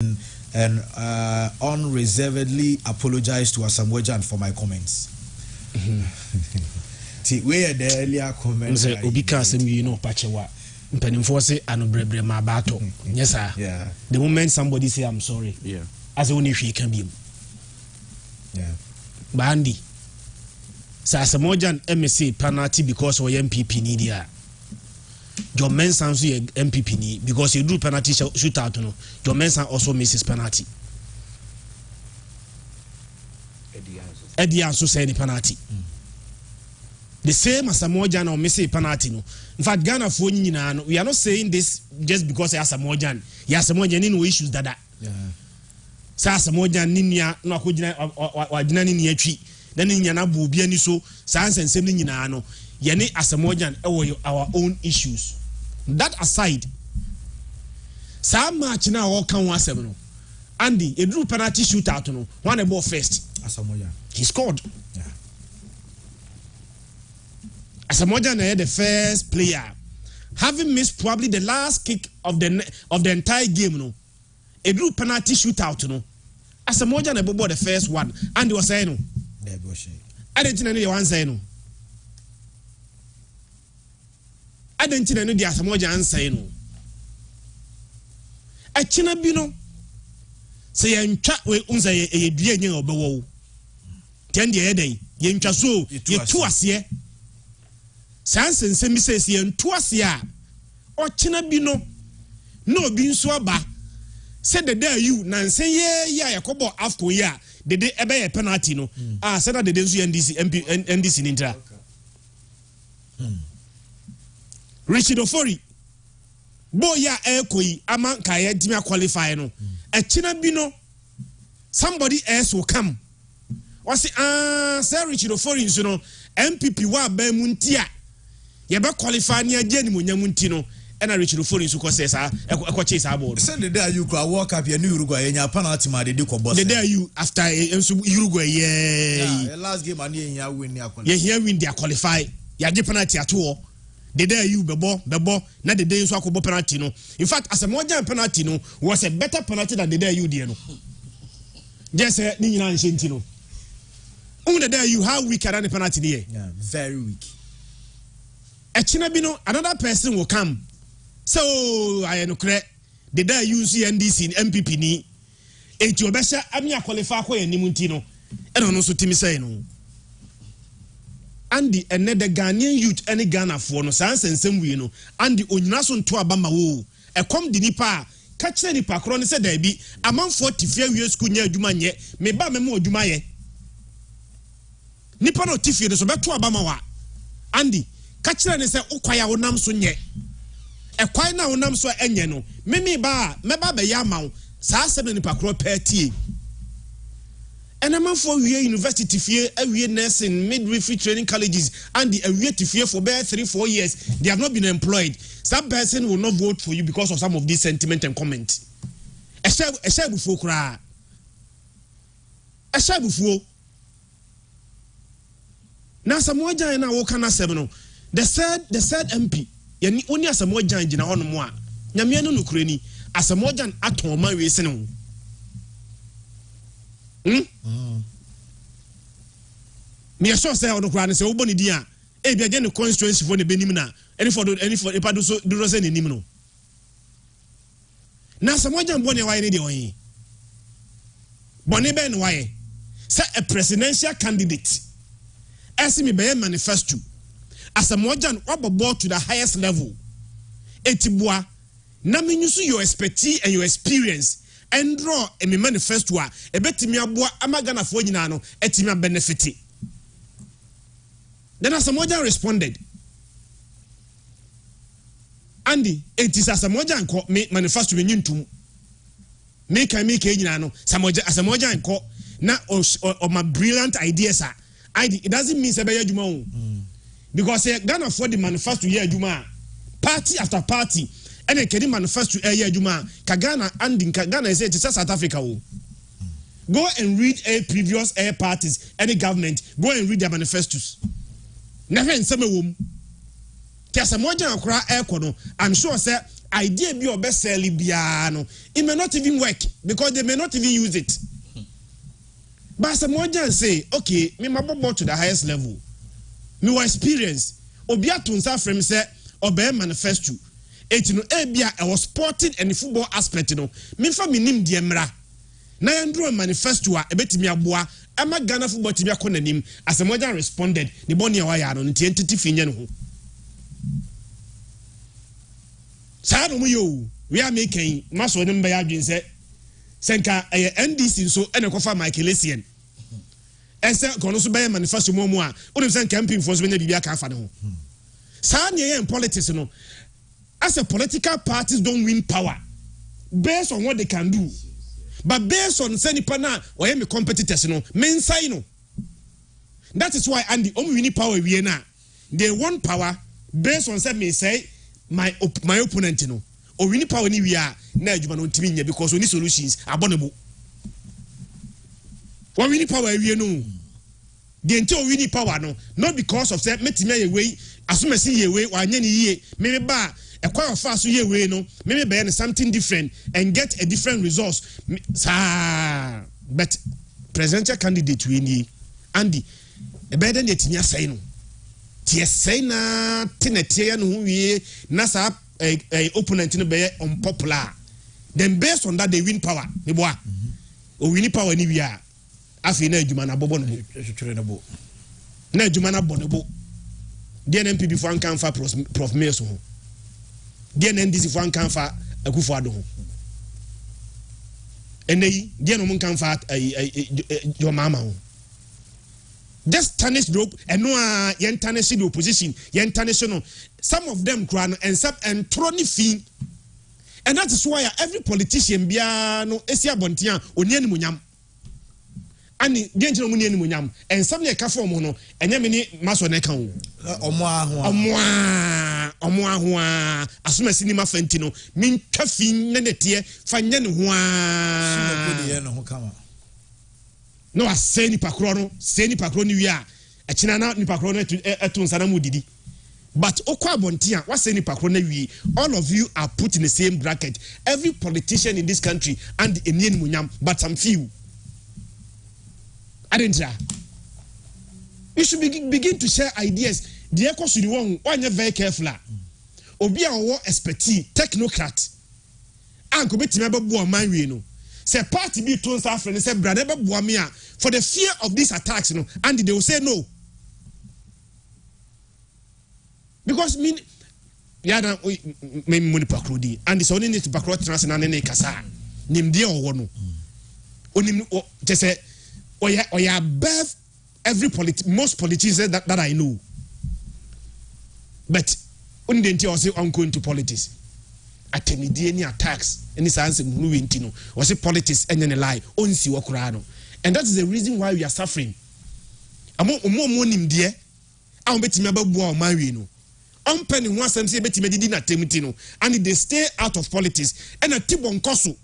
and unreservedly apologize to Asamoah for my comments. Where the earlier comments yes sir. Yeah. The moment somebody say I'm sorry, yeah, as only if he can be. Yeah. Bandi. Sa Asamoah MSC penalty because we MPP need ya. John Mensah also MPP ni because he drew penalty shootout no. John Mensah also misses penalty. Eddie also say the penalty. The same as Asamoah or miss penalty no. In fact, Ghana for we are not saying this just because Asamoah Asamoah no issues dada. Yeah. Sa Asamoah ninya no akogina wagina ni atwi. Then ninya na bu bia ni so sans ensem ni nyina no. Yene Asamoah our own issues. That aside, some match now all can one seven. Andy, a drew penalty shootout no. One ball first. Asamoah. He scored. Yeah. Asamoah the first player, having missed probably the last kick of the entire game no. A drew penalty shootout no. Asamoah the first one. Andy was saying no. I didn't know you one say no. I didn't know the Asamoah answer no. A chinabino say and chat we unza a bien of the wall. 10 day, yen chaso, ye tuas ye. Sans and semi says ye and tuas ya. Or chinabino no being swaba. Said the day you nan say yeah, ya kobo afko ya. The day ebe a penalty no. Said that the day NDC intra. Richard Ofori. Boya ekoi aman kaya dimia qualify no. A chinabino somebody else will come. Wasi Sir Richard Ofori so no MPP wa ba muntia. Ye be qualify ni ageni mo nyamunti no. And Richard Ofori so ko say sa e chase aboard. Said the day you go World Cup you Uruguay nya penalty ma de ko boss. The day you after Uruguay yeah, last game and you win their qualify. You here win their qualify. Ya get penalty at all. The day you bebo na the day so akobo penalty no. In fact Asamoah penalty no was a better penalty than the day you did no. Just ni nyina nshenti no. On the day you how weak than the penalty there. Yeah, very weak. Echinabino another person will come. So I no credit the day you see NDC MPP ni enti obesha amia qualify ko yanimunti no. E no so timi say no. Andy and the Ghanaian youth any Ghana for no sans and some we no Andy onyinaso nto abama wo e kom di nipa ka kire nipa kro ne se da bi amanfo tifia wie school nya adwuma nye me ba me mo adwuma ye nipa no tifia so beto abama wa Andy ka kire ne se ukwaya wonam so nye e kwai na wonam so enye no me ba be ya mawo saa se nipa kro pa tie. And a man for university fear, a nursing, midwifery training colleges, and the area to fear for bare 3-4 years, they have not been employed. Some person will not vote for you because of some of this sentiment and comment. A share before cry. A share before. Now Asamoah and I walk on a seven. The third MP, yani only Asamoah in our own moi. Yamiano Nukreni, Asamoah at home, my reason. Me so say on the ground say oboni dia e bia je ne constituency for the benim na any for ipado so do say ne nim no na Asamoah boni why ne de won boni be ne why say a presidential candidate as me be manifesto Asamoah obobo to the highest level etibua na me use your expertise and your experience and draw a manifesto a betimi aboa amagana fo nyina no etimi benefit. Then Asamoah responded, Andy, it is Asamoah and me manifesto me nyintum make nyina no Asamoah and ko na or my brilliant ideas are it doesn't mean say be adwuma because Ghana for the manifesto here adwuma party after party. And a Kenyan manifesto area Juma, Kagana and Kagana is South Africa. Go and read a previous air parties, any government, go and read their manifestos. Never in some room. Asamoah Akra air kono. I'm sure sir idea be your best sell biano. It may not even work because they may not even use it. But someone just say, okay, me mabo to the highest level. Me wa experience. Obia tunsa frame say obey manifesto. It no ebia I was sporting and football aspect no. Me fa minim die mra. Na yandro manifesto a ebetimi aboa. Ama Ghana football tibia konanim as someone responded. The boni awaya no nti entity finye no ho. Sa no yo we are making maso dem be adwin say senka NDC so ene kofa Michael Essien ese kono so be manifesto mu a onim sen campaign for so be bibia ka fa ne ho sa ne in politics no as a political parties don't win power based on what they can do but based on say nipa na oye me competitors no men sai no. That is why and the win power we na they want power based on say me say my opponent no o win power ni we are na adwuma no ntimi nya because oni solutions abonable o win power we no the enti o win power no not because of say metimi ye we asumasi ye we wa nya ni ye me ba ekwa of aso ye we no me be something different and get a different results but presidential candidate we ni Andy e be den etinya sai no tie sai na tinetie no hu wie na sa opponent no be unpopular then based on that they win power me boa o win power ni wi a afi na adwuma na bobo no bo na adwuma na bonobo the NPP for kan fa prof Meso ho the NDC for kan fa Akufo Addo ho enei the no mun kan fa your mama ho just tarnish the and no yen tarnish the opposition yen tarnish no some of them cry and sub and trony fee and that is why every politician bia no esi abontia oni animunyam ani de nti no oni animunyam and some dey ka form no enye me ni maso na ka wo omo aho a asomasi ni mafenti no min twa fi ne netie fa nye ne ho a no aseni pakro ni wi a echina na ni pakro no etu nsana mu didi but okwa bontia waseni pakro na wi all of you are put in the same bracket every politician in this country and enien munyam but some few adentra you should begin to share ideas the echo should won onye very careful obi a wo expertise technocrat anko betime ababu o man wi no say party be to South Africa say brother ababu me for the fear of these attacks no and they will say no because mean yada me money pakrodi and so only need to pakrodi transna ne kasa nimde owo no onim te say oya above every most politicians that I know but undenti o say on going to politics atemidie ni attacks any science mu wenti no o say politics enye ne lie onsi wo kura no and that is the reason why we are suffering amo nimde a on betimi ababu o manwi no on penny one sem say betimi didi na temiti no and they stay out of politics and a tibon koso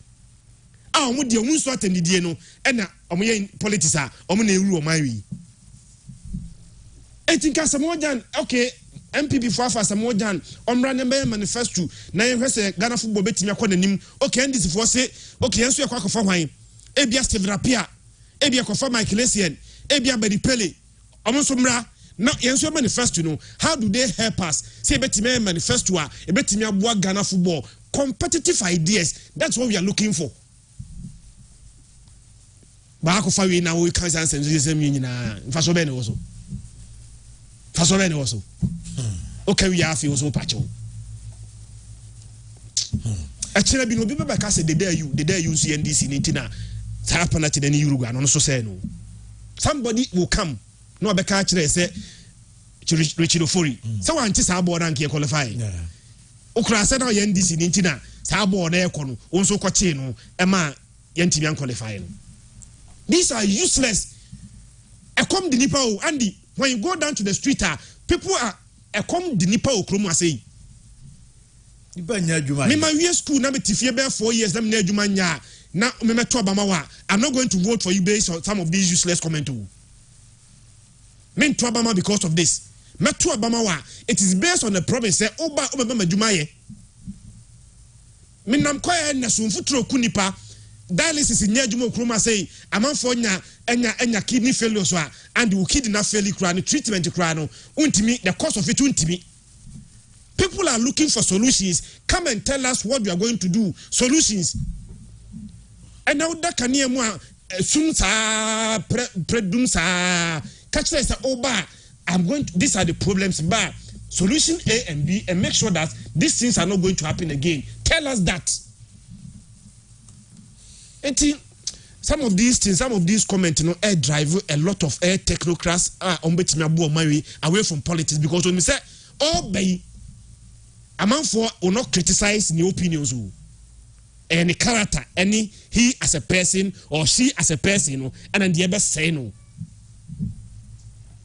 a on de onso atemidie no and on ye politics a on na ewuru o manwi etinka samojan okay MPP for Samojan omra nembe manifesto na yen hwese Ghana football betimi akọ nanim okay NDC for say okay enso yakọ akọ hwan ebia Steve Rapia ebia kofa Michael Essien ebia Bedi Pele omonso mra na yenso manifesto no how do they help us say betimi manifesto a ebetimi aboa Ghana football competitive ideas that's what we are looking for ba akọ fa we na we can sense them nyina mfa so be ne wo so okay we have you so pacho actually bi no bi be ka say the day you see NDC ni tina sa hapana ti ni Uruguay no so say no somebody will come no be ka kire say Richard Ofori say wan ti sa board rank e qualify okura say na NDC ni tina sa board na e ko no won ko chi no e ma yentimi an qualify no these are useless e come the nipa o Andy when you go down to the street people are come the nipa okromu asay nipa nya adwuma me ma wie school na betifie be 4 years na me na adwuma nya na me meto abama wa I'm not going to vote for you based on some of these useless comments me to abama because of this meto abama wa it is based on the promise say oba adwuma ye Minam kwaya na sumfutro kunipa dialysis in Yajumo Kruma say, Amanfo enya kidney failure so and the kidney na failure crown treatment crown untimi the cost of it untimi. People are looking for solutions. Come and tell us what you are going to do. Solutions. And now that can hear more soon sa predum sa catch us ba I'm going to, these are the problems but solution A and B and make sure that these things are not going to happen again. Tell us that. And some of these things, some of these comments, air drive a lot of air technocrats away from politics because when we say oh bay a man for will not criticize new opinions any character, any he as a person or she as a person, and then the other say no.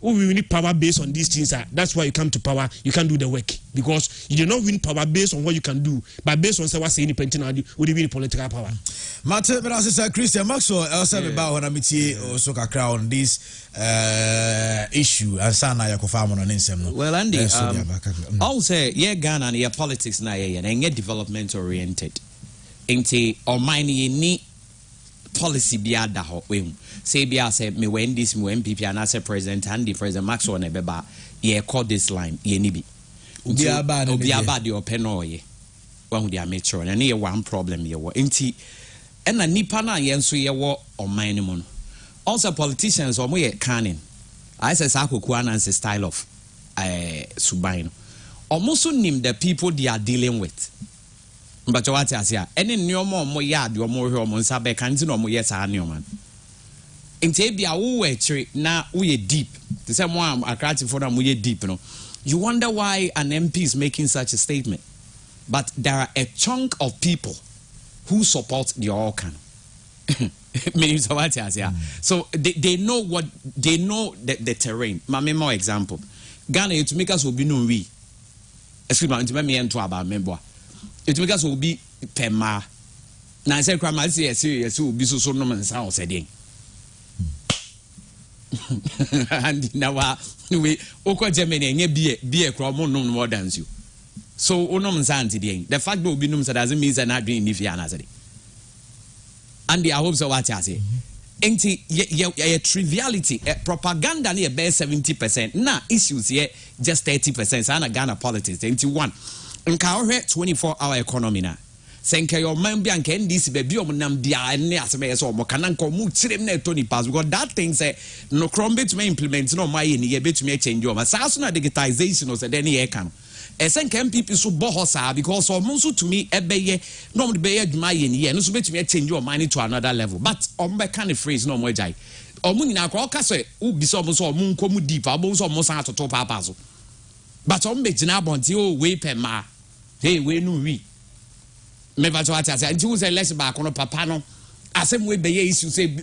Oh, we need power based on these things. That's why you come to power. You can do the work because you do not win power based on what you can do, but based on what's independent, would win political power. Matter, but as I Christian Maxwell, also about when I meet also on this issue and Sana Yakofam on Insem. Well, Andy, I'll say, yeah, Ghana and your politics na and get development oriented. Ain't or mine ni policy biada ho we say bia say me when this me MPP and as a president and the president Maxwell Nebeba ye call this line ye ni bi obiaba de open no ye when we are make sure and ye one problem ye wo enti na nipa na ye nso ye wo oman ni mo no also politicians or mo ye canning I say sakoku ananse style of suban no almost nim the people they are dealing with. But what I say, any new more yard, your more home, Sabe can't no more yes, I knew man. In Tabia, we now we deep. The same one I cried for them, we deep, You wonder why an MP is making such a statement. But there are a chunk of people who support the Orkan. So they know what they know the terrain. My more example. Ghana, to make us will be no we. Excuse me, to me and to about member. It because will be Pema. Now I said, Grandma, serious will be so no man's house again. And now we Oko Germany be a cromon no more than you. So Onom's auntie, the fact will be no doesn't mean that I doing if you are and the hopes of what I say. Ain't a triviality, propaganda near bare 70%. Now issues here just 30%. Sana Ghana politics, 21. And 24-hour economy na. Senke your man be anke ndisi baby omnam dia ne asebe so mo kana nko mu tirem na Tony pass because that thing say no crumble to implement no my ni ye betumi change o ma sa so na digitization o se de ne ye kan e senke MPP so bo hosa because o mo so to me ebeye no mo be ye adwuma ye ni ye no so betumi change o man to another level but o mo kind of phrase no mo jai o mo nyina akwa ka so u bi so mo nko mu deep abo so mo san atoto papa so but o mo be gina bonti o we pema hey we no we me va to ati and you say let's back on papa no asem we be issue say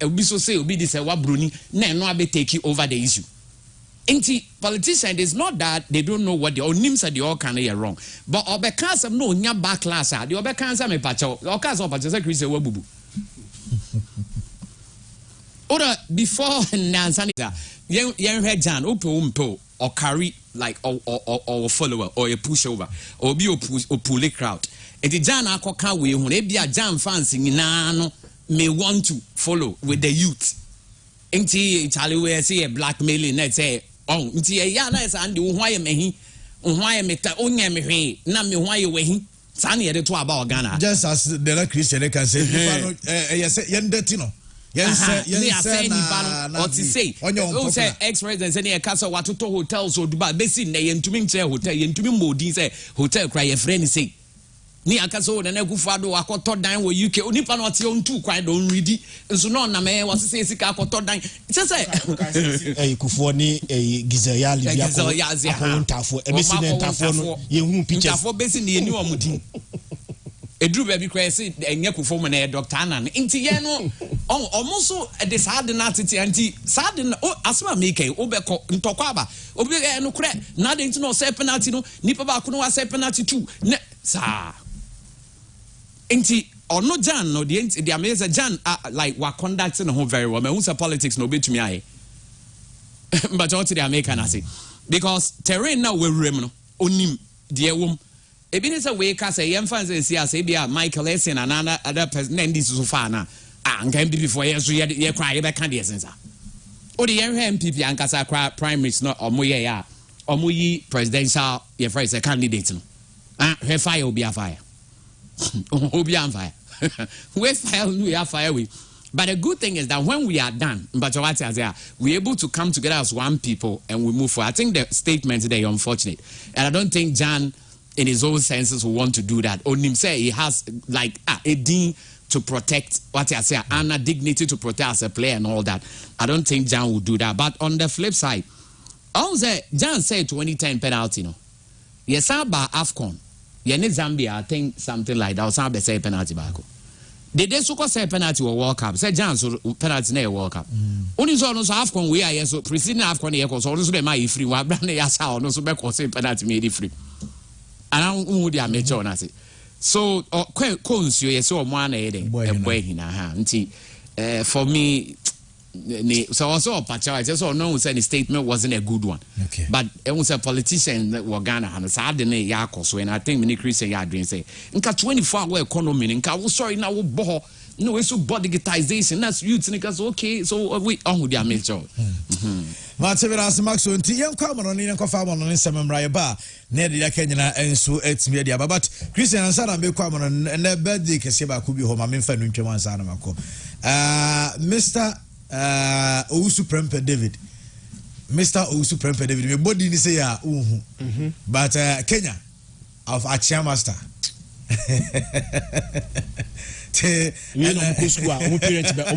obi so say obi this wa broni na no abe take over the issue enti politicians is not that they don't know what the onims are the all can hear wrong but obe kan some no nya back class the obe kan some me pacha o kan so pacha say Chris wa bubu ora before Nansanita yen head Jan opo or carry like or follower or a pushover or be a pull crowd. And the Jan Akoka way when they be a Jan fans no may want to follow with the youth. Inti Italy where say a blackmailing let's say oh inti yana is and why me ta onya me na me why we sani e to about Ghana. Just as the Christian can say yes no. Yes, what to say? Say ex-president say Casa Watoto hotels or Dubai. Basi na yentumi nche hotel yentumi modi say hotel cry your friend say. Ni akaso na Nekufado akoto dan wo UK onipa no ate on two kwan don ready. Nso no na me was say sika akoto dan. Say Kufuor ni Gizayali bia ko ntafo ebesi na ntafo no ye hu pictures. Ntafo besi na yeni omudin. Edru baby cry say enye Kufuor na Dr. Anan. Inti ye no almost the sad natity anti sad asma make obeko ntokwa aba obi no kre na de no say penalty no nipa ba ko no say penalty too ne sa inti ono Jan no the amazing Jan like wa conducting the whole very well me who say politics no betumi aye but what the American say because terrain now we rem no onim de wom Ebi ne say we ka say yem fan say say bia Michael Essien and other person na ndi so far na nkan bi before ye so ye cry ye be kan de sensa. O de yen MPP ankasa cry primaries no omo ye ya omo yi presidential ye friend say candidate no. He fire obi a fire. Obi am fire. We fire we are fire we. But the good thing is that when we are done, we're able to come together as one people and we move forward. I think the statement today is unfortunate. And I don't think Jan, in his own senses, will want to do that. Onim say he has like a dean to protect what I say, and a dignity to protect as a player and all that. I don't think Jan will do that. But on the flip side, Jan said 2010 penalty, no. Yes, about AFCON. Yene Zambia, I think something like that. Or somebody say penalty back. They so called say penalty or World Cup. Say Jan so penalty na World Cup. Only so no AFCON we are so preceding AFCON here so also be my free. Wa brand ya sa no so be call say penalty made free. And I who dey amateur na say. So cons you so mo na e dey boy hina ha. Nti for me so also Pacha so no say the statement wasn't a good one. Okay. But it was a politician that was Ghana and so the yakos so and I think many Christian ya dream say nka 24-hour economy nka wo sorry na wo bo no we so body digitization that's youth niggas okay so we on with their major. Matevera Maxo nti yenkwa mo no ne nkofa mo no nsɛmmmra ye ba na de yakanyina enso atimi de aba but Christian ansa na be kwa mo no na birthday kese ba ko bi ho ma memfa no ntwam ansa na mako Mr. Owusu Prempe David. Mr. Owusu Prempe David. My body ni say ya but Kenya of Achia Master. We no go school.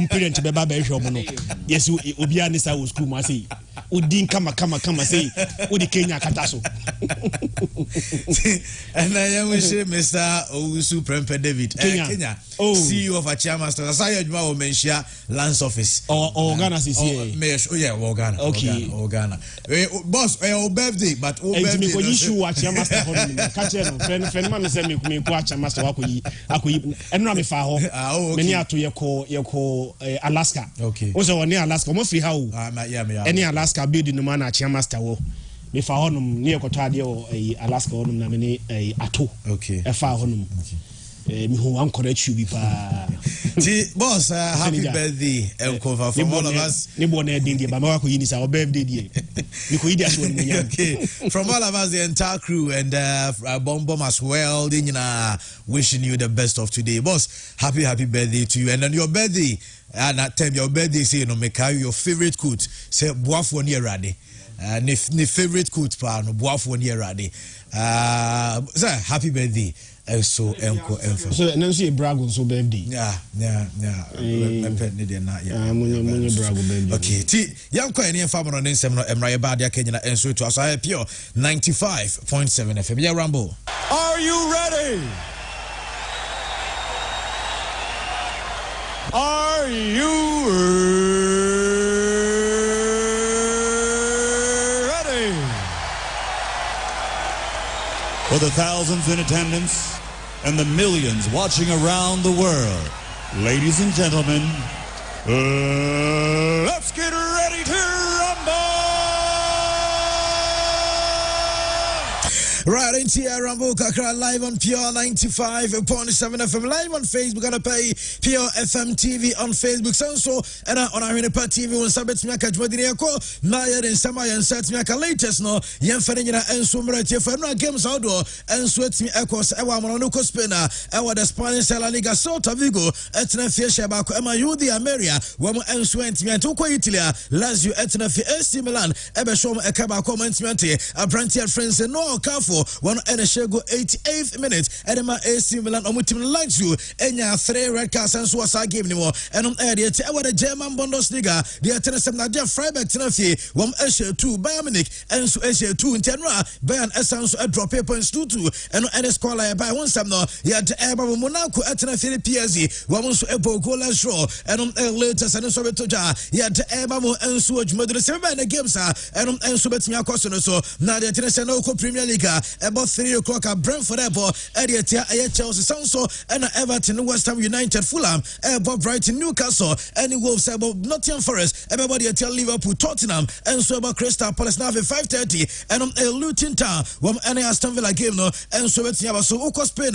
Parent be baba ehwe omo no. Yes, obi ani sa wo school ma say. Udin kama say. Udi Kenya kata so. And I am Mr. Owusu Prempe David. Kenya. CEO of Achia Master. Asaya Juma o menshia Lands Office. Or Ghana CCA. Oh yeah, Ghana. Okay. Ghana. Boss, birthday, but birthday. Me ko issue Achia Master hono. Ka che no. Friend man say me ko Achia Master akoyi. Enra me fa ho. Many ato yeko Alaska. Okay. Also on Alaska. Mo free how. Any Alaska building no man Achia Master wo. Me fa honum ne yekoto ade o Alaska honum na me ne ato. Okay. E fa honum. Me who wan correct you bi pa. Boss, happy birthday Elkova from all of us. Ne bo na din dia ba ma ko yini sa birthday die. Me ko yidi aso no nya. Okay. From all of us the entire crew and Bomb as well, wishing you the best of today. Boss, happy birthday to you. And on your birthday, and that time your birthday say no make your favorite coat say boafo ni erade. Ne favorite coat pa no boafo ni erade. Sir, happy birthday. So enko enfo so and then see brago so birthday yeah me de na yeah munye brago birthday okay ti yanko ene enfo mo no nsem no emra ye ba de akanyina enso to aso pure 95.7 FM yeah Rambo. Are you ready? Are you ready? For the thousands in attendance and the millions watching around the world, ladies and gentlemen, let's get ready to rumble! Right into here, Rambo Kakra live on Pure 95.7 FM, live on Facebook, gonna pay Pure FM TV on Facebook, so and on our TV on Sabbath Maka Jmadiniako, Naya and Sama and Sat Maka latest no, Yanfanina and Sumrati for no games outdoor and sweat me echoes, Ewa Monoco Spinner, Ewa the Spanish La Liga Sota Vigo, Etna Fieshabako, Emma Yudi Ameria, Wamo and Swent me and Toko Italia, Lazio Etna AC Milan, Ebeshom Ekaba Commentmente, a Brantier friends and no careful. One and a share go 88th minute. Edema AC Milan omutim Lazio enya 3 red cards and so was a game anymore. And on air the German Bundesliga the Tennessee na dia Freiburg Tenafie one Asia 2 Bayern Munich and so Asia 2 in Tenra Bayern Essence a drop points 2-2 and on score by one some no yet Eba Monaco at Tenafie PSG one so ebo goal and draw and on latest and so betoja yet Eba Mo and so Madrid 7 games and on so betimi akoso no so na the Tennessee no Premier League about 3 o'clock at Brentford Airport. Edia Chelsea Sanso and Everton, West Ham United, Fulham, about Brighton, Newcastle, and Wolves about Nottingham Forest. Everybody tell Liverpool, Tottenham, and so about Crystal Palace now at 5:30, and Luton Town. Any Aston Villa game no, and so it's never so Oko Spain,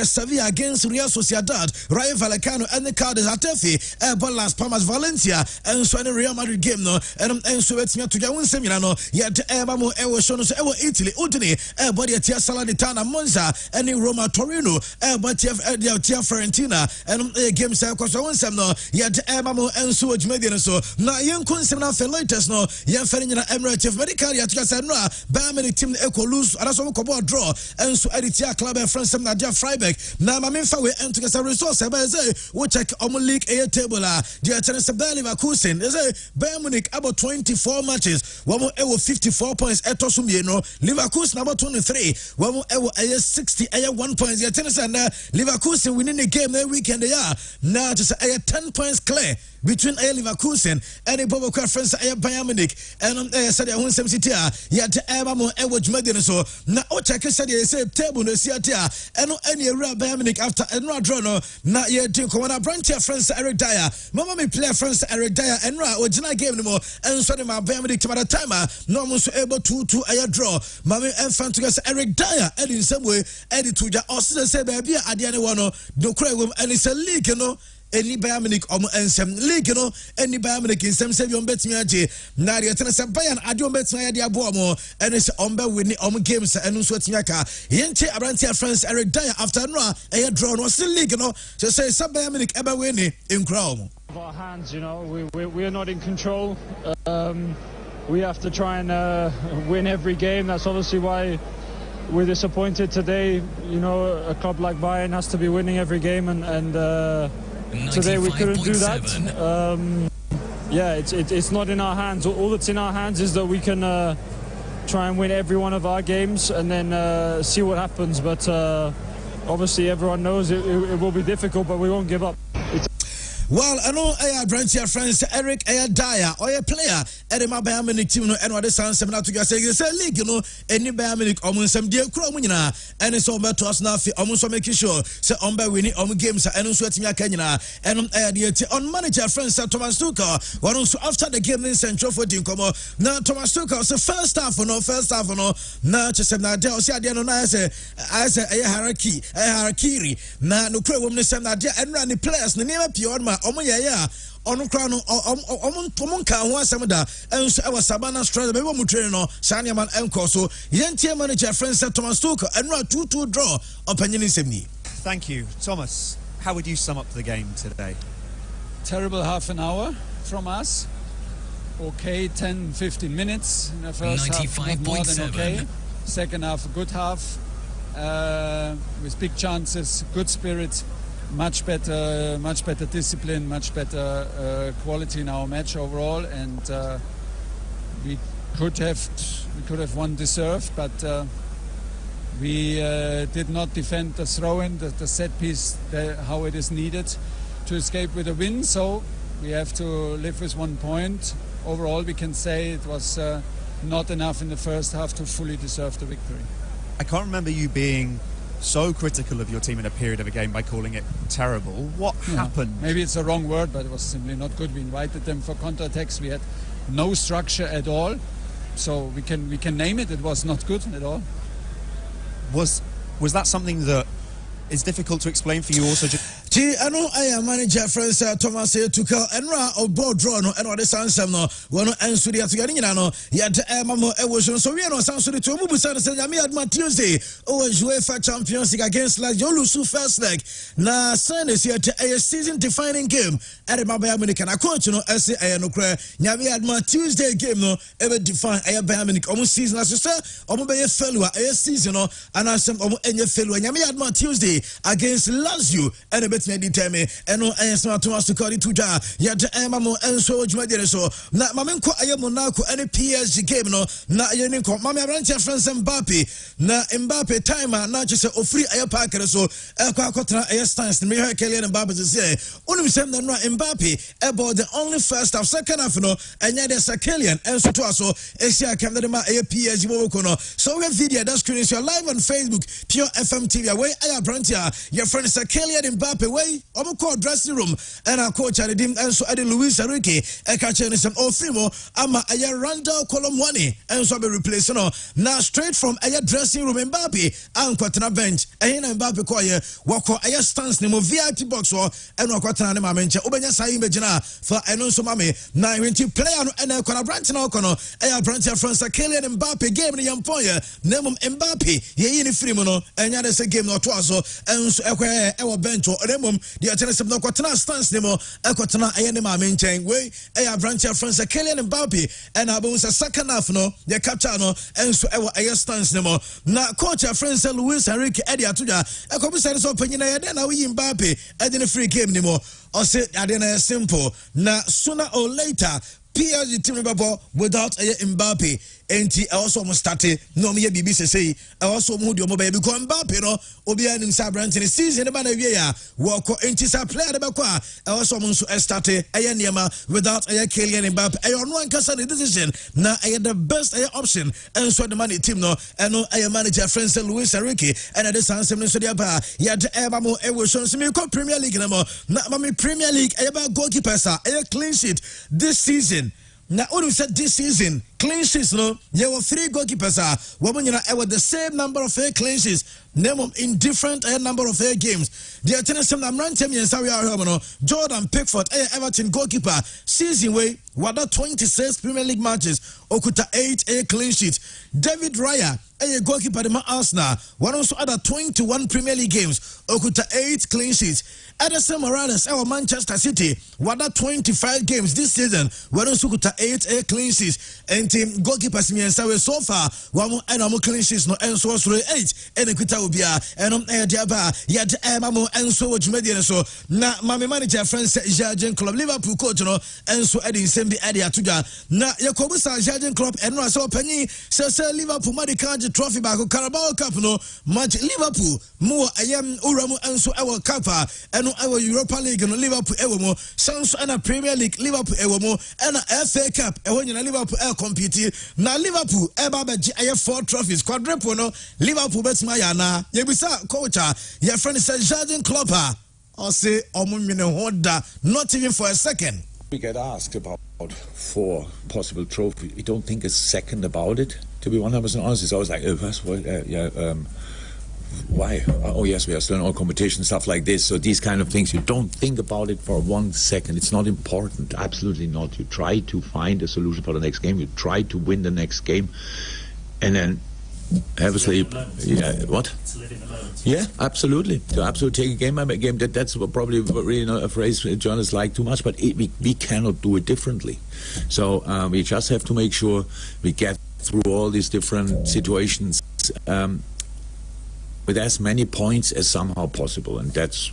Sevilla against Real Sociedad, Rayo Vallecano, and the Cardiff Atefi, but Las Palmas Valencia, and so any Real Madrid game no, and so it's not to get one seminar, yet Mamo Ewo Shonos, Ewo Italy, Udine, but yet Salernitana, Monza, and Roma Torino, but Tia Fiorentina, and games I was one sem no, yet Mamo and so Median so, now young Kunsen for latest no, Yan Ferina Emirates of Medical, yet Casanra, Bamini Team Eco lose, and also Kobo draw, and so Editia Club and France Nadia Freiberg. Now, my main we enter as a resource. I say, we check on league a table. The tennis of Leverkusen. They say Bayern Munich about 24 matches. One more 54 points. Etosumino. Leverkusen about 23. One more 60 1 points. The tennis and Leverkusen winning the game every weekend. They are now just 10 points clear between Leverkusen and the Bobo Conference Bayern Munich. And said the Hunsem City. Yet Emma Edward Medina. So now, check said they say table no Siatia and any Bayern Munich after and not draw no not yet to come on a branch of friends Eric Dyer. Mama me play friends Eric Dyer and original game no more and so my Bayern Munich to timer no one so able to a draw. Mama and fan to Eric Dyer and in some way edit to the also say baby at the end one no cry and it's a league you know. Any Bayern Munich and some league, you know, any Bayern Munich in some seven bet me aje. Now the tennis Bayern I don't bet my idea more and it's winning games and no sweat yaka. Yente Abrantia France Eric Dyer after no a draw no still league, you know. So say some Bayern Munich ever winning in Crown. Our hands, you know, we are not in control. We have to try and win every game. That's obviously why we're disappointed today. You know, a club like Bayern has to be winning every game and today we couldn't do that. Yeah, it's not in our hands. All that's in our hands is that we can try and win every one of our games and then see what happens. But obviously everyone knows it will be difficult, but we won't give up. Well, I know I branch your friends Eric Dyer or a player at the Bayern Munich team no and what the sound seminar to say league you know any Bayern Munich almost some dear cromina and it's all to us now almost making sure say on by winning games and sweating your Kenya and on manager friends Thomas Tuchel one also after the game in Central for Team come now Thomas Tuchel so first half or no now just said now say no I say a hierarchy now no crowd woman say now and run the players the name pure ono kra no omonka ho asemda enso e wasabana stress be mo train no sania man enko so yentie manager friends Thomas Tuchel and 2-2 draw opinion semni. Thank you, Thomas. How would you sum up the game today? Terrible half an hour from us. Okay, 10-15 minutes in the first half, not more than okay. Second half, a good half with big chances, good spirit. Much better discipline, much better quality in our match overall, and we could have won deserved, but we did not defend the throw-in, the set piece, how it is needed to escape with a win. So we have to live with 1 point. Overall, we can say it was not enough in the first half to fully deserve the victory. I can't remember you being so critical of your team in a period of a game by calling it terrible. What happened? Maybe it's a wrong word, but it was simply not good. We invited them for counterattacks. We had no structure at all, so we can name it. It was not good at all. Was that something that is difficult to explain for you also? I know I am manager friends Thomas Tuchel and Ra board draw no and what the Sansam no one answer the Atugani no yet Mamo Ewotion so we no Sansu to Mubu San Yami at Tuesday UEFA Champions League against La Jolusu first leg na Sunday yet a season defining game at the Bayern Munich and a coach no say no cry Yami at Tuesday game no ever define a Bayern Munich almost season as you say be failure a season no and I some enye failure Yami at Tuesday against Lazio and bet me determine eno ensma to us to call it to ja ya de mamo enso dwumade so na mamenko aye Monaco any PSG game no na aye ni ko mame abranche France Mbappe na Mbappe timer na che se ofri aye parker so ekwa akotra aye stance me hear Kylian Mbappe say unum sem na no Mbappe about the only first half second half no enya de Kylian enso to aso esia kam de ma aye PSG wo ko no so we video that screen is your live on Facebook Pure FM TV away aye abranche your friend is Kylian Mbappe way omo call dressing room and our coach and him enso ade Luis Enrique ekache ni sem ofrimo ama aye Randall Colomwani enso be replace no now straight from aye dressing room Mbappe and kwatena bench aye na Mbappe ko aye wako aye stance ni mo VIP box o eno kwatena ne mamenche obenya sai megina for eno so mame na 20 player no ena kwara branch na okono aye branch France Kylian Mbappe game ni yampoye nemum Mbappe ye ni free mo no enya de se game no to aso enso ekwe ewo bench o nemum de atene se no kwatena stance ni mo ekwatena aye ne mamenche we aye branch France Kylian Mbappe and abon sa second half no the capture no enso ewo aye stance ni mo na coach France Luis Enrique edi atuja ekobisa so panyina ye de na we Mbappe edi ne free game ni mo o say ade na simple na sooner or later PSG team babo without a Mbappe enti also mo started no me bibi say also mo di o mo ba because Mbappe no obi anim sa branch in season e ba na wie ya wo ko enti sa player de bako a also mo so started aye niema without a Kylian Mbappe aye no ankasa the decision na aye the best aye option and so the man team no eno aye manager France Luis Enrique and at the Sansem so dia ba ya de e ba mo e wo so me ko Premier League na mo na me Premier League aye ba goalkeeper sa aye clean sheet this season. Now, what we said this season, clean sheets, no, there were 3 goalkeepers, women, with the same number of clean sheets, name in different number of games. The attendance of the Jordan Pickford, Everton goalkeeper, season way, what 26 Premier League matches, Okuta 8 clean sheets. David Raya, a goalkeeper, the Arsenal, one also other 21 Premier League games, Okuta 8 clean sheets. Edison Morales, our Manchester City, what 25 games this season, one also Okuta 8 clean sheets. And team goalkeepers, me and so far, one and clean sheets, no, and so 8, and Okuta Ubia, and Diaba, yet Mamo, and so much media. So now, my manager, friends, Jurgen Club, Liverpool coach, no, and so Eddie Sembi Eddie Atuga. Now, Yakobusa Jurgen Club, and no, so Penny says Liverpool, Madikaj trophy back, Carabao Cup, no, match Liverpool, more I am Uramu, and so our Kappa, and our Europa League, and Liverpool Ewomo, Sans and a Premier League, Liverpool Ewomo, and a FA Cup, and when you Liverpool compete, now Liverpool, Ebabaji, I have 4 trophies, quadruple, no, Liverpool, bets Mayana, Yabisa, coach, your friend says Jurgen Klopp, I'll say, not even for a second. We get asked about 4 possible trophies. We don't think a second about it. To be 100% honest, it's always like, why? Oh yes, we are still in all competition, stuff like this. So these kind of things, you don't think about it for 1 second. It's not important. Absolutely not. You try to find a solution for the next game. You try to win the next game, and then have a sleep. Yeah, what? Yeah, absolutely. To absolutely take a game by game. That's probably really not a phrase journalists like too much, but we cannot do it differently. So we just have to make sure we get through all these different situations with as many points as somehow possible, and that's.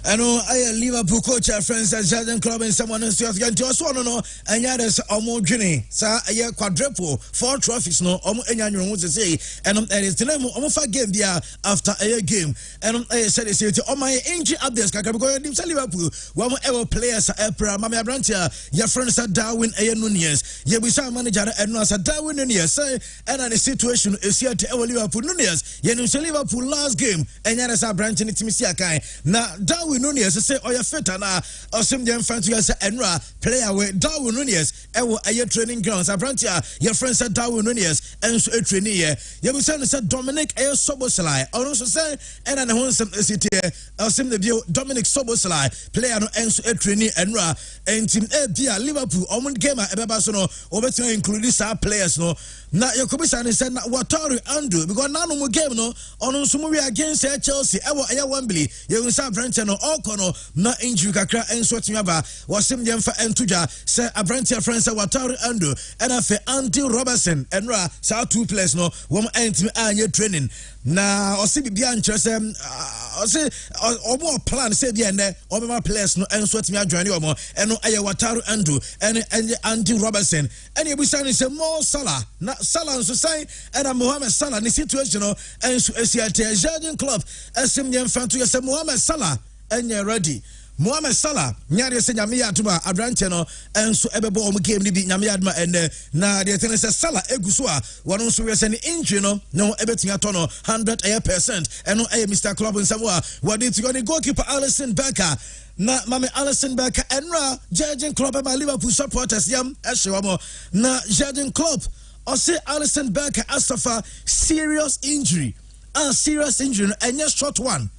I know I Liverpool coach friends at Jurgen Club and someone else you have to also no and yeah there's almost journey sa a quadruple 4 trophies no enya nyu to say and is the name of game there after a game and I said they say on my injury updates because Liverpool one ever players April Mama Brantia your friends at Darwin Nunez yeah we saw manager and no as Darwin Nunez say and the situation is here to Liverpool Nunez yeah no Liverpool last game and yeah there's a branch in team see akai na Darwin Nunez say oh you fit na osim dem fan to say enra player we Darwin Nunez e wo aye training grounds Abrantia your friend said Darwin Nunez enso e training here you be say Dominic aye Soboslai or so say and na ho nsem city osim the bio Dominic Soboslai player no enso e training enra and team e bia Liverpool omon game e beba so no obetin include these players no na Yakobisa said na Wataru Andrew because na no mo game no ono nso mo we against Chelsea e wo aye Wembley you say Abrantia no okono na injury kakra enso tiaba wasim yemfa entuja se abrantia friends Wataru Ando and afe Andy Robertson enra sa two players no wom entimi anye training na osi bibia nkyerese osi omo plan say bia ne obema players no enso timi adwane omo eno aye Wataru Ando and Andy Robertson and ebusa ni say Mo Salah na Salah nso sai and Mohamed Salah ni situation no enso esiate Jurgen Klopp esim yemfa to say Mohamed Salah enye ready Mohamed Salah nyare se nyame yaduma abrante no enso ebebo om game ni bi nyame yaduma ene na de tene se Salah eguso a wono nso we se ni injury no ebetin ato no 100% eno Mr. Klopp nsamo a wadi to go ni goalkeeper Alisson Becker na mame Alisson Becker enra Jurgen Klopp by Liverpool supporters yam ehwe na Jurgen Klopp o say Alisson Becker suffer serious injury enye short one.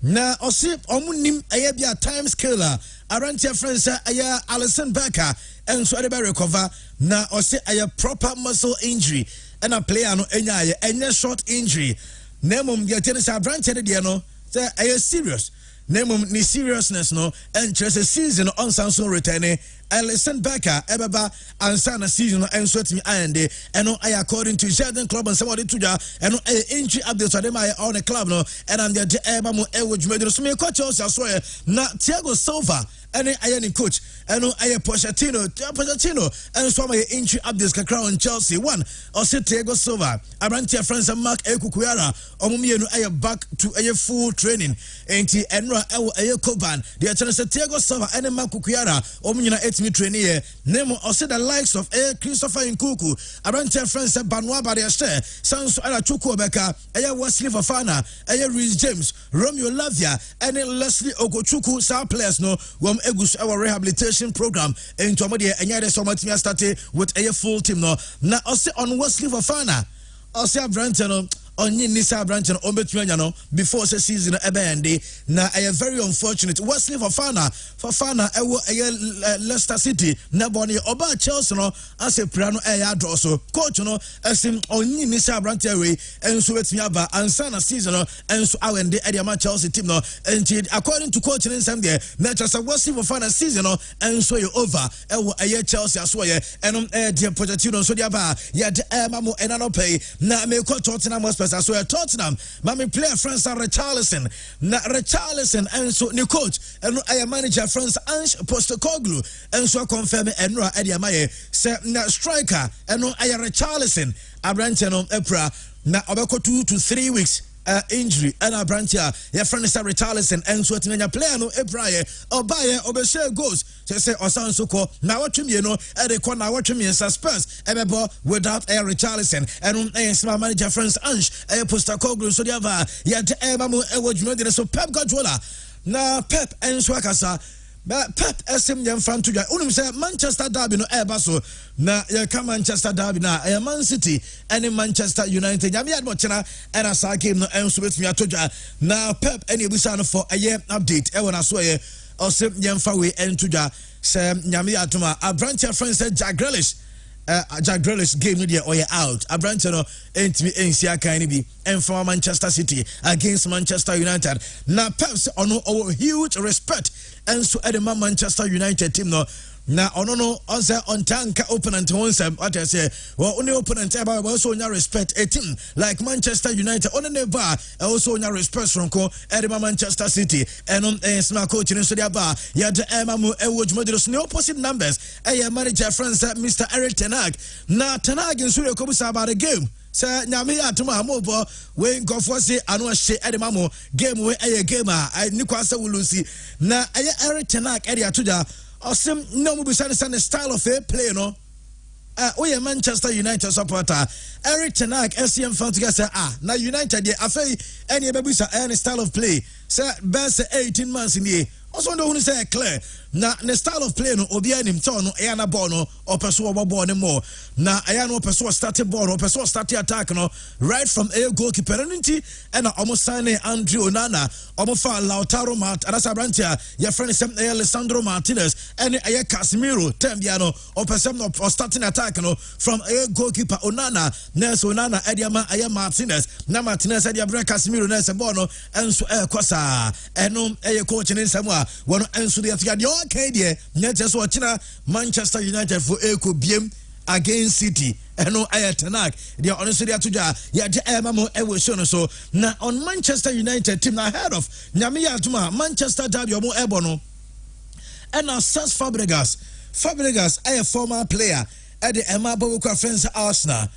Na osi omunim aya bia time scaler arantia friends aya Alisson Becker enso ade be recover na osi aya proper muscle injury and a player no enya short injury nemum bia tene sa arantia de no say aya serious nemum ni seriousness no entrance season on Samsung returning Alisson Becker ebeba ansa na season no enso timi ande eno aya according to Jurgen Klopp and somebody to ja eno injury update so dem on the club no and am the eba mo ewodwumedi so me coach also na Thiago Silva any ayani coach eno aye Pochettino and so my injury updates kakra on Chelsea one or say Thiago Silva abrantia France Mark Ekukuyara omumienu aye back to aye full training enti enra ewo aye Koban the chance Thiago Silva and Mark Ekukuyara omunyina me training here name or say the likes of Christopher Nkuku abrantia France Banoit Badiashare Sanso Ala Chuku Obeka Wesley Fofana Reece James Romeo Lavia and Leslie Ogochukwu star players no wom egus our rehabilitation program into amode enyade so matimi started with a full team no na ose on Wesley Fofana ose abrantia no onye nisa branch no obetuanya no before the season ebe na very unfortunate Wesley Fofana ewo Leicester City na boni oba Chelsea no ase pra no draw so coach no esim onye nisa branch we enso betumi aba ansa na season no enso awende e ma Chelsea team no and according to coach nsem there na just Wesley Fofana season no enso ye over ewo Chelsea aso ye enom de Pochettino so dia ba ye de mamo enano pay na me ko Tottenham so Tottenham mami player France Richarlison na Richarlison and so ni coach and I manager France Ange Postecoglou and so confirm and no Eddie Amaye say na striker and no I Richarlison abrante no epra na obeko 2 to 3 weeks injury and a branch ya friend is Richarlison and so timenya player no ebraye obaye obese goals say osanso ko na watwem no e de ko na watwem Spurs ebebo without Richarlison and smart manager friends Ange Postecoglou so dia va ya de emamu ewodwumedi so Pep Guardiola na Pep and so akasa Pep SM yam fan to unum say Manchester derby no eba so na ya ka Manchester derby na Man City and Manchester United yam yad mo chena and asa game no enso betumi atodwa na Pep any busa no for a year update e wona so ye osem yam fa we entodwa say nyame atoma abrantia friends Jack Grealish game no dey oye out abrantia no entimi ensia kan ni bi and from Manchester City against Manchester United na Pep on huge respect and so at the Manchester United team no na no also on tank opponent onsem what I say well only opponent about also on respect a team like Manchester United on the bar also on respect from ko at the Manchester City and on smart coach in so bar ya the mamu ewojmodiro no opposite numbers manager France Mr. Eric Ten Hag na Ten Hag in so ko busa about the game say nyame atuma amobo we nkofo se anu ahye edemamo game we game a ni kwasa wulusi na Eric Ten Hag atoja osem no mu bisa the style of play no we Manchester United supporter Eric Ten Hag SCM fan to say na United dey afei any bebusa any style of play say best 18 months in the also don't say clear na the style of play no obi anim to no e na ball no o person wo ball no more na aya no person start ball no person start attack no right from a goalkeeper nti e na almost sign Andrew Onana almost fa Lautaro Martinez and as Abrantia your friend is Alessandro Martinez and aya Casemiro tembia no o person no starting attack no from a goalkeeper Onana Nelson Onana ediama aya Martinez na Martinez edia bra Casemiro na se ball no enso kosa eno eye coach ni nsam a wono enso de atia de okay de nyete so ochina Manchester United for eko biem against City eno eye Tenak de honestly atoja ya de mamo ewo show no so na on Manchester United team ahead of nyame ya atuma Manchester derby omo ebo no and now Cesc Fabregas a former player at the Emma Boboko friends Arsenal,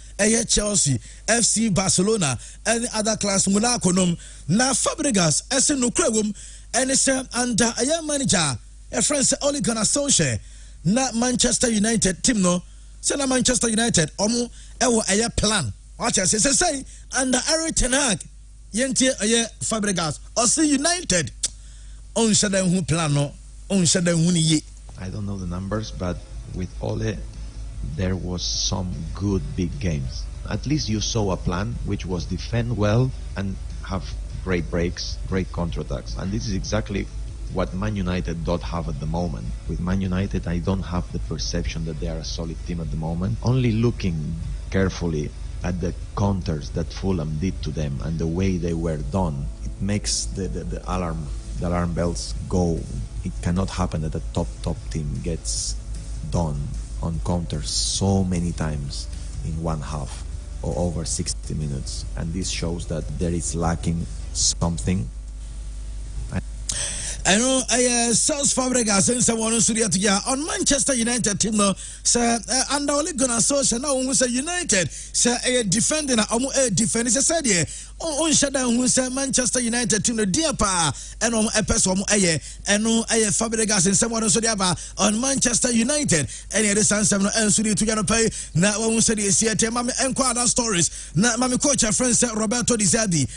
Chelsea, FC Barcelona, and other class Monaco nom. Now Fabregas as no crewum and it's under a young manager, a friend Ole Gunnar Solskjaer, not Manchester United team no. Send Manchester United omo ewo a plan. Watch as say under Eric Ten Hag, Yenti a Fabregas or see United on Shadow who plan no on Shadow ye. I don't know the numbers, but with Ole, there was some good big games. At least you saw a plan which was defend well and have great breaks, great counterattacks. And this is exactly what Man United don't have at the moment. With Man United, I don't have the perception that they are a solid team at the moment. Only looking carefully at the counters that Fulham did to them and the way they were done, it makes the alarm bells go. It cannot happen that a top team gets done on counters so many times in one half or over 60 minutes, and this shows that there is lacking something. I know Cesc Fabregas and someone on Manchester United team no sir under Ole Gunnar Solskjaer now who say United sir a defending a defender said yeah on shada who say Manchester United team no dear pa and on a person and no Fabregas and someone on Manchester United and the sense of no answer to gonna pay now one said is here tell mama enquire stories na mama coach a friend said Roberto Di Zerbi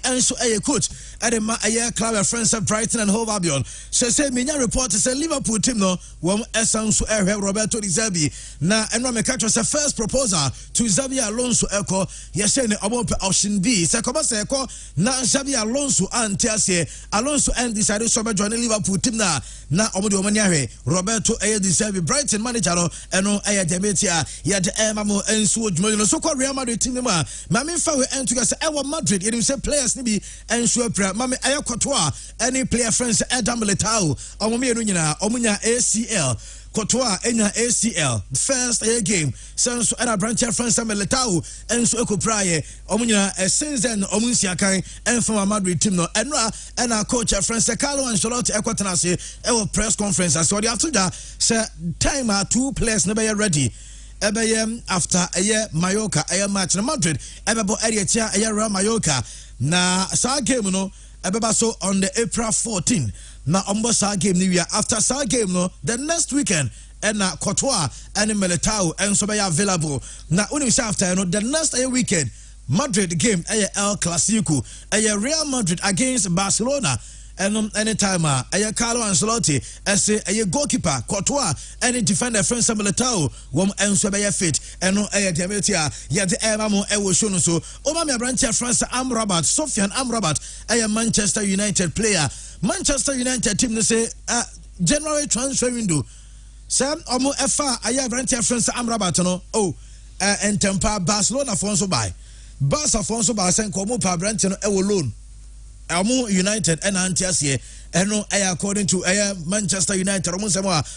and so a coach at a club friends of Brighton and Hove Albion. Say Minya report say Liverpool team no one essence Roberto Di Zerbi na enwa me catch say first proposal to Xabi Alonso eko yes say about option B say come say eko na Xabi Alonso antiase Alonso and decided to join Liverpool team na omo de omo nyahwe Roberto Di Zerbi Brighton manager no eno demetia ya de mamo enso dwuma no so Real Madrid team ma me fa we ento say Madrid you say players ni bi enso pra ma me ayakoto any player friends Adam Letao omumienu nyina omunya ACL Kotoa enya ACL first game sense and a branch friends Letao enso ekopraye omunya season omunsiakan and from Madrid team no enra and our coach friends Carlo Ancelotti ekwatenase e press conference as so they have to that say time are two players never ready after a year Mallorca a match in Madrid ebebo area a year Mallorca na sa game no ebeba so on the April 14 na ombo sa game ni after sa game no the next weekend and na Courtois and Militao and so be available na unim after no the next weekend Madrid game El Clasico Real Madrid against Barcelona and anytime Carlo Ancelotti as a goalkeeper Courtois and defender friend Militao wom enso be fit and no demetia ya de emamo ewo show no so oma me branch France Amrabat Sofian Amrabat Manchester United player Manchester United team no say January transfer window Sam omo efa branch France Amrabat no and temper Barcelona fonso by Barca fonso by sen ko mo pa branch no ewo loan Amu United and Antiasie and no according to Manchester United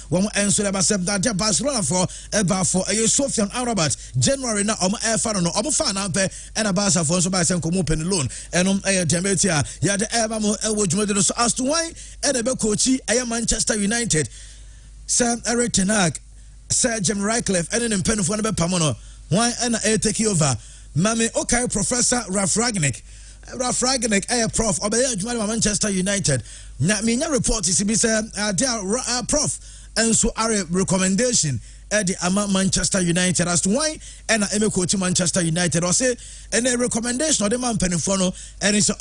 one answer about that Barcelona for a Sofian Arabat January now fan no fan and a Barca for so by some open loan and Demetia ya the Ebamo Elwood so as to why and a coachy Manchester United Sam Eric Ten Hag Sir Jim Ratcliffe and an pen of one Pamono why and take over Mame okay Professor Ralph Ragnick prof obey Manchester United na me report is be say prof and so are recommendation the ama Manchester United as to why and I coach Manchester United or say and a recommendation of the man Penifono and it's a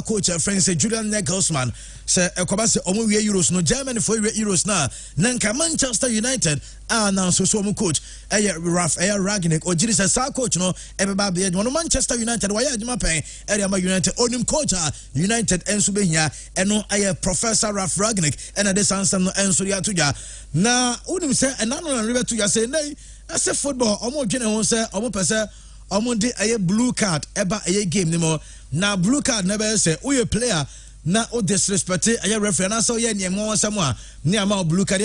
coach friend say Julian Nagelsmann say a Kobase Euros no Germany for Euros na Nanka Manchester United now so coach Rafael Ragnick or Jiris a coach no everybody one Manchester United why Japan area United onim coach United and Subenia and no I Professor Raf Ragnick and this answer no and Surya Tuja na unim say and no river to ya say nay I say football almost general say almost person almost a blue card eba a game no na blue card never say we a player na o disrespect a referee na so ye nyemo samoa ni ama blue card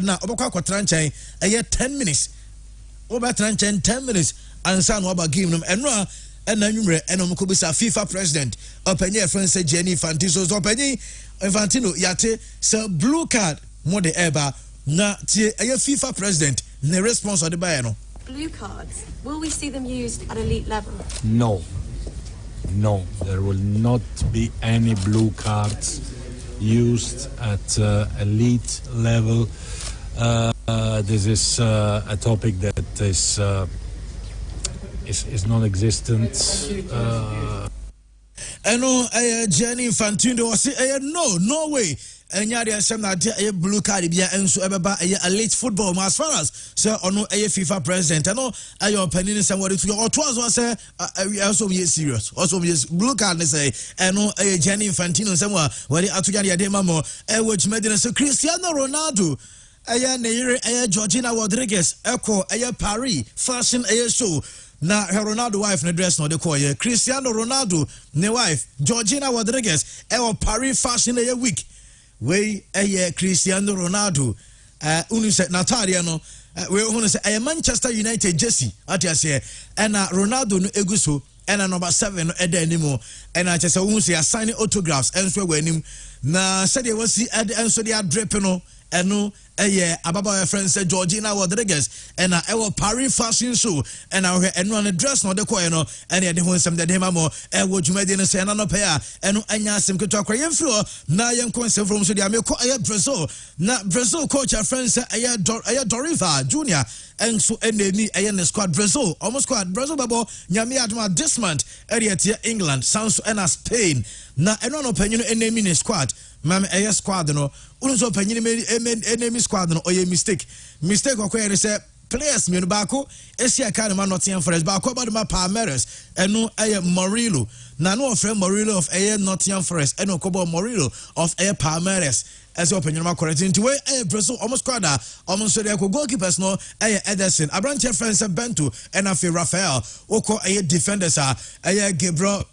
na obakwa kwatranchen 10 minutes over 10 minutes ansa no about game no enro and anwumre enom ko bisa FIFA president openye friend say Jenny Infantino so openye Infantino yate say blue card mo de eba na tie FIFA president the response of the Bayern. Blue cards, will we see them used at elite level? No, there will not be any blue cards used at elite level. This is a topic that is non-existent. I know Gianni Infantino was say no way. And yadi some that a blue card be and so ever a elite football as far as so ono a FIFA president. I know your opinion is somebody to or twas say we also be serious. Also be blue card say and no a Gianni Infantino somewhere where the Atugani de Mamo which made so Cristiano Ronaldo aya Neire aya Georgina Rodriguez echo aya Paris fashion aya show. Na her Ronaldo wife na dress no de call ye Cristiano Ronaldo ne wife Georgina Rodriguez Paris fashion aya week. We Cristiano Ronaldo unu se Natalia no we unu se Manchester United jersey atia se and Ronaldo no eguso and number 7 no eda animo and I just unu se sign autographs and so we anim na said we see and so they are dripping no eno ababa friend say Georgina Rodriguez and Paris fashion show and eno on dress no de koy no and de ho nsem de ma mo dwumadi no say na no pay eno anya asem keto akwa yemfiro na yen konsem from so de ameko Brazil na Brazil coach friend say Dorival Junior and so enemy ne squad Brazil almost squad Brazil babo nyame adoma this month area England sounds and Spain na eno no panyin enemy ne squad mam squad no unso panyin enemy squad no oye mistake okoye say players me no bako esia kan ma Nottingham Forest bako about ma Palmeiras eno Morillo na no friend Morillo of Nottingham Forest eno kobo Morillo of Palmeiras as open your correct into way Brazil almost squad almost so they go goalkeepers no Ederson Abranche friends Bento and afi Rafael oko defenders Gabriel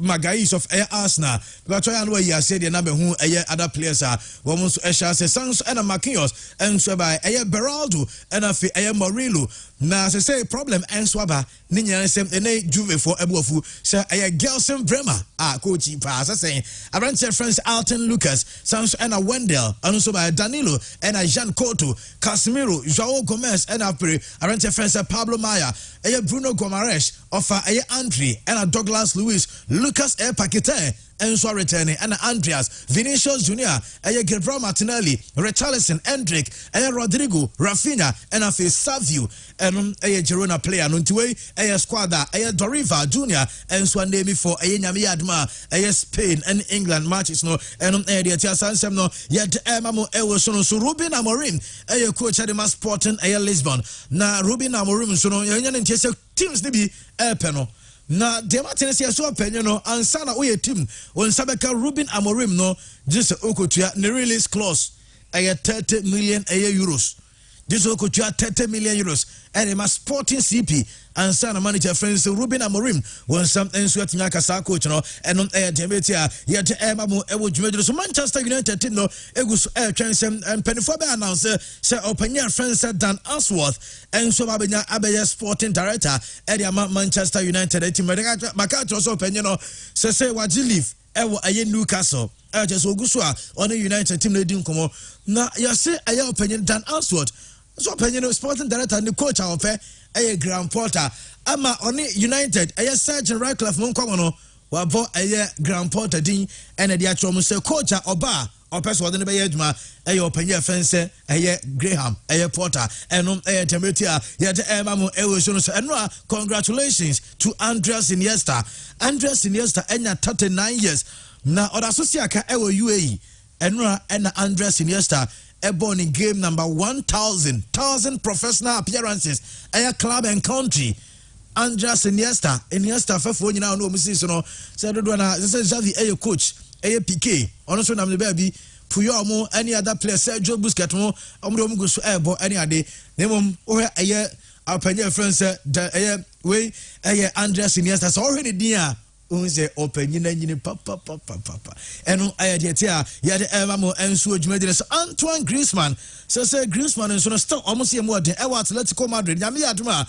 Magais of Arsenal, but I know you said the number who other players are almost Santos and Marquinhos and so by Beraldo and a Morillo. Now, as I say, problem and swabba, Nina sem Juve for Ebofu, Sir Gelson Bremer, coach pass. I say, I ran friends Alton Lucas, Santos and Wendell, and also by Danilo and Jean Couto, Casemiro, João Gomez, and I ran friends Pablo Maya, Bruno Gomares, of Andre, and Douglas Luiz, Lucas Paquete, and so returning, and Andreas, Vinicius Junior, Gabriel Martinelli, Richarlison, Hendrick, Rodrigo, Rafinha, and Savio, and Girona player, Nuntuwe, Squadra, Doriva Junior, and Swandemi for Nyami Adma, Spain and England matches, no, and the Tiasan no, yet Mamo Ewosono, so Ruben Amorim, coach at the Sporting, Lisbon, na Ruben Amorim, so no, and teams nibi penal. Na de Martinez so opinion no ansa na we team on Sabeka Ruben Amorim no just okotua ne release clause 30 million euros. This okotua 30 million euros and a Sporting CP ansa na manager friends Ruben Amorim won something so atinya kasa coach no and on demetia yet mamo ewo dwumedro so Manchester United team no egus twensem and penifo be announce say opinion friends Dan Asworth and so abenya sporting director area Manchester United team maka so opinion no say waji leave ewo aye Newcastle just oguso a on United team na di nkomo na ya say aye opinion Dan Asworth so opinion sporting director and the coach of Graham Potter ama on United Sergeant Radcliffe Monkomo no wabo Graham Potter din and the actual say coach oba person wɔ de be adwuma ɛyɛ ɔpanya fence ɛyɛ Graham ɛyɛ Porter ɛno ɛyɛ Temetia yɛde ɛma mo ɛwɔ so no so ɛno congratulations to Andreas Iniesta ɛnya 39 years na ɔda ɛwɔ UAE ɛno ɛna Andreas Iniesta born in game number 1,000 professional appearances ɛyɛ club and country. Andreas Iniesta fefo nyina no omisi so no say dodo na say Xavi ɛyɛ coach ɛyɛ PK ɔno so nam ne baby Puyol mo any other player Sergio Busquets mo ɔmo go so ɛbɔ any ade na mom ohɛ ɛyɛ apanya friend say ɛyɛ we ɛyɛ Andreas Iniesta so ɔhɛ ne din a unse opanyina nyini papa eno ayade te a yade ema mo enso adwumadine so Antoine Griezmann say Griezmann enso no still almost see more than Atletico Madrid nyame yadoma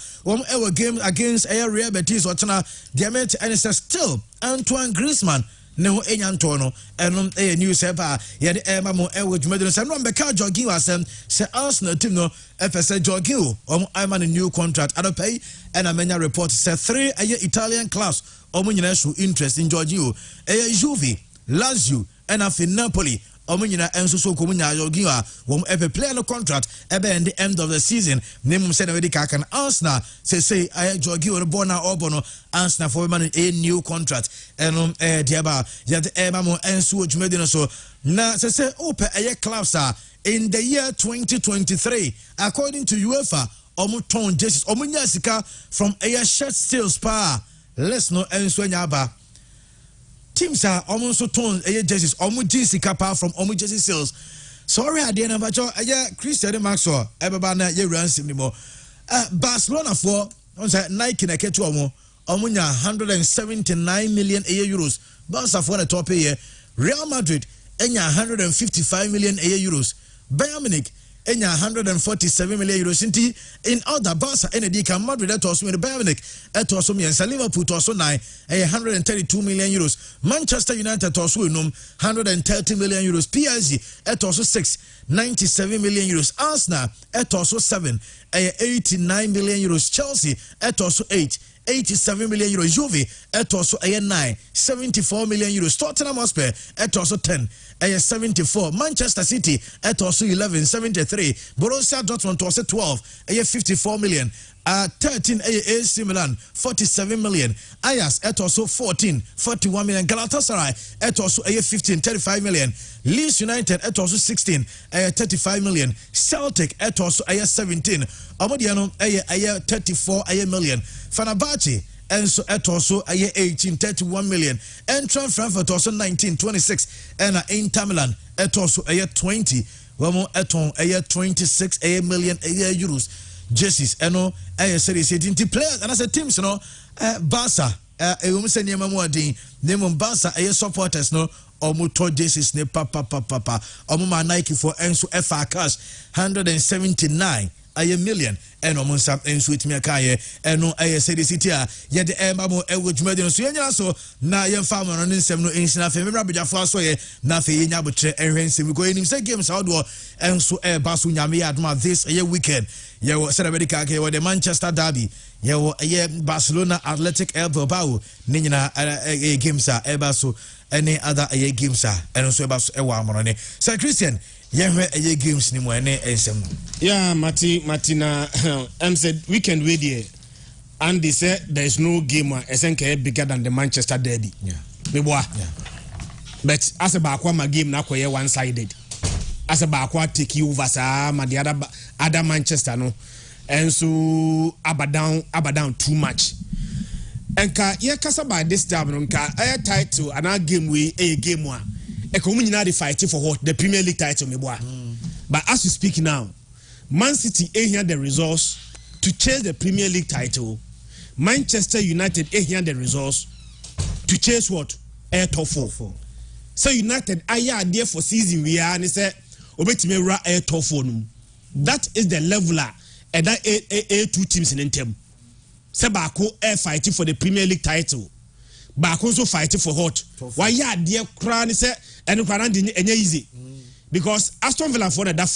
our game against Real Betis otena diamond and say still Antoine Griezmann ne ho enyanto no enom news eba yade ema mo adwumadine so no mbeka jogging asem say Arsenal team no FS jogging I'm on a new contract adopay and amenya report say 3 Italian clubs Omunyina show interest in Giorgio, Juve, Lazio, and afi Napoli. Omunyina enso so komunya Giorgio, ever play no contract ebe at the end of the season. Name said already can Arsenal say Giorgio the Bona Obono Arsenal for a new contract. And diaba yet emamo enso jumedino so na say open clubs in the year 2023 according to UEFA omuton jerseys omunya sika from shirt sales pa. Let's know Enswenyaba. Teams are almost tons jerseys, almost jersey kappa from almost jersey sales. Sorry, I didn't have Christian Maxwell, Ebabana, ye ransom anymore. Barcelona for Nike na ketu Omunya 179 million euros. Barca for the top year. Real Madrid, enya 155 million euros. Bayern Munich, enya 147 million euros. In other Barca ND can Madrid at also in Bayern Munich at also me and Liverpool to also 132 million euros. Manchester United also 130 million euros. PSG at also 97 million euros. Arsenal at also 89 million euros. Chelsea at also 87 million euros. Juve at also 74 million euros. Tottenham Hotspur at also 74. Manchester City at also 73. Borussia Dortmund also 12 54 million. 13 AC Milan 47 million. Ajax at also 14 41 million. Galatasaray at also 15 35 million. Leeds United at also 16 35 million. Celtic at also 17. Omodiano 34 million. Fenerbahce and so at also 18 31 million. Eintracht Frankfurt also 19 26 and Inter Milan at also 20 Wamo eton 26 million euros. Jerseys eno series 18 players and as a teams no Barca we say niam mo adin name Barca supporters no omuto jerseys ne papa omuma Nike for enso FA cash 179 million and omunsa enso itimi akaye eno series city a ye de ema mo dwumadi no so yenya so na ye fa mo no nsem no ensina fe memra bejafo aso ye na fe yenya botre enhwense we go enim say games how do enso baso nyame ya adoma this weekend ye wo celebrate kake wo the Manchester derby ye wo Barcelona Athletic Bilbao ni nyina games a baso any other games a enso baso wa amoro ne Sir Christian ye games ni mo ene ensem yeah Martina said weekend with here and they said there is no game bigger than the Manchester derby but as a bakwa game na koye one sided as a bakwa take you over the other Manchester no and so abadown too much and ye kasa by this time no title and our game we game one e fighting for what the Premier League title but as we speak now Man City here the resource to chase the Premier League title. Manchester United here the resource to chase what? Top 4. So United are there for season we are and say obetime ra top 4. That is the leveler and that two teams in them. Say Bako fighting for the Premier League title. Bako also fighting for what? Why ya there crown say and easy. Because Aston Villa for that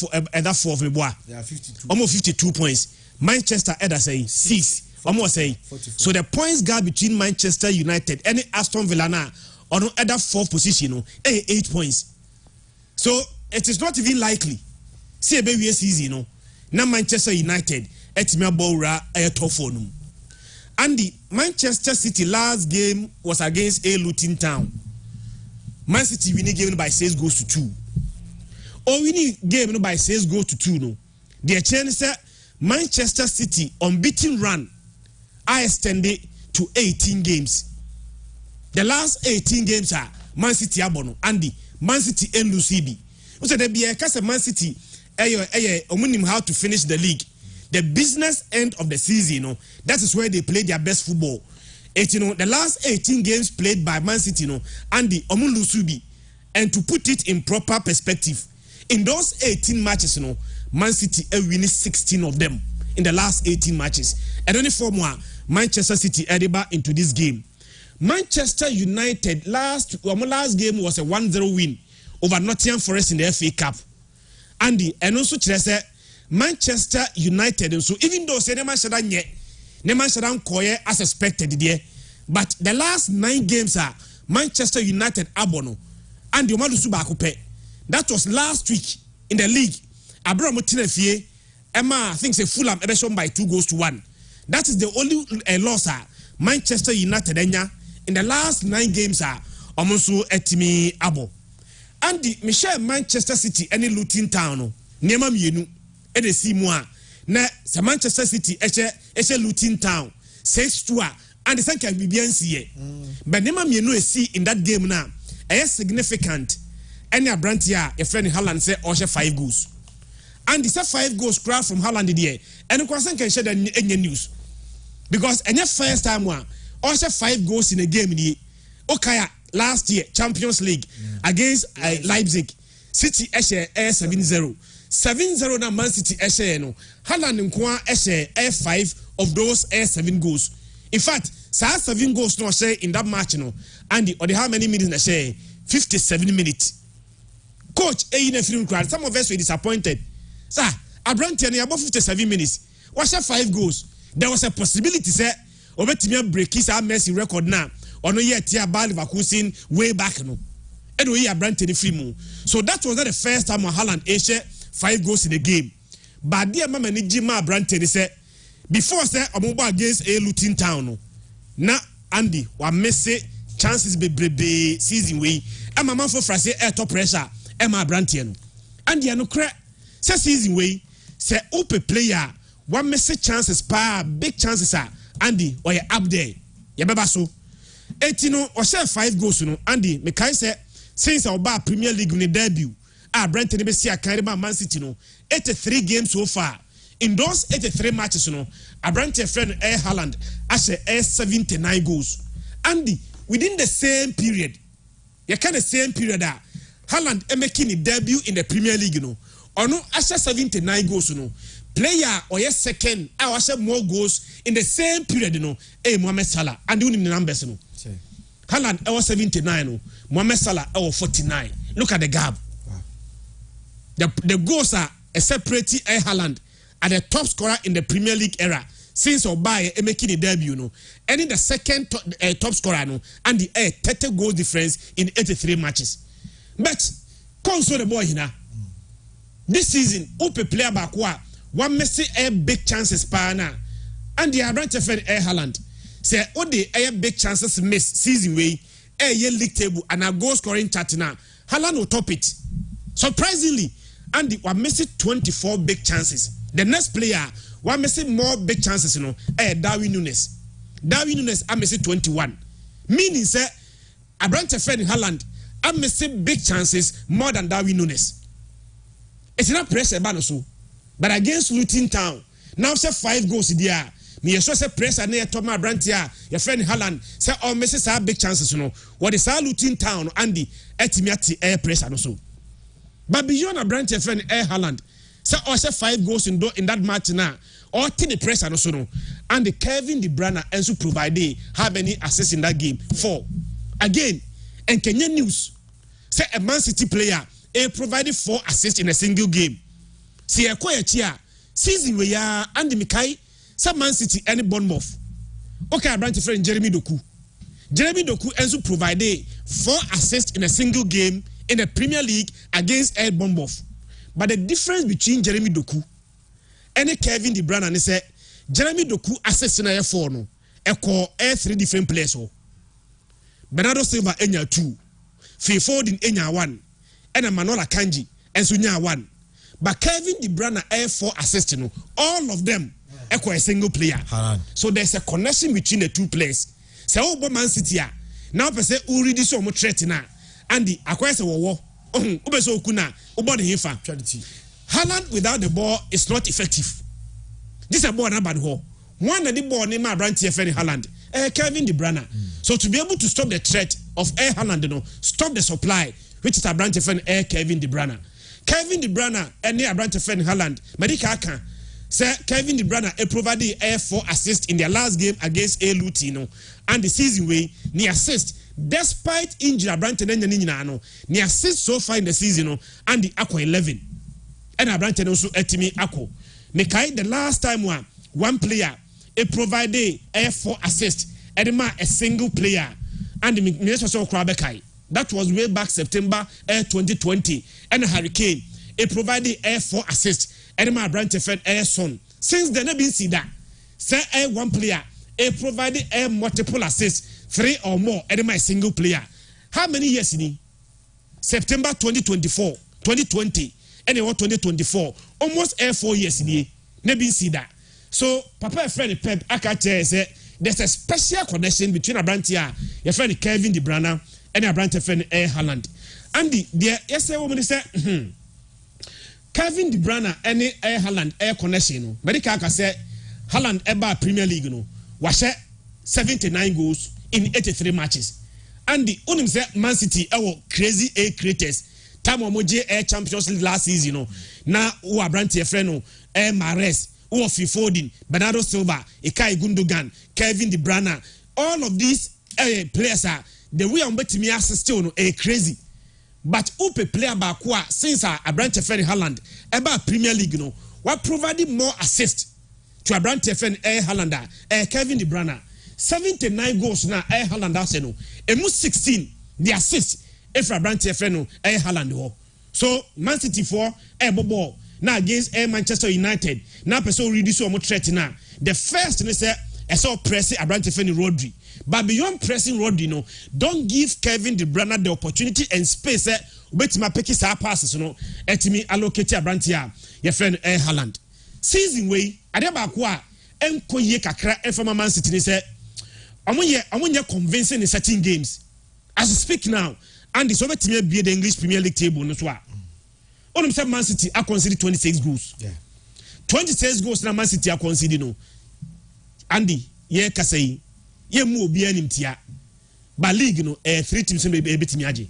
four of me boy. Yeah, 52. Almost 52 points. Manchester Eda say 6. Almost say. 44. So the points gap between Manchester United and Aston Villa now on other 4th position 8 points. So it is not even likely. See a baby season, no. Now Manchester United etime abowra top 4 no. And the Manchester City last game was against a Luton Town. Man City winning game by 6 goals to 2. Or winning game by 6 goals to 2 no. The chance Manchester City unbeaten run I extended to 18 games. The last 18 games are Man City abono Andy Man City and Lucibi. So there be a case Man City how to finish the league. The business end of the season, you know, that is where they play their best football. The last 18 games played by Man City, you know, Andy Lusubi. And to put it in proper perspective, in those 18 matches, you know, Man City winning 16 of them in the last 18 matches. And only 4 more Manchester City edible into this game. Manchester United last game was a 1-0 win over Nottingham Forest in the FA Cup. Andy, and also said Manchester United, and so even though say Neman Shadan Koye as expected there, but the last 9 games are Manchester United abono and the Omadu Subakupe. That was last week in the league. Abraham Tinefie, Emma, I think say Fulham edition by 2 goals to 1. That is the only loss Manchester United in the last 9 games are almost etimi abo. And the Michelle Manchester City any Luton Town Nema mienu e de si mu a na Manchester City eche Luton Town 6-2 and the second BBNC here. But Nema mienu e see in that game now significant. Any Abrantia a friend Haaland say or 5 goals. And the 5 goals crowd from Haaland there. And the question can share the news. Because any first time one also 5 goals in a game in the Okaya last year Champions League against Leipzig. City 7-0. 7-0 na Man City no. Haaland nkwa 5 of those 7 goals. In fact, 7 goals no share in that match no. And the how many minutes na share? 57 minutes. Coach in film crowd. Some of us were disappointed. Sir, Abrantian above 57 minutes. What's 5 goals? There was a possibility say Obetimia break his Messi record now. Or no yet Tia Bali Vakusin way back no. And we are Branton film. So that was not the first time Haaland Asia 5 goals in the game. But dear Mama Nijima Branton said before say Omoba against a Luton Town. Na Andy wa Messi chances be season way. And Mama for Frase air top pressure. Emma Branton. And the no crack say season way say open player. One message chances big chances are Andy or you up there. Ya beba so. 18 or share 5 goals no Andy Mekai say since our bar Premier League in the debut. Brenton be see a kind of Man City no 83 games so far. In those 83 matches no Brenton friend Haaland as 79 goals. Andy within the same period. You can the same period that Haaland making a debut in the Premier League no. Or no as 79 goals no. Player or yes second I was more goals in the same period you know Mohamed Salah and doing the numbers you know Haaland I was 79 no Mohamed Salah I was 49 look at the gap. Wow. The goals are a separate Haaland at the top scorer in the Premier League era since Obaye making a debut no and in the second top scorer no and the 30 goal difference in 83 matches but console the boy here this season Upe player back one Messi big chances pana and the Abrante friend Haaland say the big chances miss season way league table and a goal scoring chart now Haaland will top it surprisingly and the one Messi 24 big chances. The next player one Messi more big chances you know Darwin Núñez I Messi 21 meaning say Abrante friend Haaland I Messi big chances more than Darwin Núñez. It's not pressure ban so. But against Luton Town, now say 5 goals there. Me so say pressure near Thomas Brantia, your friend Haaland, say oh Messi have big chances, you know. What is our Luton Town, Andy, etimiati air pressure no so. But beyond a Brantia friend Haaland, say oh say 5 goals in that match now. Or take the pressure no so no. And the Kevin De Bruyne and so provide have any assists in that game. 4. Again, and Kenyan news say a Man City player provided 4 assists in a single game. See a quiet here. Season we are Andy Mikai, some Man City and Bournemouth. Okay, I friend Jeremy Doku. Jeremy Doku also provided 4 assists in a single game in the Premier League against Ed Bomboff. But the difference between Jeremy Doku and Kevin De Bruyne is that Jeremy Doku assist in a 4 no. Eko 3 different players. Bernardo Silva enya 2. Phil Foden enya 1. And Manola Kanji and Sunya 1. But Kevin De Bruyne 4 assists. All of them eko a single player. So there's a connection between the two players. So Man City now per se already so much threat na. Andy akwa se wo ubeso kuna ubodi hifa. Haaland without the ball is not effective. This is a ball na bad ho. One of the ball name Brandt Friend Haaland. Kevin De Bruyne. So to be able to stop the threat of Haaland, stop the supply, which is a Brandt Friend Kevin De Bruyne. Kevin De Bruyne and near Brandt Friend Haaland. Medica can say Kevin De Bruyne provided 4 assists in their last game against Lutino, and the season way ni assist despite injury Brandt and Ninano ni assist so far in the season and the Aqua 11 and Brandt also etimi Aqua. Mekai the last time one player provided 4 assists and a single player and the Minister so Krabekai. That was way back September 2020 and a Hurricane provided 4 assists and my Brandt Friend son. Since then I've been see that say one player provided multiple assists 3 or more and my single player. How many years in September 2024 2020 and 2024 almost 4 years in never see that. So Papa friend Pep Akache say there's a special connection between a Brandt your friend Kevin De Bruyne and a Brandt friend Haaland. Andy there yes woman say Kevin De Bruyne and Haaland connection. Medica say Haaland eba Premier League was 79 goals in 83 matches. And the unim say Man City crazy A creators. Time omoje Champions League last season na u Brandt friend Mahrez, u Foden, Bernardo Silva, Ilkay Gundogan, Kevin De Bruyne. All of these players are the way I'm betting me still crazy. But upe player bakwa since a Brandt friend Haaland eba Premier League what provided more assists to a Brandt friend Haalander Kevin De Bruyne 79 goals na Haaland Arsenal emu 16 the assist if a Brandt friend Haaland so Man City for ball now against Manchester United now person really so much threat now the first they say I saw pressing a Brandt friend Rodri. But beyond pressing Rodri, don't give Kevin De Bruyne the opportunity and space. Wait, my picky star passes, etimi allocate a Brandt your friend Haaland. Season way, Adebakwa, enko ye kakra from Man City say, I'm convincing in certain games. As I speak now, and this over to be the English Premier League table, no swa. On them Man City are considered 26 goals. Yeah. 26 goals na Man City are considered no. Andy, ye kasei. Ye mu obi animtia ba league no 3 teams no be betimi age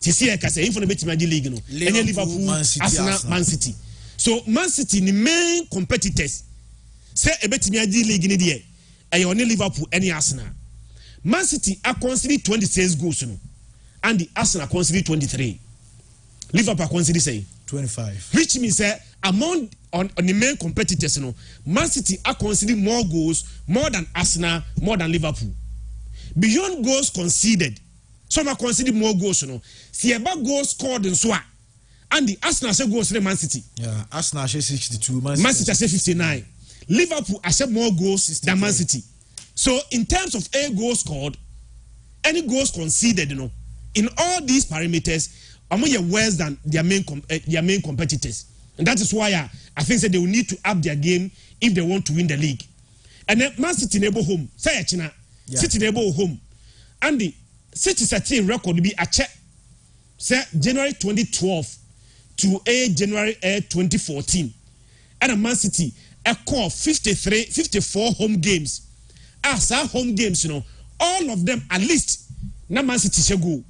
tisi e kase info no betimi age league no enye Liverpool Arsenal Man City so Man City ni main competitors say e betimi age league ni de e only Liverpool any Arsenal. Man City are considered 26 goals no and the Arsenal considered 23. Liverpool considered say 25, which means among on the main competitors, Man City are considered more goals, more than Arsenal, more than Liverpool. Beyond goals conceded, some are considered more goals. See about goals scored in Swa, and the Arsenal say goals in Man City. Yeah, Arsenal say 62, Man City say 59. Liverpool accept more goals 63 than Man City. So in terms of goals scored, any goals conceded, in all these parameters, are worse than their main competitors. And that is why I think that they will need to up their game if they want to win the league. And then Man City neighbor home, say China, City neighbor home, and the City certain record will be a check. Say January 2012 to January 2014, and a Man City a call 54 home games. As our home games, all of them at least. Na Man City shall go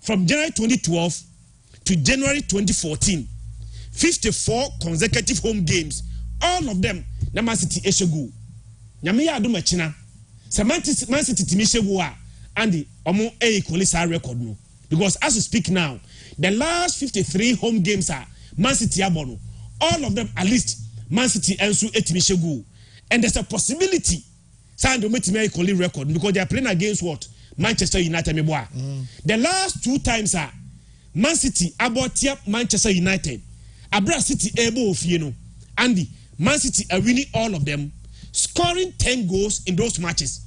from January 2012 to January 2014. 54 consecutive home games. All of them, na Man City Eshego. Nyame ya adoma china. Se Man City Timishego and the omo equally sa record no. Because as we speak now, the last 53 home games are Man City abono. All of them at least Man City ensu etimishego. And there's a possibility Sando metimia equally record because they are playing against what? Manchester United meboa. The last 2 times Man City abotia Manchester United. Abra City able of Andy, Man City are winning all of them, scoring 10 goals in those matches.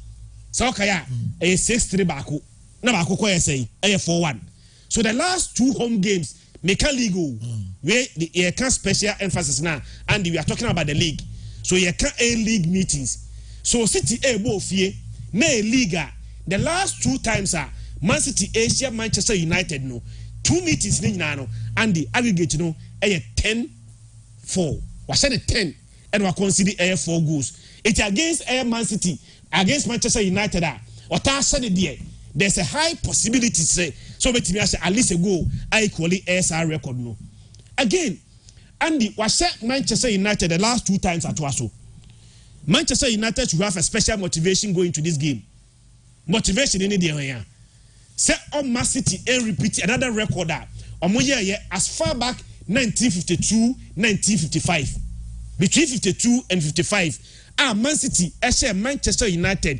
So kaya a 6-3 baku. Na baku kwa say a 4-1. So the last 2 home games make a league where the can special emphasis now, and we are talking about the league. So you can a league meetings. So City able of na liga. The last 2 times Man City Asia Manchester United no 2 meetings ni no and the aggregate no 10-4. Was said 10 and we consider 4 goals. It's against Man City against Manchester United or said it there's a high possibility say so bet me at least a goal equally ASR record no. Again Andy was said Manchester United the last 2 times at Waso. Manchester United should have a special motivation going to this game. Motivation in the area. Say on Man City and repeat another record as far back 1952, 1955. Between 52 and 55, Man City share Manchester United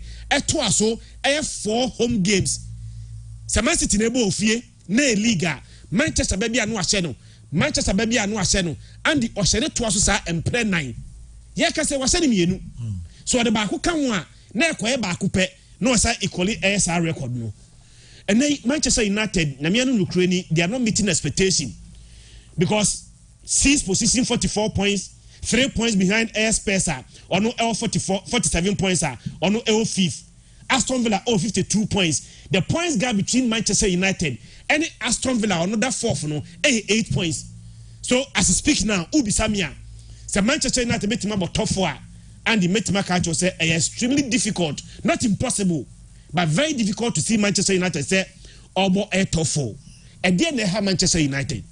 so 4 home games. So Man City nebo ofie na liga Manchester baby anu ahye no. Manchester baby anu ahye no and the ohye to aso sa empre 9. Ye ka se wahye ne mienu. So the baako kan ho a na ekoye baako pe no say equally ASR record no. And then Manchester United na mianu nukreni they are not meeting expectation because 6th position 44 points 3 points behind AS Pesa or no L 47 points or no L 5th. Aston Villa 52 points. The points gap between Manchester United and Aston Villa another 4th no 8 points. So as I speak now Ubi Samia say Manchester United met him about top 4 and the met catch say extremely difficult, not impossible, but very difficult to see Manchester United say about a top 4. And then they have Manchester United.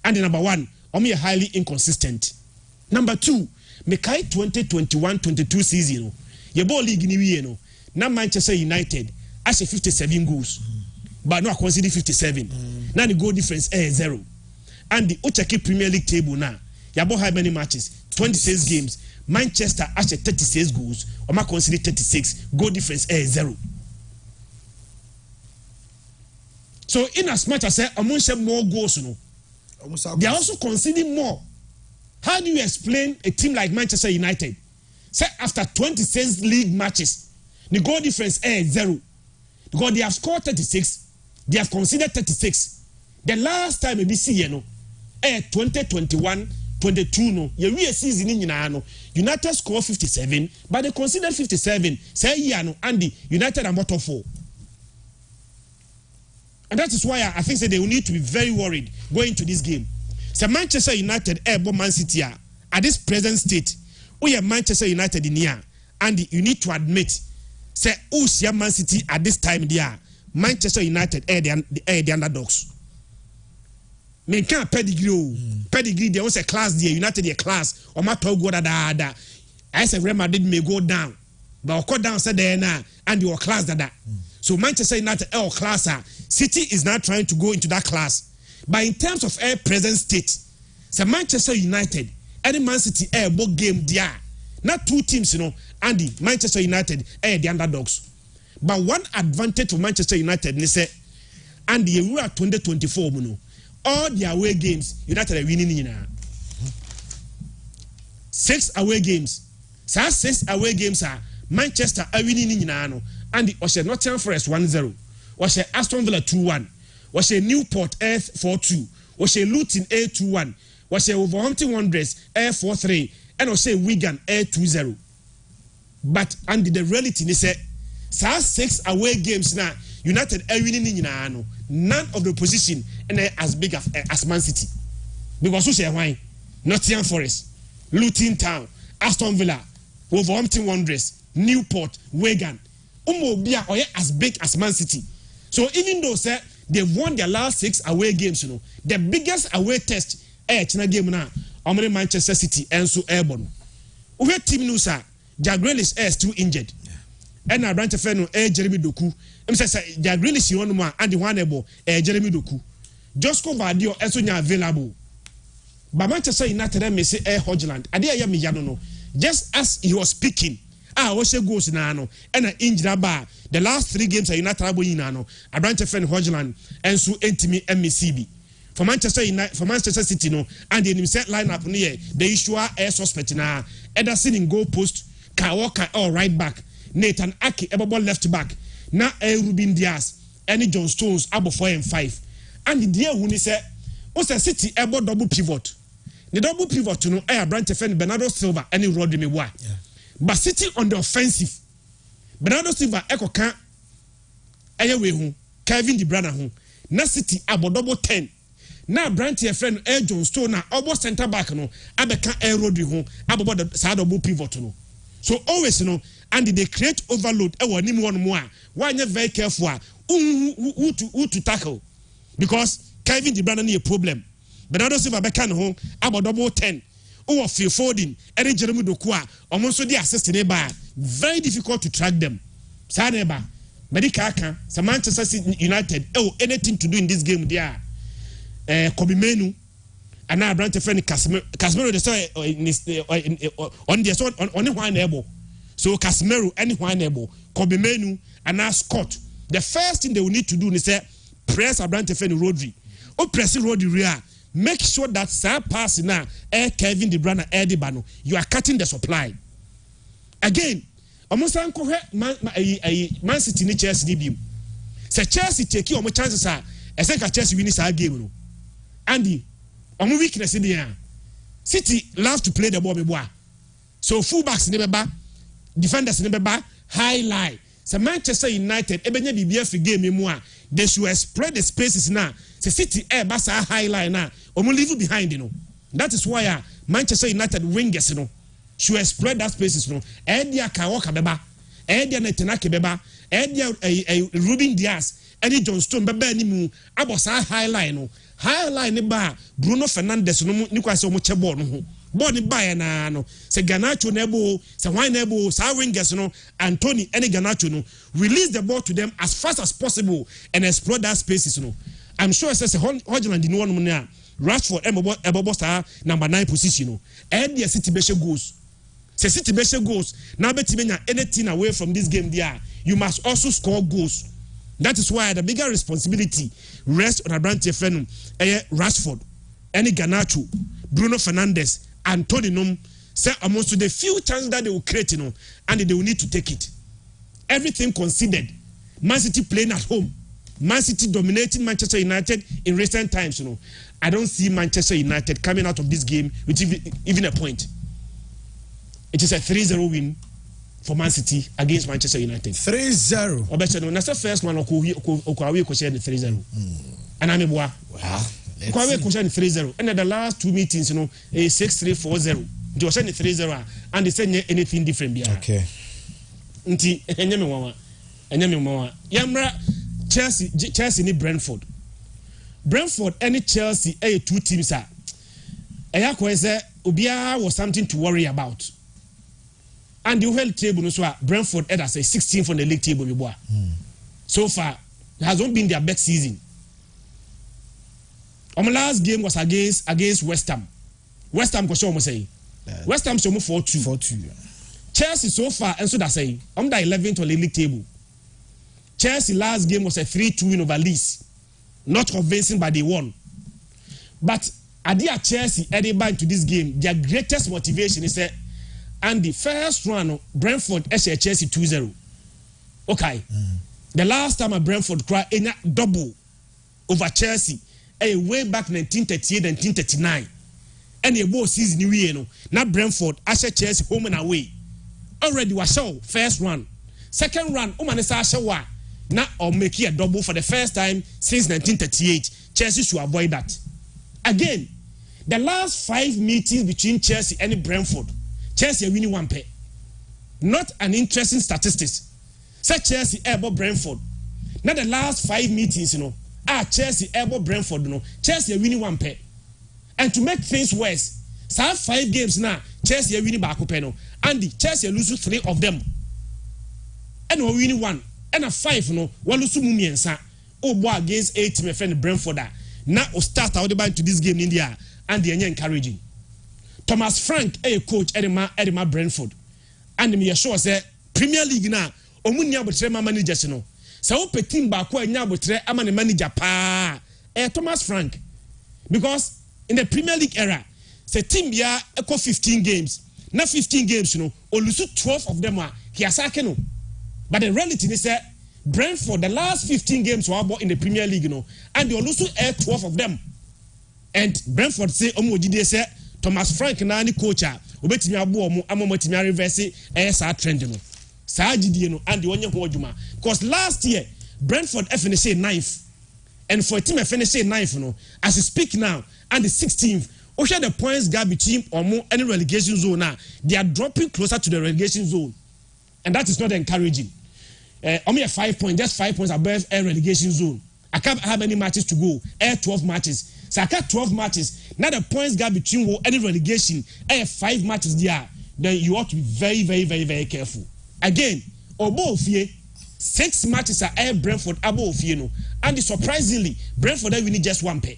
And the number 1, highly inconsistent. Number 2, Mekai 2021-22 season. Your ball league ni now Manchester United as 57 goals. But no consider 57. Now the goal difference is 0. And the Uchaki Premier League table now. Your ball how many matches? 26 games. Manchester has 36 goals. Or ma consider 36. Goal difference is 0. So in as much as among more goals, they are also conceding more. How do you explain a team like Manchester United? Say after 26 league matches, the goal difference is 0. Because they have scored 36, they have conceded 36. The last time we see 2021-22 no, ye season in United scored 57, but they conceded 57. Say and the United are bottom 4. And that is why I think they will need to be very worried going to this game. So Manchester United Man City at this present state, we are Manchester United in here, and you need to admit, say Usia Man City at this time there, Manchester United the underdogs. Men can't pedigree there was a class there, United a class, or my go da. I said Real Madrid may go down, but go down said there now, and your class that. So Manchester United class City is now trying to go into that class. But in terms of present state, so Manchester United and Man City both game there. Not 2 teams, and the Manchester United the underdogs. But one advantage for Manchester United is and the year 2024, all the away games United are winning 6 away games. So 6 away games are Manchester are winning and the Nottingham Forest 1-0. Was Aston Villa 2-1. Was Newport 4-2. Was Luton 2-1. Was Wolverhampton Wanderers 4-3. And was Wigan 2-0. But under the reality they say 6 away games now United are winning none of the opposition and as big as Man City. Because who say why? Nottingham Forest, Luton Town, Aston Villa, Wolverhampton Wanderers, Newport, Wigan. Be as big as Man City. So even though they won their last 6 away games, the biggest away test China game now, Manchester City and so airborne. We team news Jack Grealish is still injured. And I branch of Jeremy Doku. Jack Grealish you want and the one able Jeremy Doku. Josco Vadio also available. But Manchester United may say Hodgland. I dare me no. Just as he was speaking, Oshe goes nano, and an injury bar. The last 3 games are United Aboyinano, a branch of Hodgland, and so Entimi MCB. For Manchester United, for Manchester City, no, and the set lineup near the issue air suspect now. Ederson in goal post, Kawaka or right back, Nathan Aki, Ebobol left back, now Ruben Diaz, any John Stones, Abo 4 and 5. And the dear when he said, what's a City Ebo double pivot? The double pivot to no air branch of Bernardo Silva, any Rodri Mewa. But City on the offensive, Bernardo Silva, Echo can Ayawe home, Kevin De Bruyne home, na City Abo double 10. Now branch your friend Air John Stone, now almost center back, no, Abeka Air Rodri home, Abo the side double pivot no. So always, you know, and they create overload. One more. Why not very careful? Who to tackle? Because Kevin De Bruyne need a problem. Bernardo Silva back home about double 10. Who are Phil Foden, Eric Jeremy Dokua, almost the assistant bar. Very difficult to track them. Sadeba, Medicaka, some Manchester City United. Oh, anything to do in this game there. Kobe Menu. And now branch a friend Casemiro the story on the only one able. So Casemiro any one able. Kobe Menu and now Scott. The first thing they will need to do is say press a branch a friend Rodri. Or press Rodri rear. Make sure that side pass now Kevin De Bruyne Eddie Bano. You are cutting the supply. Again, almost Man City ni Chelsea DB. Say Chelsea take you chances are I think Chelsea win this game. Andy on weakness in the air. City love to play the ball. So fullbacks never defenders never high line. So Manchester United ebenya bibia fi game mu a they should spread the spaces now. So City basa high line now. Omo leave behind you know. That is why Manchester United wingers you know should spread that spaces you know. Edia Kawoka beba, Edia Netanyahu beba, Edia Ruben Diaz, Eddie John Stone beba ni mu abosa high line no. High line ba Bruno Fernandes no ni kwase o mo che ball no ho ball ni ba na no se Garnacho nebo se wine nebo sa wingers no Anthony any Garnacho no release the ball to them as fast as possible and explore that spaces no. I'm sure says Hodgland di no one na Rashford ebobo star number 9 position no and the City be goals se City be goals now bet menya anything away from this game there you must also score goals. That is why the bigger responsibility rests on a branch of Rashford, any Garnacho, Bruno Fernandes, and Tony Nom. Say amongst the few chances that they will create, you know, and they will need to take it. Everything considered, Man City playing at home, Man City dominating Manchester United in recent times, you know. I don't see Manchester United coming out of this game with even a point. It is a 3-0 win for Man City against Manchester United. 3-0. Obeche no, that's the first one Okwawe Koshe 3-0. And I'm a boy. Wow. Okwawe Koshe 3-0. And the last 2 meetings, you know, 6-3, 4-0. They were saying 3-0 and they said anything different behind. Okay. Nti enyame mama. Yamra Chelsea ni Brentford. Brentford any Chelsea 2 teams are. Eyakwa say Ubia was something to worry about. And the whole table no so Brentford had as a 16th on the league table before. So far, it has not been their best season. Our last game was against West Ham. West Ham was almost say. West Ham show 4-2. 4-2. Chelsea so far and so that say on the 11th on the league table. Chelsea last game was a 3-2 win over Leeds. Not convincing, but they won. But at the Chelsea heading back to this game, their greatest motivation is that. And the first one, Brentford Chelsea 2-0. Okay. The last time a Brentford cried a double over Chelsea, way back 1938 and 1939. And a ball season new year, no. Now Brentford Chelsea home and away. Already was show first run. Second run, Ashawa. Now or make a double for the first time since 1938. Chelsea should avoid that. Again, the last 5 meetings between Chelsea and Brentford. Chelsea are winning 1 pair. Not an interesting statistics. Say Chelsea about Brentford. Now the last 5 meetings, you know, Chelsea about Brentford, you know, Chelsea are winning 1 pair. And to make things worse, so 5 games now, Chelsea are winning back up, and the Chelsea are losing 3 of them. And we're winning 1. And a 5, you know, one lose Mumi and Sa. Oh boy, against 8 my friend Brentford. Now we start out about to this game in India, and they are encouraging. Thomas Frank, a coach, Edema Brentford. and me sure say Premier League na omu nya botre ma managers no say wo pe team ba ko anya botre ama ne manager pa Thomas Frank, because in the Premier League era say team bia equal 15 games na 15 games you know or lose 12 of them are he asake no but the reality is say Brentford the last 15 games were in the Premier League you know and they lose 12 of them and Brentford say omojide say Thomas Frank na ni coach a obetimi abo omo amomotimi reverse sa trend no sa gidie no and the onye ho adwuma because last year Brentford finished 9th and for a team finish 9th no as we speak now and the 16th we share the points gap between omo any relegation zone now they are dropping closer to the relegation zone and that is not encouraging only a 5 points just 5 points above a relegation zone I can't have any matches to go 12 matches so I got 12 matches now the points gap between any relegation 5 matches there then you ought to be very very very very careful again both here 6 matches are air Brentford above you know and surprisingly Brentford are winning just 1 pair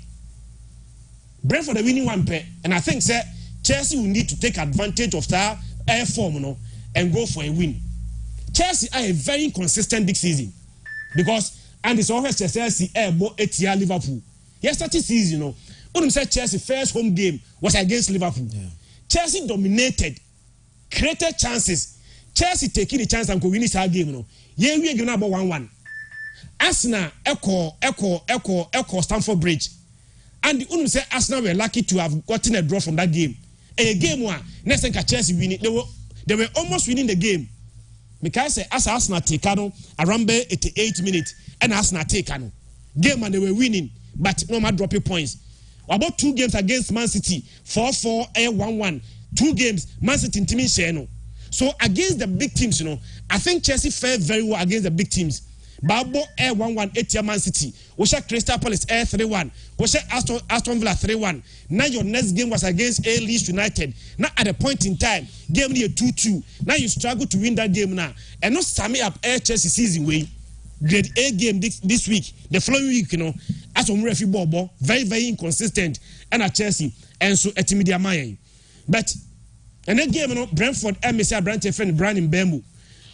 Brentford are winning 1 pair and I think sir Chelsea will need to take advantage of that air form you know and go for a win. Chelsea are a very inconsistent this season because and it's always Chelsea air bo etia Liverpool yesterday season you know when say Chelsea first home game was against Liverpool Chelsea dominated created chances Chelsea taking the chance and go win this game you know yeah we game about 1-1 Arsenal echo Stamford Bridge and the say Arsenal were lucky to have gotten a draw from that game a game one next time Chelsea win it they were almost winning the game because as Arsenal take around 88 minutes and Arsenal take game and they were winning but no matter dropping points about 2 games against Man City 4-4 1-1 2 games Man City team in so against the big teams you know I think Chelsea fared very well against the big teams Babo 1-1 8 Man City Osha Crystal Palace 3-1 Osha Aston Villa 3-1 now your next game was against Leeds United now at a point in time game near 2-2 now you struggle to win that game now and not sum up Chelsea season way grade A game this week the following week you know as on referee ball very very inconsistent and at Chelsea and so a timid amaya but and that game you know Brentford MSC Brentford friend Brandon Bembu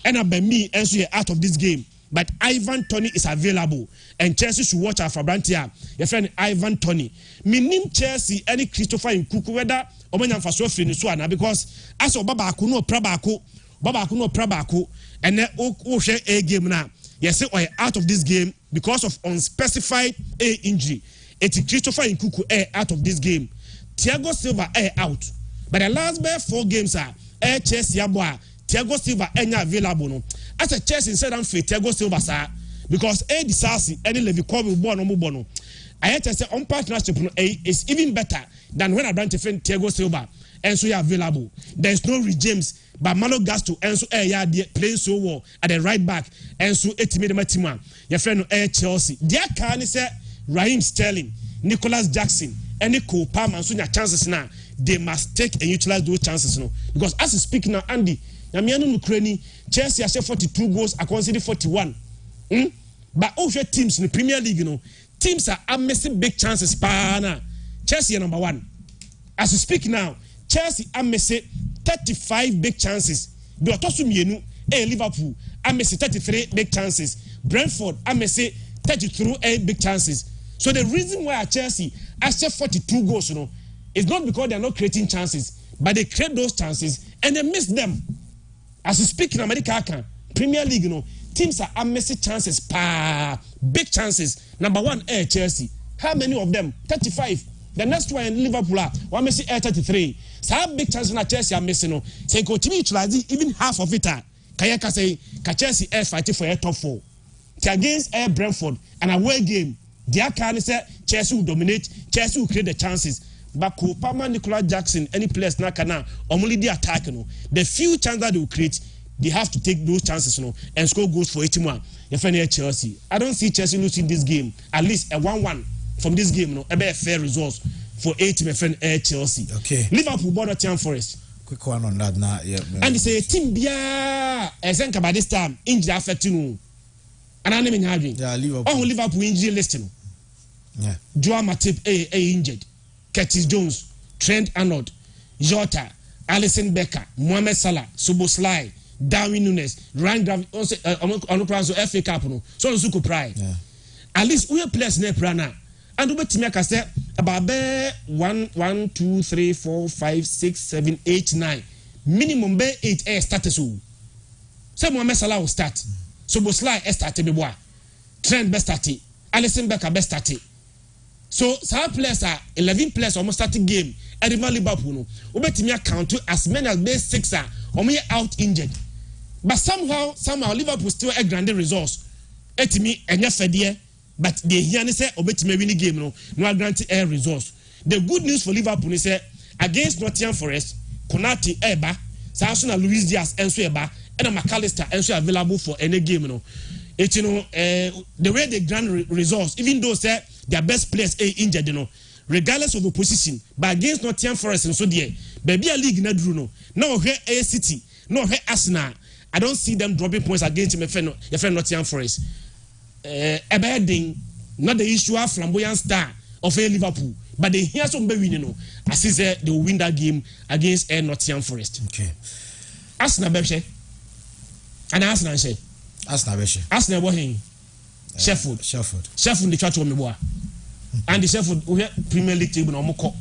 and by me and so out of this game but Ivan Toney is available and Chelsea should watch out for Brantia your friend Ivan Toney minim Chelsea any Christopher Nkuku whether omanya for so free so na because as Babako no prabako and then o share a game now yes say out of this game because of unspecified a injury it's Christopher Nkuku out of this game Thiago Silva out but the last 4 games are Chelsea aboa Thiago Silva available no as a Chelsea instead of Thiago Silva sir because Disasi any Levi Kobe bono I had to say on partnership is even better than when I brought to friend Thiago Silva and so you are available there is no James but Malo Gasto and so playing so well at the right back and so Matima your friend Chelsea their can say Raheem Sterling Nicholas Jackson any Cole Palmer and so your chances now they must take and utilize those chances no because as you speak now Andy Chelsea has 42 goals I consider 41 but also teams in the Premier League you know teams are missing big chances Chelsea are number 1 as you speak now Chelsea are missing 35 big chances they are tossing Liverpool are missing 33 big chances Brentford are missing 33 big chances so the reason why Chelsea has 42 goals you know is not because they are not creating chances but they create those chances and they miss them. As you speak in America, Premier League, you know, teams are missing chances, big chances. Number 1, Chelsea. How many of them? 35. The next one in Liverpool, one missing 33. So how big chances na Chelsea are missing? No, say go to utilize even half of it. Kayaka say, Chelsea fighting for a top 4. Against Brentford, an away game. Their can say Chelsea will dominate. Chelsea will create the chances. But Kopama, Nicolas Jackson, any players na kana only the attack, you know. The few chances that they will create, they have to take those chances, you know, and score goals for 81. If any Chelsea, I don't see Chelsea losing this game. At least a 1-1 from this game, you know, a fair results for 8 my friend Chelsea. Okay. Liverpool border Town Forest. Quick one on that now, yeah. And they say team bia ezenka by this time injury affecting. And I mean having. Yeah, Liverpool. Oh, Liverpool injury listing. Yeah. Joao Matip injured. Curtis Jones, Trent Arnold, Jota, Alisson Becker, Mohamed Salah, Szoboszlai, Darwin Nunes, Ryan Grav, also on FA Cup no. So on Suku Pride. At least we are players ne prana. And we bet me about 1, 2, 3, 4, 5, 6, 7, 8, 9. Minimum be 8 starters. So Mohamed Salah will start. So Boslai start be boy. Trent best start. Alisson Becker best start. So some players are 11 players almost starting game. Edinburgh Liverpool no. We bet me count to as many as base 6 are out injured. But somehow Liverpool still a grand resource. Etimi enya fedie. But the here say obetime win game no grant air resource. The good news for Liverpool is against Nottingham Forest, Konate eba, Samson Luis Diaz enso eba, and McAllister enso available for any game no. It the way they grant resource, even though say their best players injured regardless of the position, but against Nottingham Forest and so there, baby a league na drew no here A City, no here Arsenal. I don't see them dropping points against your friend Nottingham Forest. Not the issue of flamboyant star of Liverpool, but they hear some be winning. I see they will win that game against Nottingham Forest. Okay. Arsenal Beshe. And Arsenal say. Arsenal Beshe. Arsenal boy. Sheffield the church of me boy. And the Sheffield Premier League table no more.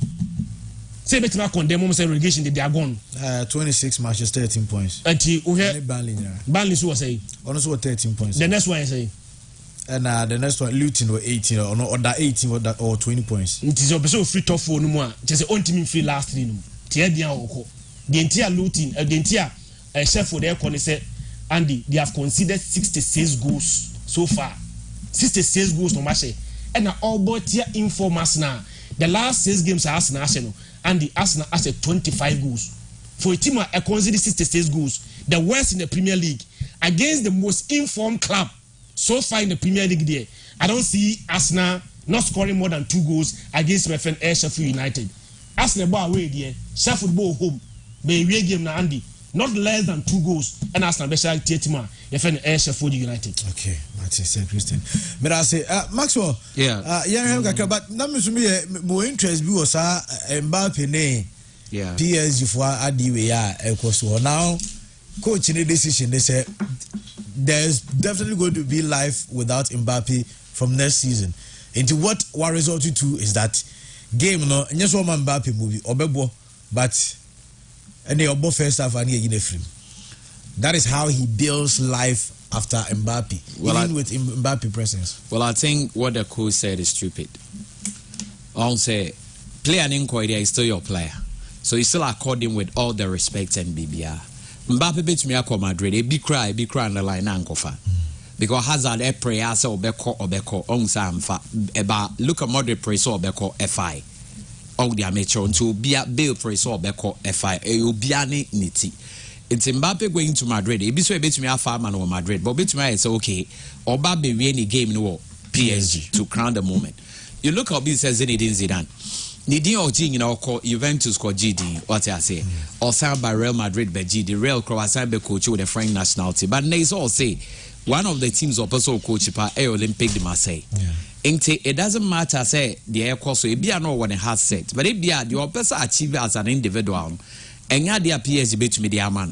Say better not condemn them relegation they are gone. 26 matches, 13 points. And Burnley so say. Also 13 points. The next one I say. And the next one, Luton were 18 or that 18 or 20 points. It is a free top 4 no more. Just on team free last 3 no. The entire Luton, the entire Sheffield there can say, Andy, they have conceded 66 goals so far. 66 goals no match. And all but here informers now. The last 6 games are Arsenal. And the Arsenal has 25 goals. For a team I consider 66 goals, the worst in the Premier League against the most informed club. So far in the Premier League there, I don't see Arsenal not scoring more than 2 goals against my friend Sheffield United. Arsenal ball away there, Sheffield ball home. But away game na Andy, not less than 2 goals. And Arsenal be shall take my friend Sheffield United. Okay, Martin St. Christian. But I say, Maxwell. Yeah. But now me more interest be was Mbappe ne. Yeah. PSG for Adiwe now. Coach in the decision they say there's definitely going to be life without Mbappe from next season. Into what result to is that game no just one Mbappe movie obebo but and they both first half and in a frame. That is how he builds life after Mbappe, even with Mbappe presence. Well, I think what the coach said is stupid. I'll say player in is still your player. So you still accord him with all the respect and BBR. Mbappe bet me akọ Madrid e bi cry on the line ankofa because Hazard e pray asa obeko onsa amfa eba look at Madrid pray so obeko FI all the amateur until bia Bale pray so obeko FI e obia ne niti. It's Mbappe going to Madrid e bi so e bet me afa man o Madrid but bet me say okay oba be we any game no PSG to crown the moment. You look at this says Zinedine Zidane. Nidin Oji in our Juventus called GD, what I say, or signed by Real Madrid by GD, Real Croissant by coach with the French nationality. But they all say one of the teams of also coach by Olympique de Marseille. It doesn't matter, say the air course, it be no one has set, but it be the opposite achieve as an individual. And ya dear PSG bet me the man.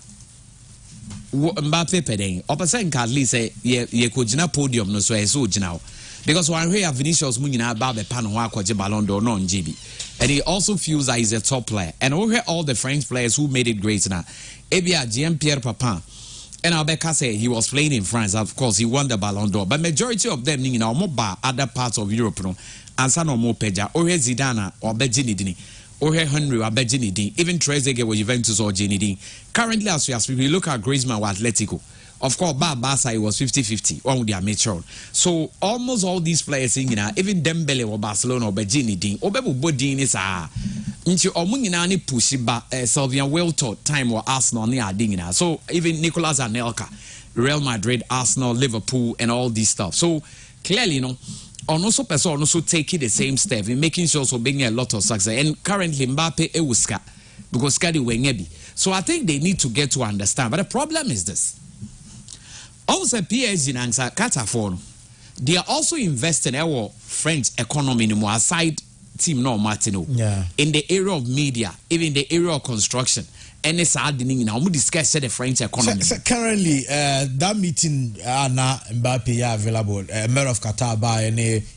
Mbappe pedeng, opposite can at least say ye could podium no so I so now. Because when we have Vinicius Munina about the pan who Ballon d'Or non GB. And he also feels that he's a top player. And we hear all the French players who made it great now. Ebia Jean-Pierre Papin. And Albeka say he was playing in France. Of course, he won the Ballon d'Or. But majority of them, you know, more other parts of Europe, no, and some more Peja, or Zidane, or Bejinidini, or Henry, or Bejinidini, even Trezeguet with Juventus or Ginidini. Currently, as we speak, we look at Griezmann with Atletico. Of course, Barca was 50-50 on the amateur. So almost all these players, you know, even Dembele or Barcelona or Bejinidini, or Bodin is into Omunani Pushiba, Sylvian well-taught time or Arsenal near Dingina. So even Nicolas Anelka, Real Madrid, Arsenal, Liverpool, and all this stuff. So clearly, you know, also person also taking the same step in making sure so being a lot of success. And currently Mbappe Ewuska because Skadi Wengebi. So I think they need to get to understand. But the problem is this. Also PSG and Qatar, they are also investing in our French economy no more aside team no Martino in the area of media, even in the area of construction. any sad thing now. We discuss the French economy. So currently, that meeting now Mbappe available. Mayor of Qatar by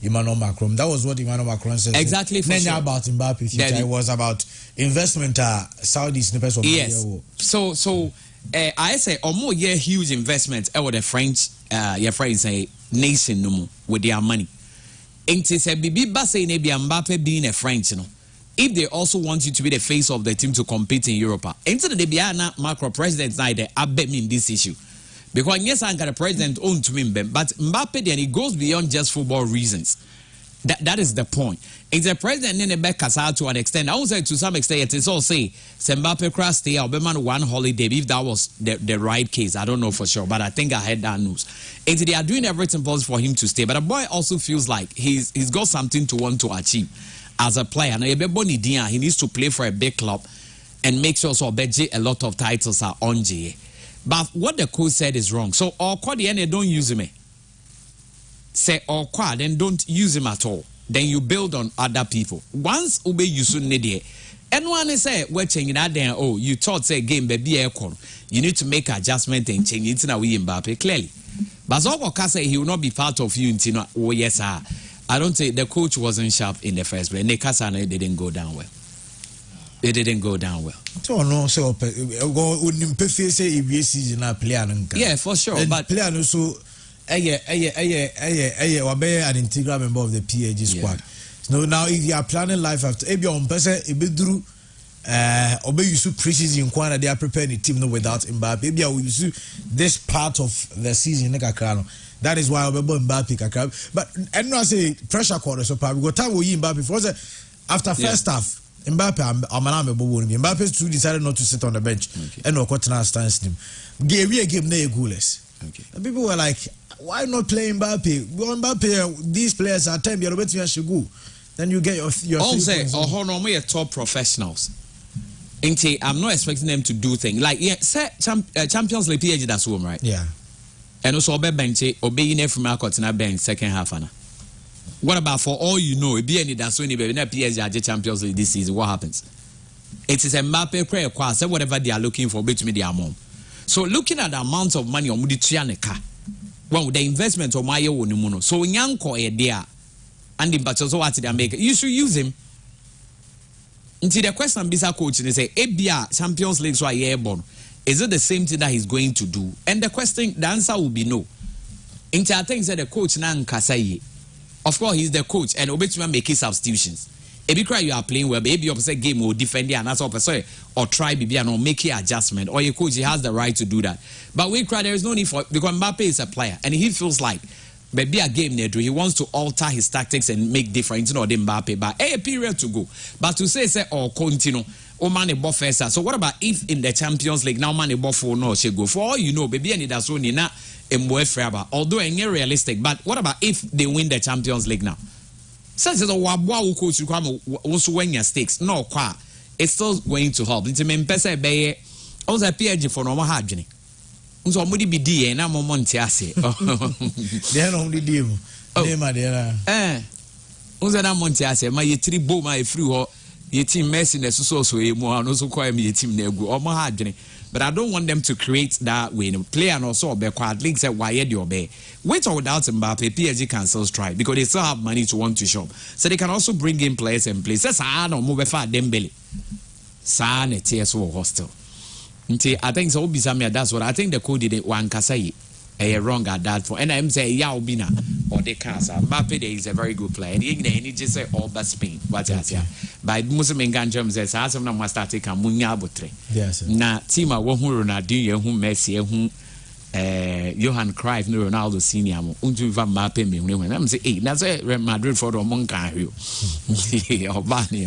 Emmanuel Macron. That was what Emmanuel Macron said. Exactly. For sure. About Mbappe future. It was about investment. Saudi snippets of yes. So I say more huge investment. The French, your friends say nation no more with their money. And to say Bibi Basse maybe Mbappe being a French, you know. If they also want you to be the face of the team to compete in Europe, instead of the Biana Macron president neither, I bet me in this issue. Because yes, I got a president owned to me, but Mbappe then it goes beyond just football reasons. That is the point. It's a president in the back to an extent. I would say to some extent it is all say Mbappe cross stay or man one holiday if that was the right case. I don't know for sure, but I think I heard that news. And they are doing everything possible for him to stay. But the boy also feels like he's got something to want to achieve as a player. Now he needs to play for a big club and make sure so a lot of titles are on GA. But what the coach said is wrong. So or the end don't use him. Say or then don't use him at all. Then you build on other people. Once obey you soon need it. And one is say we're changing that then. Oh, you thought say game baby aircon. You need to make adjustment and change it now we Mbappe clearly. But Zoko say he will not be part of you until oh yes sir. I don't say the coach wasn't sharp in the first place. Nekasana didn't go down well. It didn't go down well. So no, so yeah, for sure. But player also an integral member of the PAG squad. So now if you are planning life after Ebion person Ebedru obey you preseason corner they are preparing the team without Mbappe. Maybe I will use this part of the season. That is why I remember Mbappe. But and I say pressure quarter so probably go time we Mbappe for after first half. Mbappe too decided not to sit on the bench and no continue stands him. Game na goalless. And people were like, why not play Mbappe? Mbappe, these players are time you're better should go. Then you get your all say we are top professionals. I'm not expecting them to do things like Champions League PSG that's home, right? Yeah. And also obeying from our continue bench second half. What about for all you know, be any that's when PSG Champions League this season, what happens? It is a Mbappe prayer class, whatever they are looking for, between their mom. So looking at the amount of money on Muditrianeka, well, the investment of my own, so Yanko a there, and the but also what they make, you should use him. Until the question Bisa coach they say, Ebia Champions League so airborne. Is it the same thing that he's going to do? And the answer will be no. Until I think that the coach Nan Kasaye. Of course, he's the coach, and Obetuma making substitutions. If you are playing well, maybe you opposite game will defend and that's opposite or try BB and make an adjustment. Or your coach, he has the right to do that. But we cry there is no need for because Mbappe is a player and he feels like maybe a game there, he wants to alter his tactics and make different, Mbappe. But a period to go. But to say or continue. O man first. So what about if in the Champions League now man for no she go for all you know baby and that's only na although ain't realistic, but what about if they win the Champions League now? Since it's a wabwa coach you come also win your stakes no qua it's still going to help. It's a pesa be also PSG for no hard journey. So mudi be D na mo montiase. They no only dim. Unza na montiase ma ye tri bo ma e free ho your team Messi na so e mo and also call me your team na egu omo ha adwene. But I don't want them to create that way. Player and also be quite links at why you obey. With or without Mbappe, PSG can still strike because they still have money to want to shop. So they can also bring in players and play. That's I don't move far Dembele. Sane TSO hostel. I think so be some that's what I think the code did one Kasai. Wrong at that for and I'm saying Yaubina or the Casa. Mbappe is a very good player. And he just say all but Spain. What's that? By Muslim Ganjam says, I have no start take a Munyabutre. Yes. Na Tima who Ronaldinho, who Messi, who Johan Cruyff, no Ronaldo Senior, Unju Van Mbappe, me when I'm saying, hey, that's a Madrid for the Monca. Or Barney,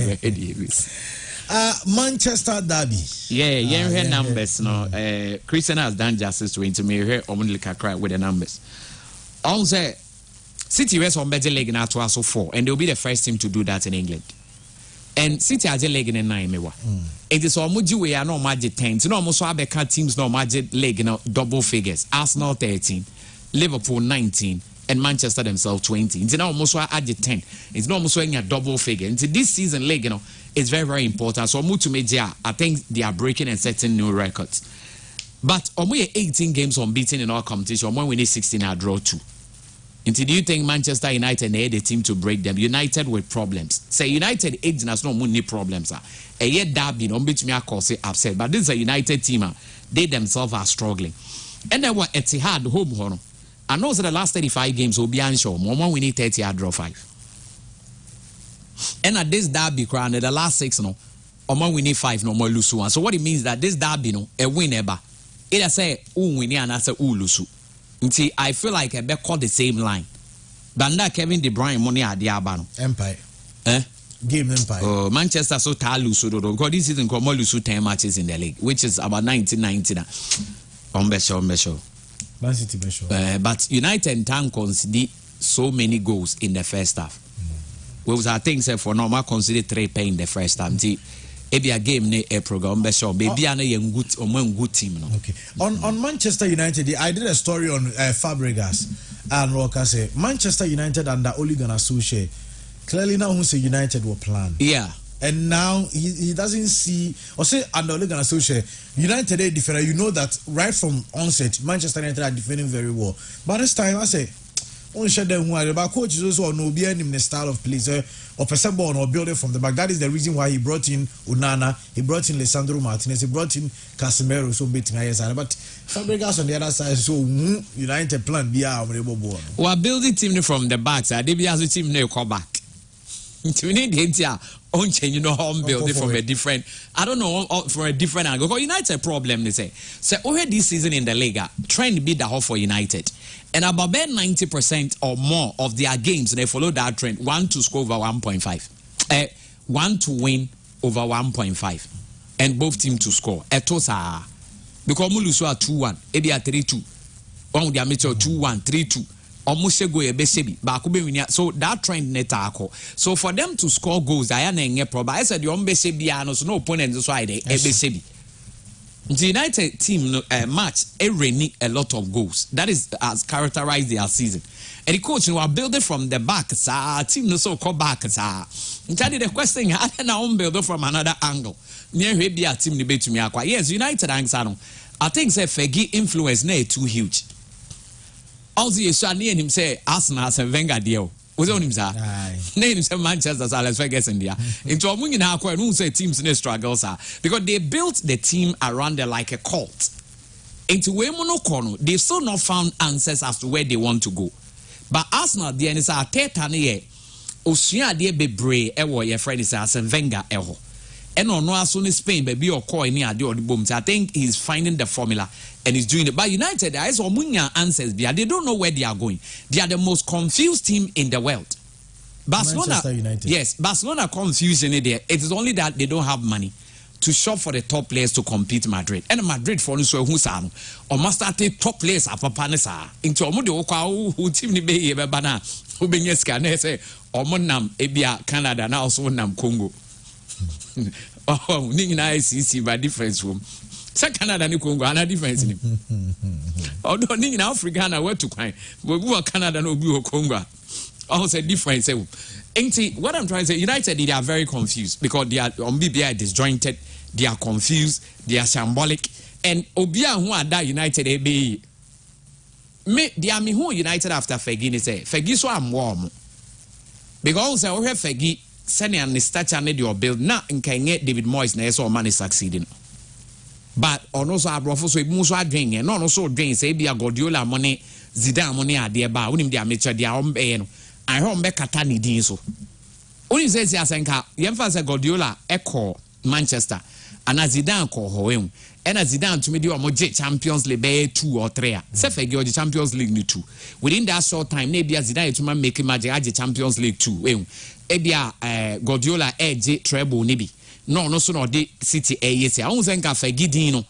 Manchester Derby. Yeah, numbers. No, Christian has done justice to it. Me here, only cry with the numbers. Also, City rest on better leg now to also 4, and they'll be the first team to do that in England. And City has a leg in 9 mewa. It is almost we are no magic 10. No, almost have teams no magic leg in double figures. Arsenal 13, Liverpool 19. And Manchester themselves 20. It's now almost add 10. It's not almost a double figure. Into this season, leg, is very, very important. So Mutumedia, I think they are breaking and setting new records. But we 18 games unbeaten in all competition. When we need 16, I draw 2. And do you think Manchester United need the team to break them? United with problems. Say United 8 has no money problems. A year derby, no beat me cause upset. But this is a United team. They themselves are struggling. And then what Etihad home. I know that the last 35 games will be unsure. Moment we need 30, I draw 5. And at this derby crown, the last 6 no, or we need 5 no more lose 1. So what it means that this derby no a win ever. It I say win and I say lose. Until I feel like I better call the same line. Banda Kevin De Bruyne money at the Abano. Empire. Game Empire. Manchester so ta lose because this season come lose 10 matches in the league, which is about 1990. Man City but United can concede so many goals in the first half. Well, I think for normal consider 3 in the first half. Maybe a game ne a program maybe a good team. Okay. On Manchester United, I did a story on Fabregas and Roca say Manchester United under Ole Gunnar Solskjaer clearly now who say United will plan. Yeah. And now he doesn't see or say under Ole Gunnar Solskjaer United are different. You know that right from onset Manchester United are defending very well. But this time I say on share them who are about coaches also no be any style of play or percent or build it from the back. That is the reason why he brought in Onana, he brought in Lisandro Martinez, he brought in Casemiro, so beating ISR. But Fabregas on the other side, so United plan be our well, building team from the back, so they be as a team no come back. We need on change, you know, home building from a different, I don't know, from a different angle. Because United problem, they say. So, over this season in the league, trend be the whole for United. And about 90% or more of their games, they follow that trend. 1 to score over 1.5. 1 to win over 1.5. And both teams to score. Etosa. Because Mulusu are 2-1. Ebi are 3-2. One with the amateur 2-1, 3-2. So that trend netako. So for them to score goals, I said you so no opponent is why they the United team match a lot of goals. That is as characterized their season. And the coach will build it from the back, team no so call back, the question I now build it from another angle. Near be a team debate to me. Yes, United answer. I think say Fergie influence too huge. Also, you saw near him say Arsenal as a Wenger deal. Was on him, sir. Name say Manchester as Alex Ferguson there. Into a moving now, who say teams in the struggles are because they built the team around there like a cult. Into Wemono Kono, they've still not found answers as to where they want to go. But Arsenal, the NSA Tetane, Osia de Bebre, Ewo, your friend is as a Wenger Eho. And on no soon Spain, baby or coin near the boom. I think he's finding the formula and he's doing it. But United, there is Omunya answers. They don't know where they are going. They are the most confused team in the world. Barcelona, yes, Barcelona confusion in there. It is only that they don't have money to shop for the top players to compete Madrid. And Madrid for us who san or must start top players at Papanesa into Omudo who team ni be bana who be scan say Omonam Ebia Canada now also Nam Congo. Oh, Nina ICC by difference room. Say Canada and Congo, another difference in him. Although in Africa, I went to cry. But we are Canada, no, we are Congo. Also, difference. What I'm trying to say, United, they are very confused because they are on BBI disjointed, they are confused, they are shambolic. And Obia, who are that United, they are me who United after Fergie, say, Fergie, so I'm warm. Because I have Fergie. Sending and stature need your build now in Kenya David Moyes na so man is succeeding. But also abrofo so muso adwen no so dwen say bia Guardiola money Zidane money ade ba unim dia mecha dia ombe no I home be kata ni din so. Oni say asenka yemfa say Guardiola ekọ Manchester and Zidane ko ho em and Zidane to me di omo Champions League be 2 or 3 say fege the Champions League ni 2 within that short time na bia Zidane to man make magic age Champions League 2 Ebia Guardiola edge treble nibi no so no de City yes I won't say Fergie no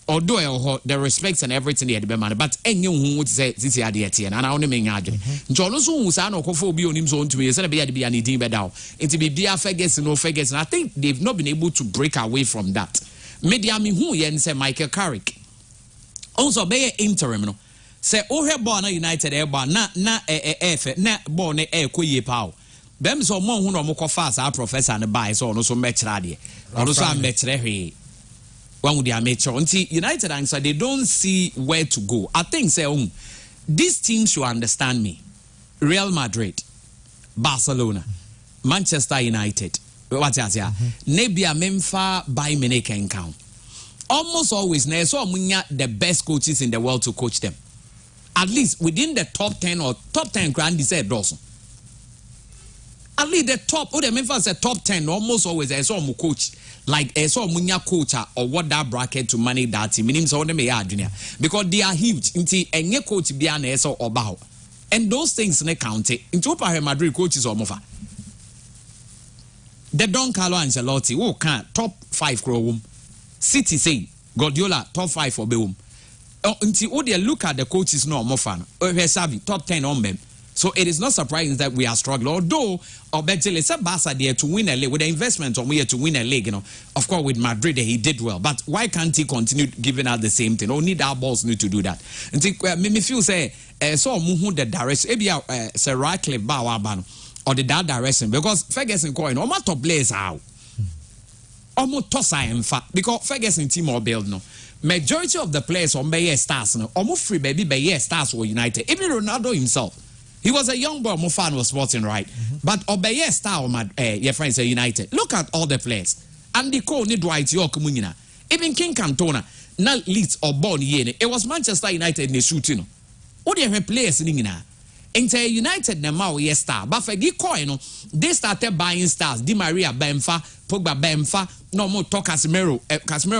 although the respects and everything they had be man but enye hu would say City ade ete na na won me nya adwe nti ono so hu sa na okofo obi onim so ntumi say na be ade be ani din be daw nti be bia Ferguson I think they've not been able to break away from that media me hu ye say Michael Carrick also be interim no say o he ball na United e ball na ball na e koye pa them so mo hu no mo fast our professor and buy so no so metra de ono so metre hwe one with the amateur until United answer they don't see where to go. I think say these teams should understand me. Real Madrid, Barcelona, Manchester United, what's that? Nebia Memfa by Munich can count. Almost always, so the best coaches in the world to coach them. At least within the top 10 or top 10 grand, he said Dawson. At least the top, the Memphis the top 10, almost always I saw a coach. Like I saw munya coach or what that bracket to manage that team. Meaning so they junior because they are huge. Inti enye coach be an so about. And those things ne count it. Into Real Madrid coaches or mofa. The Don Carlo Ancelotti, who can top 5 room. City say Guardiola top 5 for Beum. Until they look at the coaches no more fan. Top 10 on them. So it is not surprising that we are struggling. Although, it's a Barca there to win a league with the investment on here to win a league. Of course, with Madrid he did well, but why can't he continue giving out the same thing? Only our balls need to do that. And think me feel say so muhu the direction. Maybe Sir Radcliffe Bawabano or the that direction because Ferguson coin almost top players out. Almost tossa in fact because Ferguson team or build no. Majority of the players on Bayer stars no almost free baby Bayer stars were United. Even Ronaldo himself. He was a young boy, Mufan was sporting right. But Obeye star your friends are United. Look at all the players. Andy Cole, Dwight York Munina. Even King Cantona, not Leeds or Born Yene. It was Manchester United in the shooting. What do you have players in now? Into United Namao yes star. But for coin, they started buying stars. Di Maria Bemfa, Pogba Bemfa, no more talk Casemiro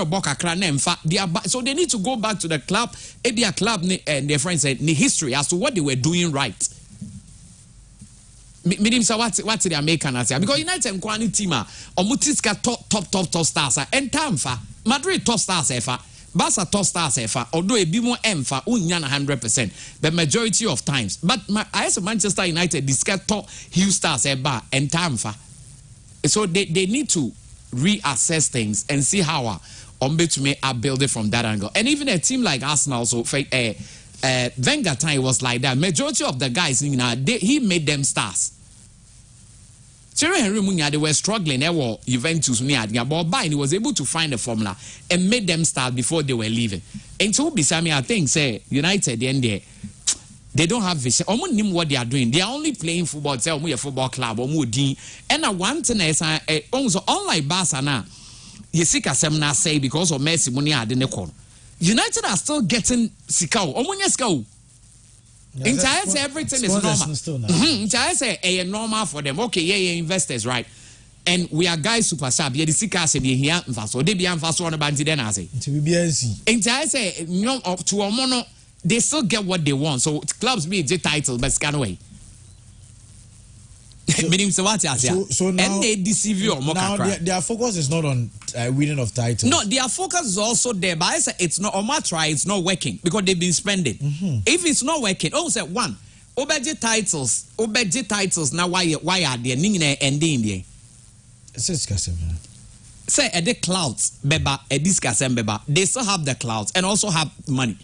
Boca Cranemfa. So they need to go back to the club. Maybe a club and their friends said the history as to what they were doing right. Meaning so what's the American answer? Because United Kwani team Omutiska top stars and Tamfa Madrid top stars efa Barca top stars efa although a bit more emfa unyan 100% the majority of times but I as Manchester United discuss top huge stars eba and Tamfa so they need to reassess things and see how to me are building from that angle and even a team like Arsenal so Wenger time was like that. Majority of the guys, he made them stars. Thierry Henry Munya, they were struggling. They were Juventus, but he was able to find a formula and made them start before they were leaving. And so, beside me, I think, say United, they don't have vision. They don't know what they are doing. They are only playing football. Say, we a football club. And one thing is, also unlike Barca now, you see, Casemiro say because of Messi, money had in the corner. United are still getting sikao. Omunya sikao. Entire say everything is normal. Entire say a normal for them. Okay, yeah, investors, right? And we are guys super sub. Yeah, the sika say be here. So they be so on the band then I say. Entire say no up to a mono. They still get what they want. So clubs be the title, but scan away. So now, and they deceive you. Now their focus is not on winning of titles. No, their focus is also there. But I say it's not on my try. It's not working because they've been spending. If it's not working, say one. Obeji titles. Now why are they ending there? Say at the clouds, beba, at this beba. They still have the clouds and also have money.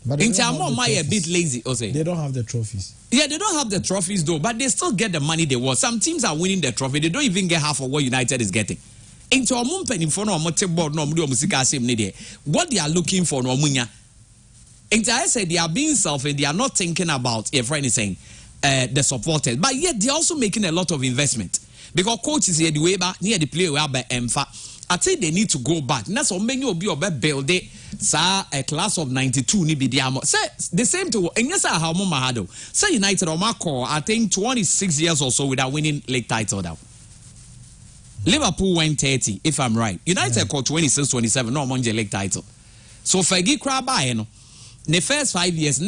But they a bit lazy. They don't have the trophies. Yeah, they don't have the trophies though, but they still get the money they want. Some teams are winning the trophy. They don't even get half of what United is getting. Into what they are looking for, and I say they are being selfish. They are not thinking about if anything, the supporters, but yet they are also making a lot of investment because coaches here the way back near the player where by I think they need to go back. That's what many of you are build it. A class of 92 ni be say the same to and yes how mama had say United on my core I think 26 years or so without winning league title now. Liverpool went 30 if I'm right. United called 26 27 no money league title. So Fergie crab by the first 5 years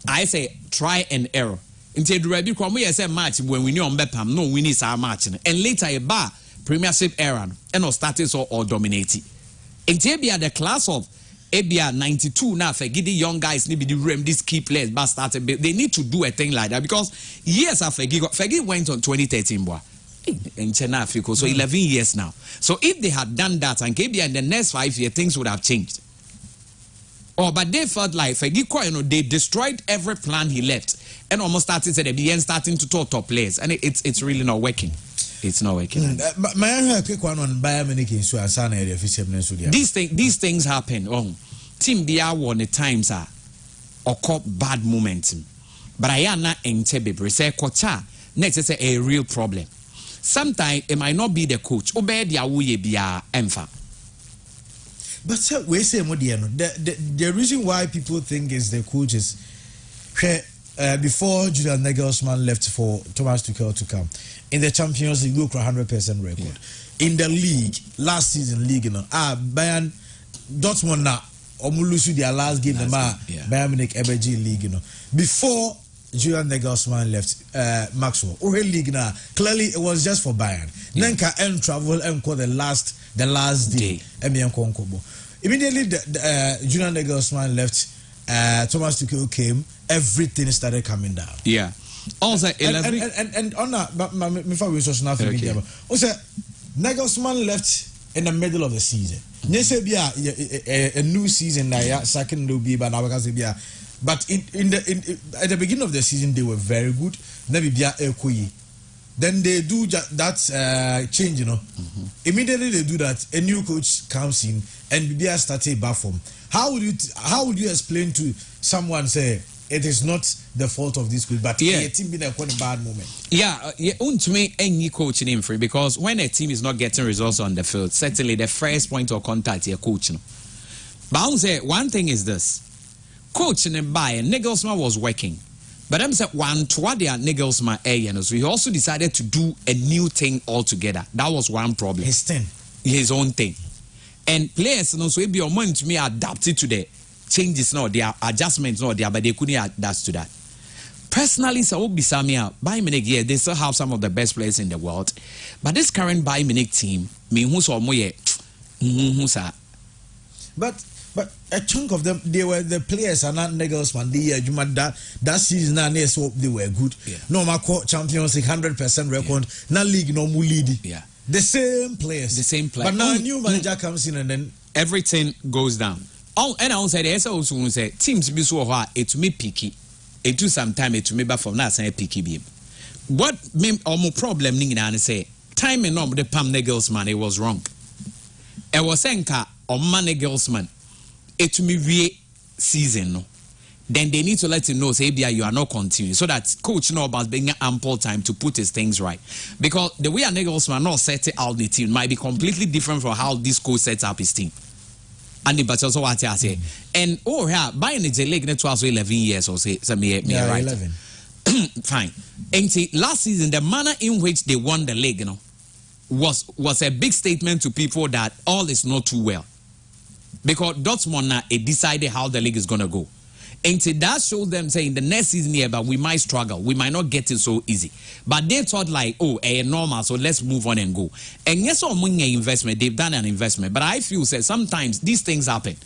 I say try and error. Until the Rebbe come we say match when we knew on Bepam no we need our match and later a bar Premiership era and or status or dominating. And Abia the class of Abia 92 now for the young guys need to be the these key players but started they need to do a thing like that because years after Fergie went on 2013 boy in China so 11 years now. So if they had done that and Abia in the next 5 years things would have changed. Oh, but they felt like they destroyed every plan he left and almost starting to the end starting to top players, and it's really not working. It's not working. My quick one on Bayern Munich in Suasana area. These things happen. Team Bia won the times are or bad momentum, but I am not entebe. Say kocha next is a real problem. Sometimes it might not be the coach. Obey the awuye bia emfa. But we say the reason why people think is the coaches. Before Julian Nagelsmann left for Thomas Tuchel to come, in the Champions League, look 100% record. Yeah. In the league, last season league, Bayern Dortmund now Omulusu their last game, Bayern Munich Eberg League, before Julian Nagelsmann left, Maxwell. League now clearly it was just for Bayern. Nenka and travel and call the last day. Immediately, Julian Nagelsmann left. Thomas Tuchel came. Everything started coming down. Yeah. Also, and on that, before we saw nothing. Also, Nagelsmann left in the middle of the season. A new season now. Second will be, but at the beginning of the season they were very good. Then they do that change, Immediately they do that. A new coach comes in and Bibia started back from. How would you explain to someone say it is not the fault of this coach, but a team being a bad moment? To me, any coaching in free because when a team is not getting results on the field, certainly the first point of contact is coaching. But I would say one thing is this: coaching and Bayern, Nagelsmann was working. But I'm saying one toward the Nagelsmann so he also decided to do a new thing altogether. That was one problem. His own thing. And players also be on to me adapted to the changes now, their adjustments now there, but they couldn't adapt to that. Personally, so Samia, Bayern Munich, they still have some of the best players in the world. But this current Bayern Munich team, But a chunk of them, they were the players are not Nagelsmann. That season, they were good. Yeah. No, my Champions League 100% record. Now league no more lead. Yeah. The same players. But now a new manager comes in and then everything goes down. And I will say there's also say teams be so hard it me picky. It do sometime it me back from that say picky beam. What me more problem ning na say time and the Pam Nagelsmann it was wrong. I was saying ka man Nagelsmann it me we season no. Then they need to let him know, say, you are not continuing, so that coach know about being ample time to put his things right. Because the way a Nagelsmann not set out the team might be completely different from how this coach sets up his team. And the but also what I say. And buying the league net was 11 years or say, right? 11. Fine. And see, last season the manner in which they won the league, was a big statement to people that all is not too well. Because Dortmund now decided how the league is gonna go. And that showed them saying the next season here, but we might struggle. We might not get it so easy. But they thought like, normal, so let's move on and go. And yes, investment, they've done an investment. But I feel say sometimes these things happen.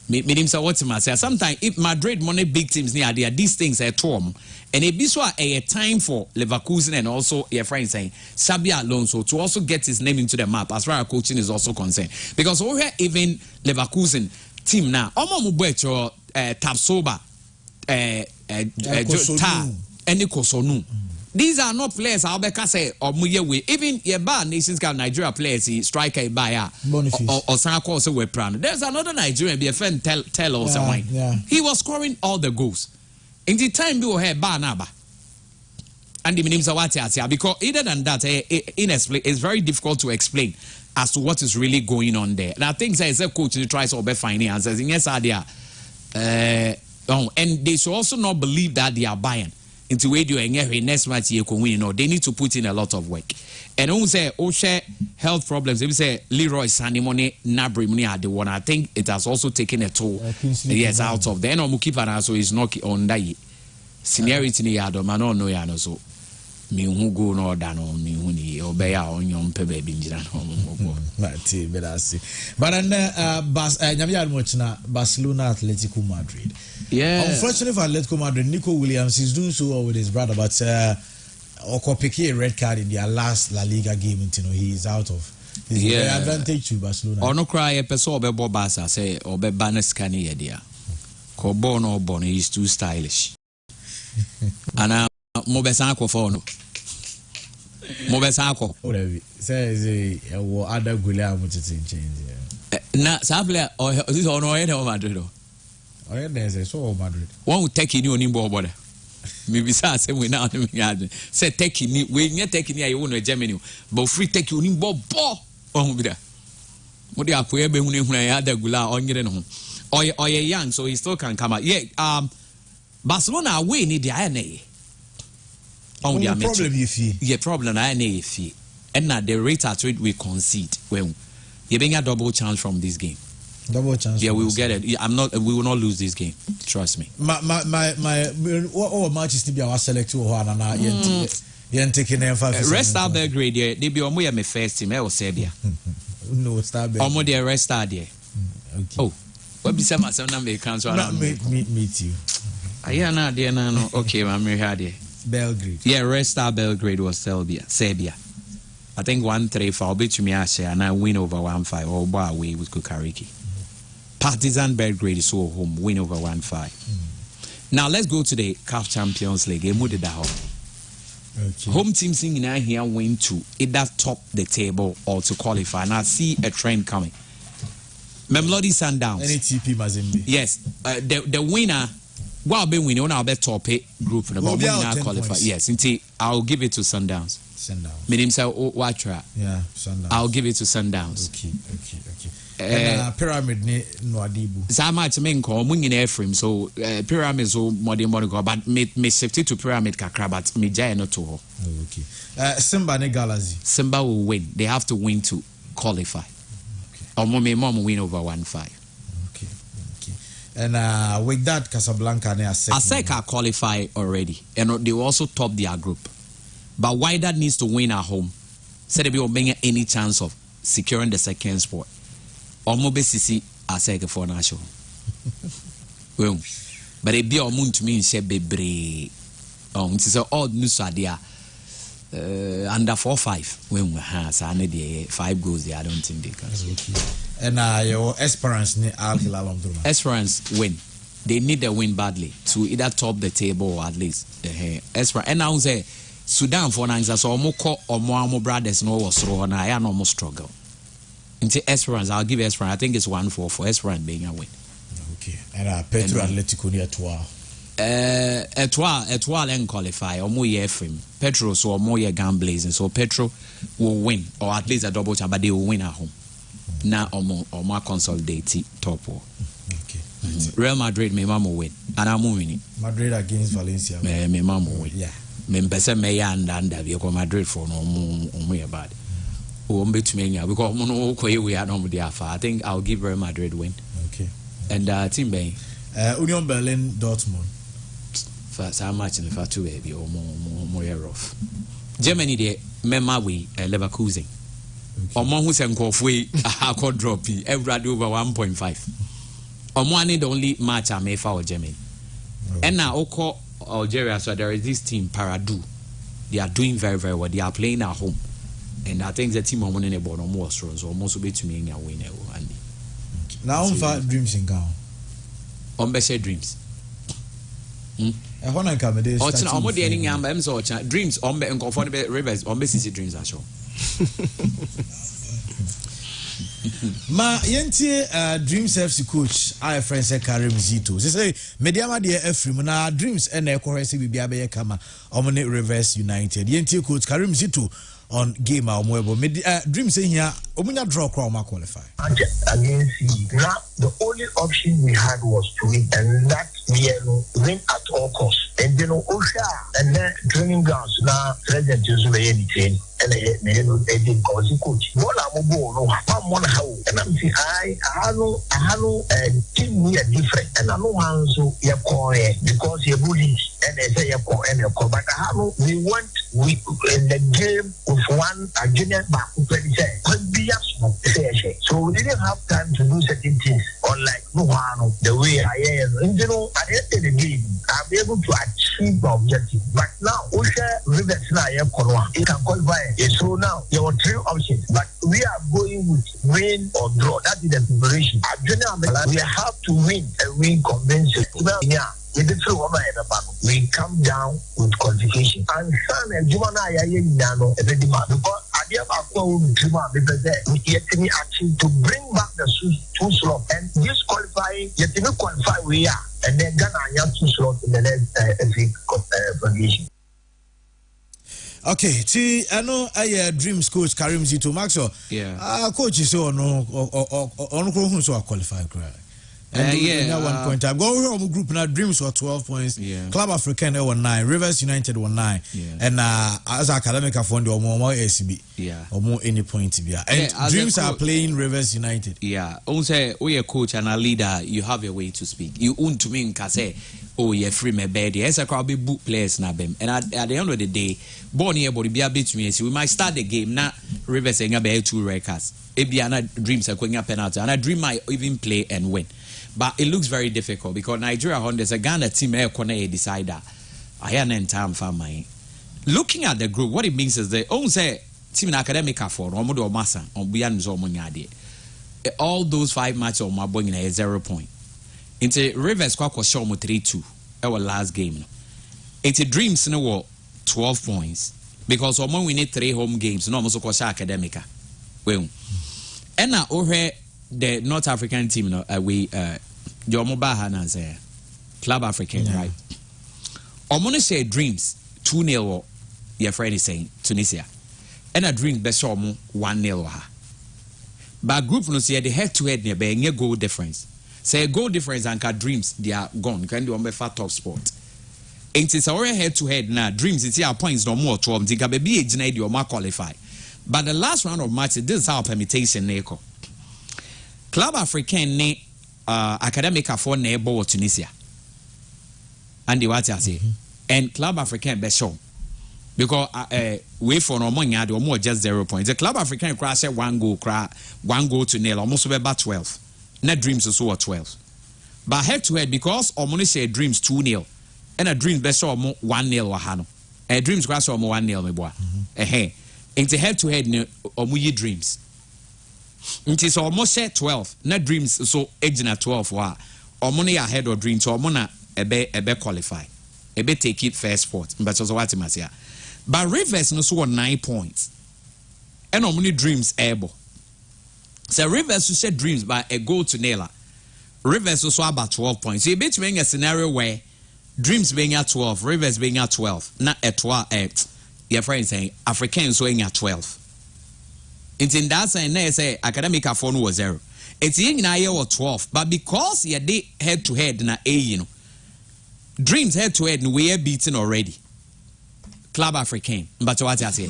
Sometimes if Madrid money big teams near there, these things are torn. And it be so a time for Leverkusen and also your friend saying Xabi Alonso to also get his name into the map as far as coaching is also concerned. Because over here, even Leverkusen team now, Tapsoba, Ta, and Kosonu. These are not players. I'll say or even Yeba Nations Cup Nigeria players, striker Ibaya or Sanako also were proud. There's another Nigerian, be a friend tell us wine. He was scoring all the goals. In the time we were here, Barnaba. And the names are because either than that, it's very difficult to explain as to what is really going on there. And I think as a coach who tries to be finding answers. Yes, and they should also not believe that they are buying into where you next match you can win. They need to put in a lot of work. And when say share health problems, if we say Leroy Sanimone Nabri Muni are the one, I think it has also taken a toll. Yes, out of there. No Mukipa so is not on that seniority ni yado mano no yano so. Mi go no dano mi huni obeya on your baby but then Barcelona Atletico Madrid. Yeah. Unfortunately for Atletico Madrid, Nico Williams is doing so well with his brother, but Okopeke a red card in their last La Liga game. He is out of Yeah, advantage to Barcelona. Ono cry a person obe Barca say obe banes kani yedia. Ko bono bono is too stylish. Ana mo besan ko for no. Mo besan ko. Whatever. Say wo other goalie am to change. Na sa player this ono yen o Madrid. Oh yeah, there's so Madrid. One will take ni oni bo boda. Maybe say we now say take ni we nye take ni ayi wo no Germany. But free take oni bo on bi da. Mo dey akoye be hunu ya da gula onyere no ho. Oye young so he still can come out. Yeah, Barcelona away ni dia na ye. On dia match. Problem you feel. Yeah, problem na ye feel. And now the rate at which we concede when you bring a double chance from this game. Double chance. Yeah, we will get it. We will not lose this game. Trust me. My what matches to be our select to one and yen taking them 5. Rest Star Belgrade there. They be almost my first team. I was Serbia. No Star Belgrade. Almost the Rest Star there. Okay. Oh, what be some number cancel? Not meet you. Yeah, na there no. Okay, I'm here there. Belgrade. Yeah, Rest Star Belgrade was Serbia. I think 1-3 for bet me I say and I win over 1-5 or bar away with Kukariki. Partizan Belgrade is so home win over 1-5. Now let's go to the CAF Champions League. Okay. Home teams in here win to either top the table or to qualify. And I see a trend coming. Mamelodi Sundowns. NTP Mazembe. Yes, the winner. Well, be winning on our best top group. Qualify. Yes, I'll give it to Sundowns. Meaning say Watra. Yeah, Sundowns. I'll give it to Sundowns. Okay. Pyramid no adibu. Sama to me call mungin Ephraim. So Pyramid so modern go, but me shift it to Pyramid kakra, but me jay not to her. Okay. Simba ne Galaxy. Simba will win. They have to win to qualify. Okay. Or mom win over 1-5. Okay. And with that, Casablanca ne Aseka qualify already, and they will also top their group. But Wydad needs to win at home, so they will bring any chance of securing the second spot. Or Mobesisi Aseka for national. Well, but it be a moon to me in Shebebre. It is all news idea. Under 4-5 when we have 5 goals there, I don't think they can. And your Esperance ne Esperance win. They need a win badly to either top the table or at least Esperance. And now say Sudan for now so Omoko or Moamo brothers no was through and I am almost struggle. Into Esperance, I'll give Esperance. I think it's 1-4 for Esperance being a win. Okay. And Petro Atletico near Etoile. Etoile and qualify or more year frame. Petro so more year gun blazing. So Petro will win or at least a double chance, but they will win at home. Now or more consolidate top war. Okay. Real Madrid may mama win. And I'm winning. Madrid against Valencia. May mama win. Yeah. Me pese me ya ndanda because Madrid for no more bad. Oh, because we are not there. I think I'll give Real Madrid win. Okay. And team Bay. Union Berlin, Dortmund. First, how much in the far two baby or more rough. Germany, they member we Leverkusen. Or more who send off way a could drop every over 1.5. Or one the only match I may for Germany. And now Oko Algeria, so there is this team Paradu. They are doing very, very well. They are playing at home. And I think the team are winning about no more strong, so almost be to me in a winner. Now on for dreams in Ghana. On best dreams. I want to come there. I'm not getting dreams on be comfortable rivers on best dreams are sure. Ma yentie Dreams FC coach our friend say Karim Zito. Say mediama de Ephraim na Dreams and e korese bibia be kama omne Rivers United. Yentie coach Karim Zito on game Omwebo. Dreams say here omunya draw crowd ma qualify. Against now the only option we had was to win, and that win at all costs. And then Osha and then training grounds now President Joseph Train. And I did cause coach. What I'm going to how and I'm saying I know team we are different and I know how so you're calling because you're bullies and they say you're calling but we want in the game with one a junior back could be so we didn't have time to do certain things unlike the way I am. And at the end of the game I'll be able to achieve the objective. But now Osha Rivers now you can qualify. So now there were 3 options, but we are going with win or draw. That is the preparation. We have to win and win convincingly. We come down with qualification. And son and Jumana Yano, because I have action to bring back the two slots. And this qualifying, yet to qualify we are. And then Ghana have two slots in the next qualification. Okay, see, I know I dreams coach Karim Zito Maxo. Yeah. Coach is so no so qualified. And yeah, 1 point. I'm going home group now. Dreams were 12 points. Yeah. Club African were 9. Rivers United were 9. Yeah. And as academic fund or more SCB. Yeah. Or more any point to be. And Dreams are playing Rivers United. Yeah. Also, we a coach and a leader. You have a way to speak. You own to me and say, oh, you're free me bed. Yes, I can be book players na bem. And at the end of the day, born here body be a bit to me. We might start the game now. Rivers ain't be 2 records. Ebiana Dreams are going up penalty, and I dream might even play and win. But it looks very difficult because Nigeria there's a Ghana team decider. I have an time for my looking at the group. What it means is they own say team in academic for Omodo Massa on Bianzo Munyadi. All those 5 matches on my boy in a 0 point. Into Rivers Kwako Shomo 3-2. Our last game. Into Dreams in the world 12 points. Because we need 3 home games. No almost academica. Well, and now over the North African team, we Jomo Bahana say Club African, right? Omoni say Dreams 2-0. Your friend is saying Tunisia, and a Dreams best 1-0 ha. But group no say the head-to-head near be goal difference. Say goal difference and Dreams they are gone. Can do on top sport. Ain't it's already head-to-head now. Dreams it's our points no more 12. Think be a genade you more qualify. But the last round of matches, this is our permutation neko. Club African ne academic for neighbor Tunisia. And the what I say. And Club African best show. Because we for no money or more just 0 points. The Club African crash 1 goal to nil, almost about 12. Net Dreams also 12. But head to head because Omoni say Dreams 2-0. And a Dreams best show 1-0 wahano. A Dreams crash 1-0 me boy. Into head to head omuyi Dreams. It is almost 12. Not Dreams so edging at 12 wa. Omoni ahead of Dreams so omona ebe qualify. Ebe take it first spot. But so what I say. But Rivers no so 9 points. And omoni Dreams able. So Rivers so said Dreams by a goal to Nela. Rivers also about 12 points. So you bet me a scenario where Dreams being at 12, Rivers being at 12, not at 12. Your friend saying Africans going at 12. It's in that saying they say academic phone was 0. It's in a year or 12, but because you did head to head na Dreams head to head we are beaten already. Club African, but what I say,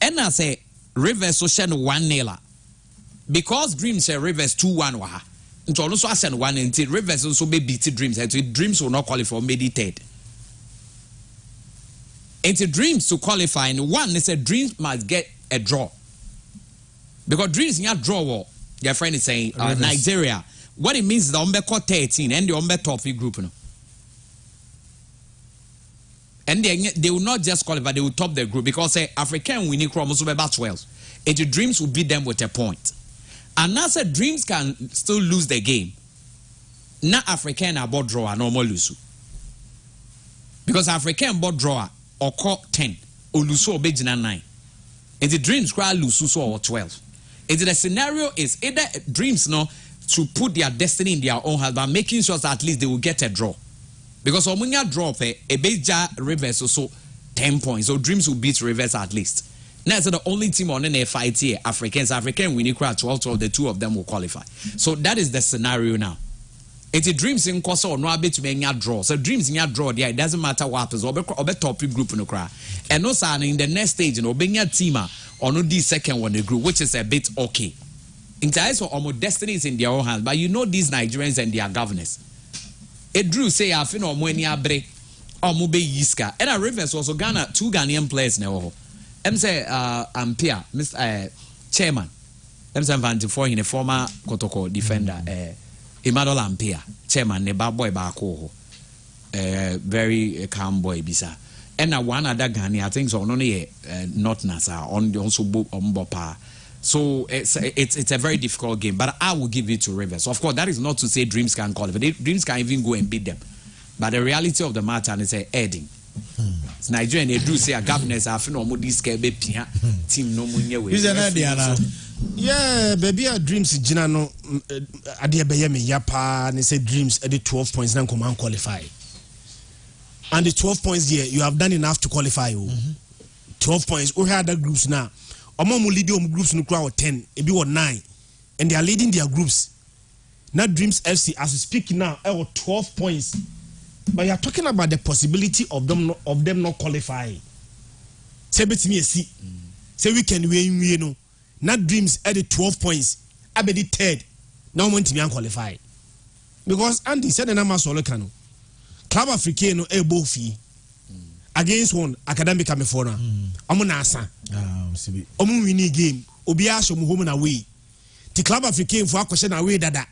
and I say Rivers so send 1-0 because Dreams say Rivers 2-1 waha. Into also I send 1 until Rivers also be beat Dreams. So Dreams will not qualify for maybe third. It's Dreams to qualify and one they said Dreams must get a draw because Dreams in your draw your friend is saying Nigeria what it means is the umbe 13 and the umbe top group no? And they will not just qualify, they will top the group because African winning almost about 12 and Dreams will beat them with a point and now said Dreams can still lose the game not African about draw and normal lose because African about draw or call 10 or lose or be 9 and the Dreams cry lose or 12 and the scenario is either Dreams no to put their destiny in their own hands by making sure that at least they will get a draw because when you drop a beja Rivers also 10 points so Dreams will beat Rivers at least now so the only team on a fight here African winning crowd 12 the two of them will qualify so that is the scenario now. It's a Dreams in Kosa or no bit to be a draw. So Dreams in your draw, there it doesn't matter what happens. Or top group in the crowd. And no sign in the next stage, you know, being a teamer or no the second one the group, which is a bit okay. In terms of almost destinies in their own hands, but you know these Nigerians and their governors. It drew say I feel when you break or mube yiska. And a Rivers also Ghana 2 Ghanaian players now. Say Ampia, Mr. Chairman. Say Vanti in a former Kotoko defender. Emmanuel Ampia, chairman, ne bad boy bako, very calm boy bisa. And one other Ghana, I think so only not Nasa on the also book on Bopa, So it's a very difficult game, but I will give it to Rivers. Of course, that is not to say Dreams can qualify. Dreams can even go and beat them. But the reality of the matter is heading. It's Nigeria and they do say a governors have no more this team no more. Yeah, baby, Dreams Jinano Adia Bayame Yapa and they say Dreams at the 12 points now come and qualify. And the 12 points here, you have done enough to qualify. 12 points. We had the groups now. Omo leading groups no crowd 10, it be 9, and they are leading their groups. Now Dreams FC, as we speak now, 12 points. But you are talking about the possibility of them not qualifying. Say bet me see. Say we can win, you know. Now Dreams at the 12 points. I be the third. Now want to be unqualified. Because Andy said the number solo cano. Club African no able fee. Against one academic amefona. Amunasa. Omu winning game. Obia show mu home and away. The Club African for a question away dada.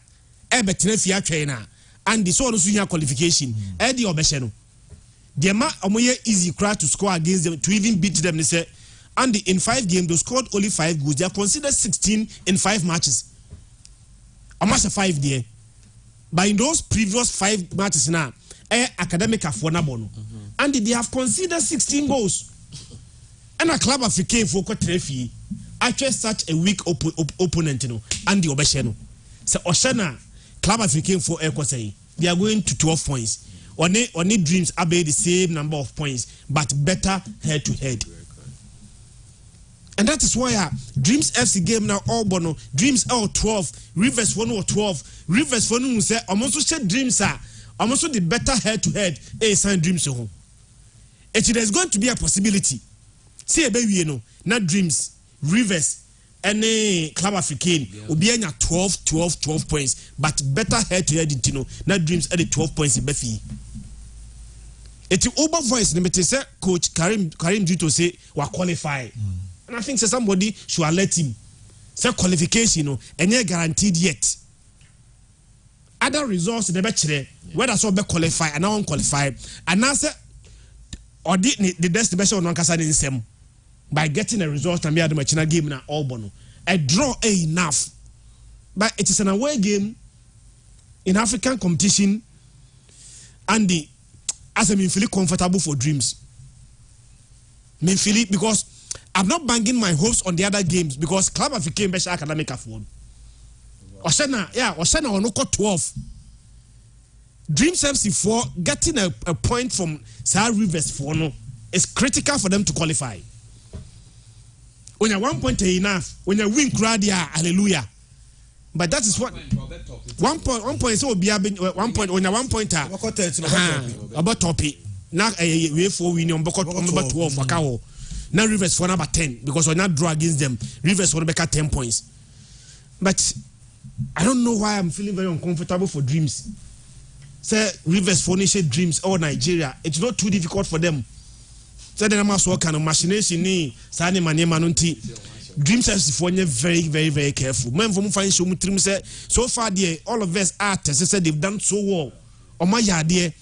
Ebe tenefia trainer. And the so no qualification. Eddie Obesheno. The ma omoye easy cry to score against them to even beat them. They say, and in 5 games they scored only 5 goals. They are considered 16 in 5 matches. Almost a 5 there. But in those previous 5 matches now, academic afonabono. And they have considered 16 goals. And a Club African for Trefi, actually such a weak opponent, you know, Andy Obesheno. So Oshana Club African for Ekosei, they are going to 12 points. Only Dreams are the same number of points, but better head to head. And that is why Dreams FC game now all bono. Dreams 12, Rivers 1 or 12. Rivers 1 say almost said Dreams are almost the better head to head. Sign Dreams home. There's going to be a possibility. See a baby, you know, not Dreams, Rivers, and a Club African will be 12 points, but better head to head, you know, not Dreams at the 12 points in Befi. It's over voice, the say Coach Karim Dito say we qualify. And I think somebody should alert him. Say qualification, you know, and you're guaranteed yet. Other results in the bachelor, whether so be qualify and now unqualified, and now say or the destination on Kassan in Sem by getting a result and be at the Machina game in all bono. A draw enough. But it is an away game in African competition, and as I mean, feel comfortable for Dreams. Me feel it because I'm not banging my hopes on the other games because Club African Besha academic afford. Osana on 12. Dreams FC 4 getting a point from Sahara Rivers 4 no is critical for them to qualify. When you're 1 point enough, when you win Gradia, hallelujah. But that is what 1 point so be 1 point when you're 1 point about topic. Now we 4 win on number 12 Wakao. Now Rivers for number 10 because we're not draw against them. Rivers for back at 10 points. But I don't know why I'm feeling very uncomfortable for Dreams. Say Rivers furnish Dreams or Nigeria. It's not too difficult for them. Say the number so kind of machination ni sani mane manunti. Dreams has for very, very, very careful. Men from find show mutrim say so far there all of us artists said they've done so well. On my yard there,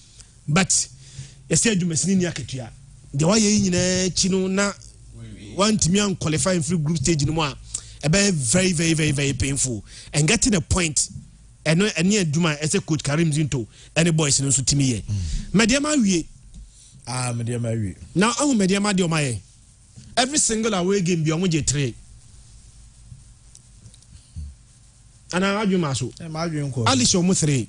but you say you must need yaketia. The way you chino na want me and qualifying free group stage no more. Very, very, very, very, very painful. And getting a point. And near Duma as a coach Karim Zinto and the boys in Sutimi ye. Mediama we Mediama we. Now I'm Mediama Diomaye. Every single away game beyond with 3. And I argue Masu. Ali show mu 3.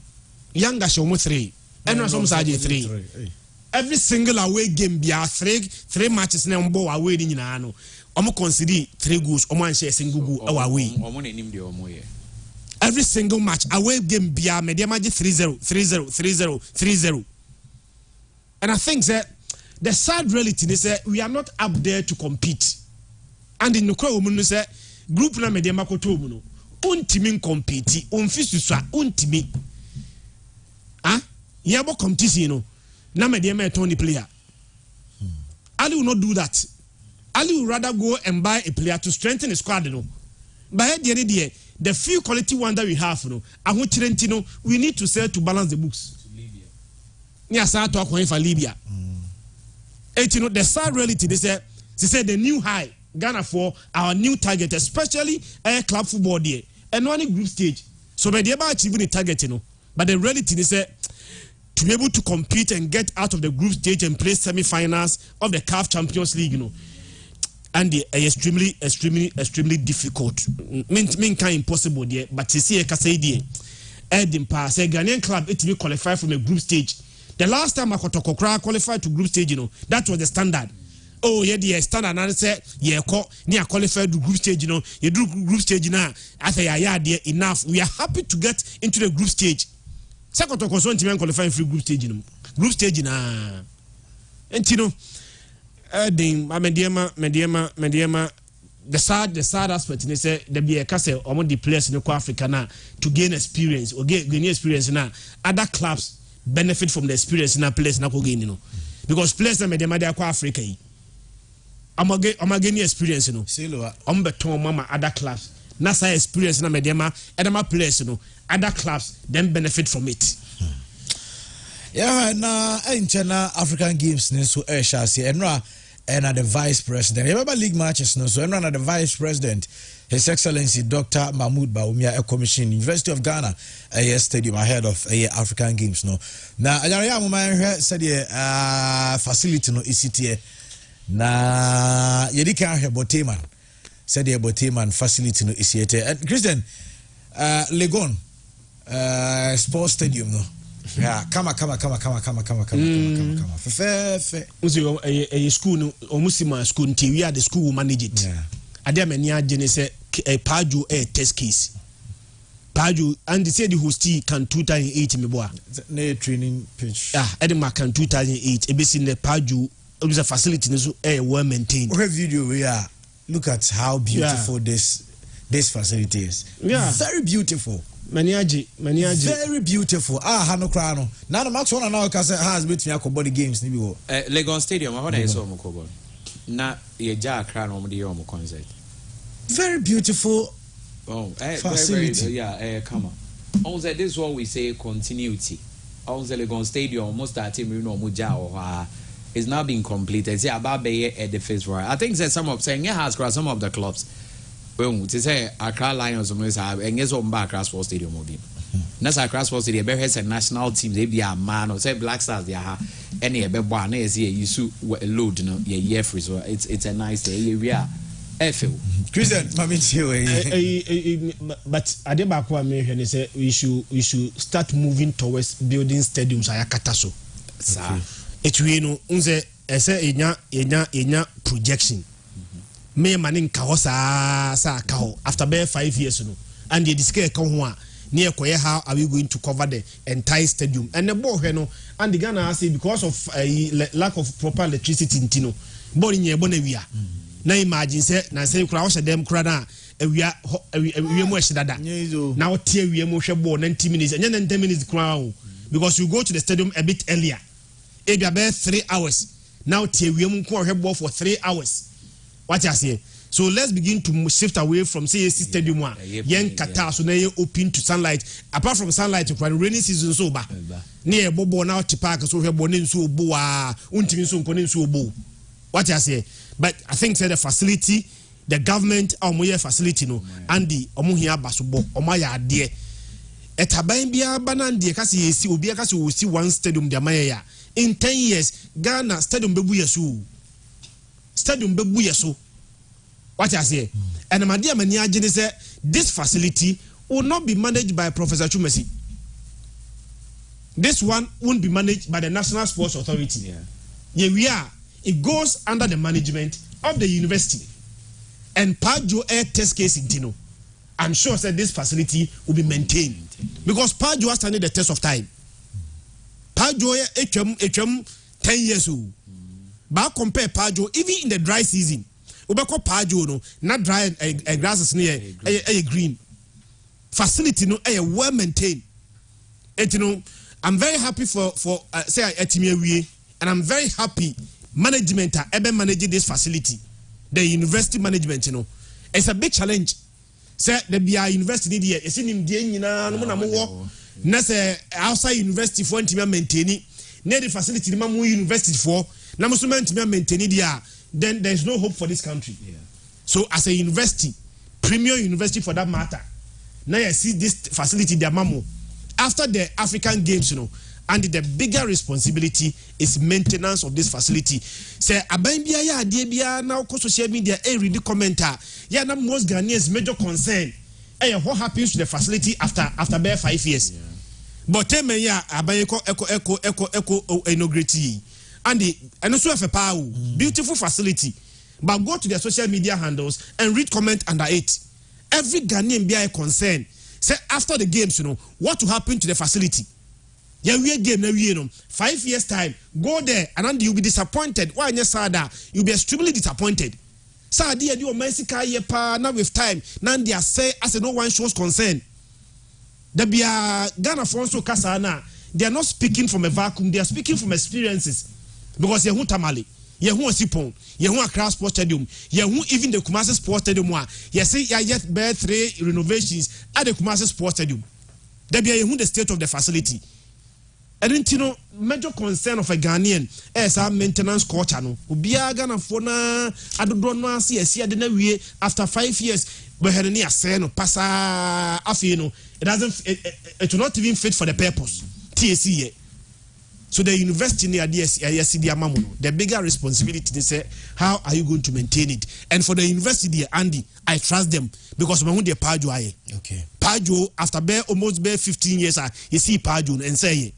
Younger show mu 3. And some Saji 3. Every single away game be 3 matches na mbo away ni nyina no. Omo consider 3 goals, omo anse single goal away. Omo na nim de omo ye. Every single match away game be a media magic 3-0, 3-0, 3-0, 3-0. And I think that the sad reality is that we are not up there to compete. And in the crowd, we say group na media makoto muno. Untimi compete, unfisu sa untimi. Ah, yabo competition, you know. Na media me Tony player. Ali will not do that. Ali will rather go and buy a player to strengthen the squad, you know. But the few quality one that we have, you know, we need to sell to balance the books. Yes, I talk for Libya. You know, the sad reality, they say the new high Ghana for our new target, especially club football there, and one group stage. So by the about achieving the target, but the reality is that to be able to compete and get out of the group stage and play semi-finals of the CAF Champions League, and the extremely difficult. Mean kind impossible there, but you see, I can say there, Edim Pass, a Ghanaian club, it will qualify from a group stage. The last time Akotokokra qualified to group stage, that was the standard. Oh, yeah, the standard and say, yeah, near qualified to group stage, you do group stage now. I say, yeah, enough. We are happy to get into the group stage. Sakotoko so ntimen qualifying free group stage, group stage na. Entino, Mediema, the sad aspect is say there be a castle among the players in Africa now to gain experience or gain experience now. Other clubs benefit from the experience in a place na gain, because players na Mediema they are Africa. I'm again experience, I'm beton mama other clubs. Nasa experience na Mediema, Edema players, other clubs then benefit from it. Yeah, na China African Games so Shasi and the Vice President. Remember league matches so and the Vice President, His Excellency Dr. Mahmoud Bawumia, a commission University of Ghana, a stadium ahead of African Games. Now, I said facility no ECTA. Na yedika he Boteman said the Boteman facility no ECTA. And Christian Legon sports stadium no. Yeah, come. Uzi a school no omusima school nti we are the school will manage it. Yeah. Ade amania gene say Paju test case. Paju and they say the hosti can 2008 me boa. Na training pitch. Ah, Edema can 2008 e be sin the Paju it was a facility so well maintained. We have video we are look at how beautiful this facility is. Yeah, very beautiful. Maniaji. Very beautiful. Hano Krano. Now the Max one now has with me body games. Legon Stadium, I want to saw Mukobol. Na ye ja Krano Mudiomo concert. Very beautiful. Oh, facility. Come on. Also, this is what we say continuity. Also, Legon Stadium, most of the team you know Muja or is now being completed. See about Baye edifice for I think that some of saying has crossed some of the clubs. Well, to say Accra Lions have and yes on back Sports Stadium will be. That's Accra Sports Stadium. There is a national team. They be a man or say Black Stars. They are any a one is here. You see load no year free. So it's a nice day. We are. Feel Christian, but Adebakwa me say we should start moving towards building stadiums. Ayakataso. Sir. It we know unze ese enya projection. Me manin kahosa sa kaho after bare 5 years and the discare come ho near koye how are we going to cover the entire stadium and the ball and the Ghana say because of lack of proper electricity intino ball in bonawia na imagine say na say kura wo dem kura na awia mo ehidada now tie awia mo hwe ball 90 minutes and 90 minutes kura because you go to the stadium a bit earlier e be about 3 hours now tie awia mo ko hwe ball for 3 hours. What I say? So let's begin to shift away from CAC Stadium one. Yen Qatar so now open to sunlight. Apart from sunlight, when rainy season so ba. Near Bobo now to park so we bonin so boa. Untin so konin so bo. What I say? But I think say the facility, the government omoye facility no, and the omuhia basubo omaya ade. Etaban bia banande kasi yesi obi kasi we see one stadium de maya. In 10 years, Ghana stadium bebu yesu. Stadium bebu yeso. What I say? And my dear mania say this facility will not be managed by Professor Chumesi. This one won't be managed by the National Sports Authority. Yeah, we are. It goes under the management of the university. And Pajo Air test case in Tino. I'm sure that this facility will be maintained. Because Pajo has standing the test of time. Pajo Air 10 years old. But compare Pajo, even in the dry season, Ubako Pajo no, not dry grasses near a green facility no well maintained. And you know, I'm very happy for say Etimiwe, and I'm very happy management are able managing this facility. The university management, you know, it's a big challenge. Say the BI university here, it's in India, no say outside university for maintaining near the facility, the university for. Then there is no hope for this country. So as a university, premier university for that matter, now you see this facility, the Mamo, after the African Games, and the bigger responsibility is maintenance of this facility. Say abambia ya adebia now social media read the commenter. Yeah, now most Ghanaians major concern. What happens to the facility after bare 5 years? Yeah. But tell me ya abayeko echo inaugurate and also have a power beautiful facility. But go to their social media handles and read comment under it. Every Ghanaian be a concern. Say after the games, what will happen to the facility? Yeah, we game now 5 years time. Go there and then you'll be disappointed. Why sada? You'll be extremely disappointed. Sa dia do Mexico ye pa now with time. Now they say as no one shows concern. There be a Ghana Fonso Kasana. They are not speaking from a vacuum, they are speaking from experiences. Because ye tamale. Ye hu Sipon, ye hu Accra Sports Stadium, ye hu even the Kumasi Sports Stadium wa. Ye say ya yet bear 3 renovations at the Kumasi Sports Stadium. There be a the state of the facility. And then major concern of a Ghanaian is our maintenance culture. No, Ubia Ghana Fona, I don't know see after 5 years, but had any say no passa afino. It will not even fit for the purpose. TSC. So the university near the bigger responsibility they say, how are you going to maintain it? And for the university, Andy, I trust them because when they Pajo okay. Pajo after almost 15 years, you see Pajo and say,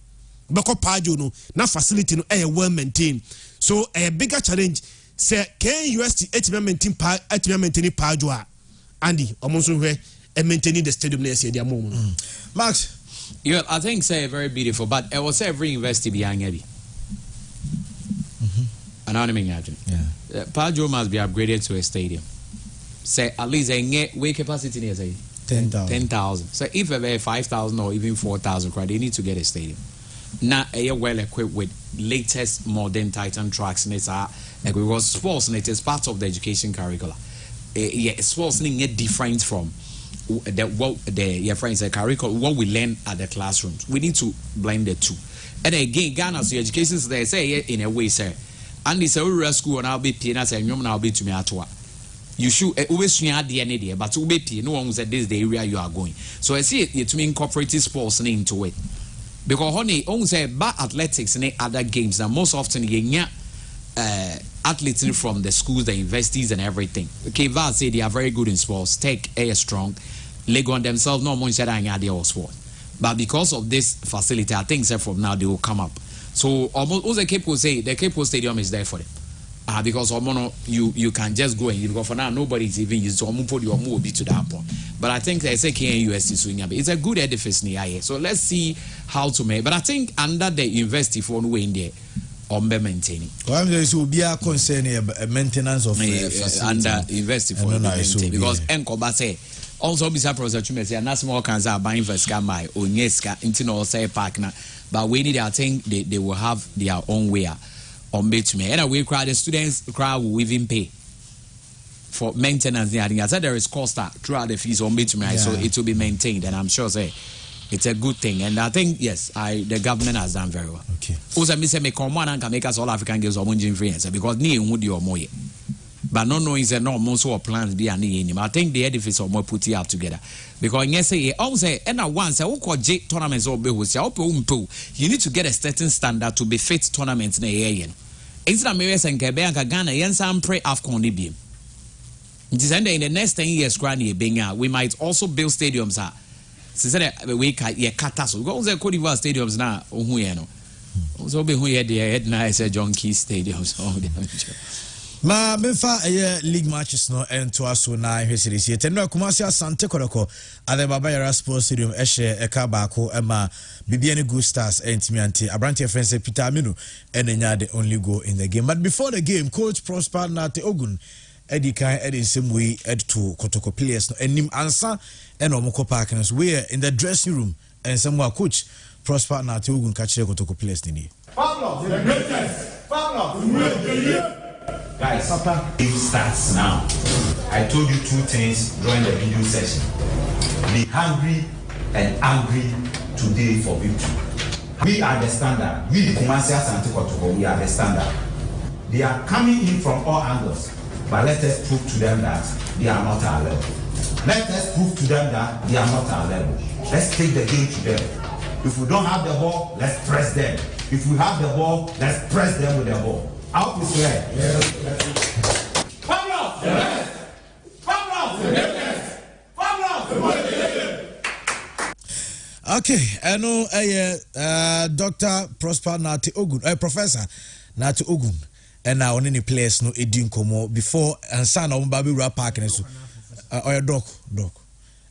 Bako Pajo no na facility no well maintained. So a bigger challenge say can UST maintain Pajo Andy almost and maintaining the stadium next year. Max. Yeah, I think say very beautiful, but I will say every university behind heavy. And I don't mean imagine. Yeah. Pajo must be upgraded to a stadium. Say at least a weight capacity near say 10,000. So if a 5,000 or even 4,000, they need to get a stadium. Now a well equipped with latest modern Titan tracks and it's because sports and it is part of the education curricula. Yeah, sports need different from your friends say curriculum what we learn at the classrooms. We need to blend the two. And again, Ghana's education they say in a way, sir. And it's a school and I'll be paying us and I'll be to me at work. You should always swing the idea, but to be paying no one said this is the area you are going. So I see it to me incorporating sports into it. Because honey, on say about athletics and other games that most often you athletes from the schools, the universities and everything. Okay, Val say they are very good in sports, tech, air strong. Lego on themselves, no one said I had their sport. But because of this facility, I think from now they will come up. So almost all the Cape will say the Cape Stadium is there for them. Because you can just go and because for now nobody is even used to be to that point. But I think they say KNUS is swinging. It's a good edifice near here. So let's see how to make. But I think under the university for one way in there. Maintaining. Well, there will be a concern maintenance of under investing for maintain because Enkoba say also be surprised to me say na small cans are buying for scam my onyeska into no say partner but we need I think they will have their own way on bet me and we crowd the students crowd will even pay for maintenance. I said there is cost throughout the fees on bet me so it will be maintained and I'm sure say it's a good thing, and I think yes, the government has done very well. Okay. Also, me say me come on and can make us all African girls or influence because ni would your more. But no knowing is no most of plans be any. I think the edifice or more put it up together because yes, say also and once I will J tournaments or be you need to get a certain standard to be fit tournaments in the area. Instead of America and Quebec and Ghana, yes, I'm pray AFCON DBM. It is in the next 10 years, we might also build stadiums. Said we kata so go the Cote d'Ivoire stadiums now no so be who here the head nice John Key stadiums ma befa league matches no ento aso na hwesiri sie tenno Kumasi Asante Kodoko at the Baba Yara Sports Stadium ehye eka baako ema Bibiani Good Stars entimi ante Abrante friends Peter Aminu enenya the only goal in the game. But before the game, coach Prosper Nate Ogun Eddie Kai Eddie Simwe Ed to Kotoko players no enim ansa and Omoko Parkers we in the dressing room and somewhere coach Prosper Nate Ogun catch Kotoko players ni. Pablo, the greatest. Pablo, guys, it starts now. I told you 2 things during the video session. Be hungry and angry today for victory. We understand that. We the Kumasi Asante Kotoko, we understand that. They are coming in from all angles. but let us prove to them that they are not our level. Let us prove to them that they are not our level. Let's take the game to them. If we don't have the ball, let's press them. If we have the ball, let's press them with the ball. Out this way. Okay, I know Dr. Prosper Nati Ogun, Professor Nati Ogun, and now on any place no Edin Komo before and son on Baby Rap Park and so or doc.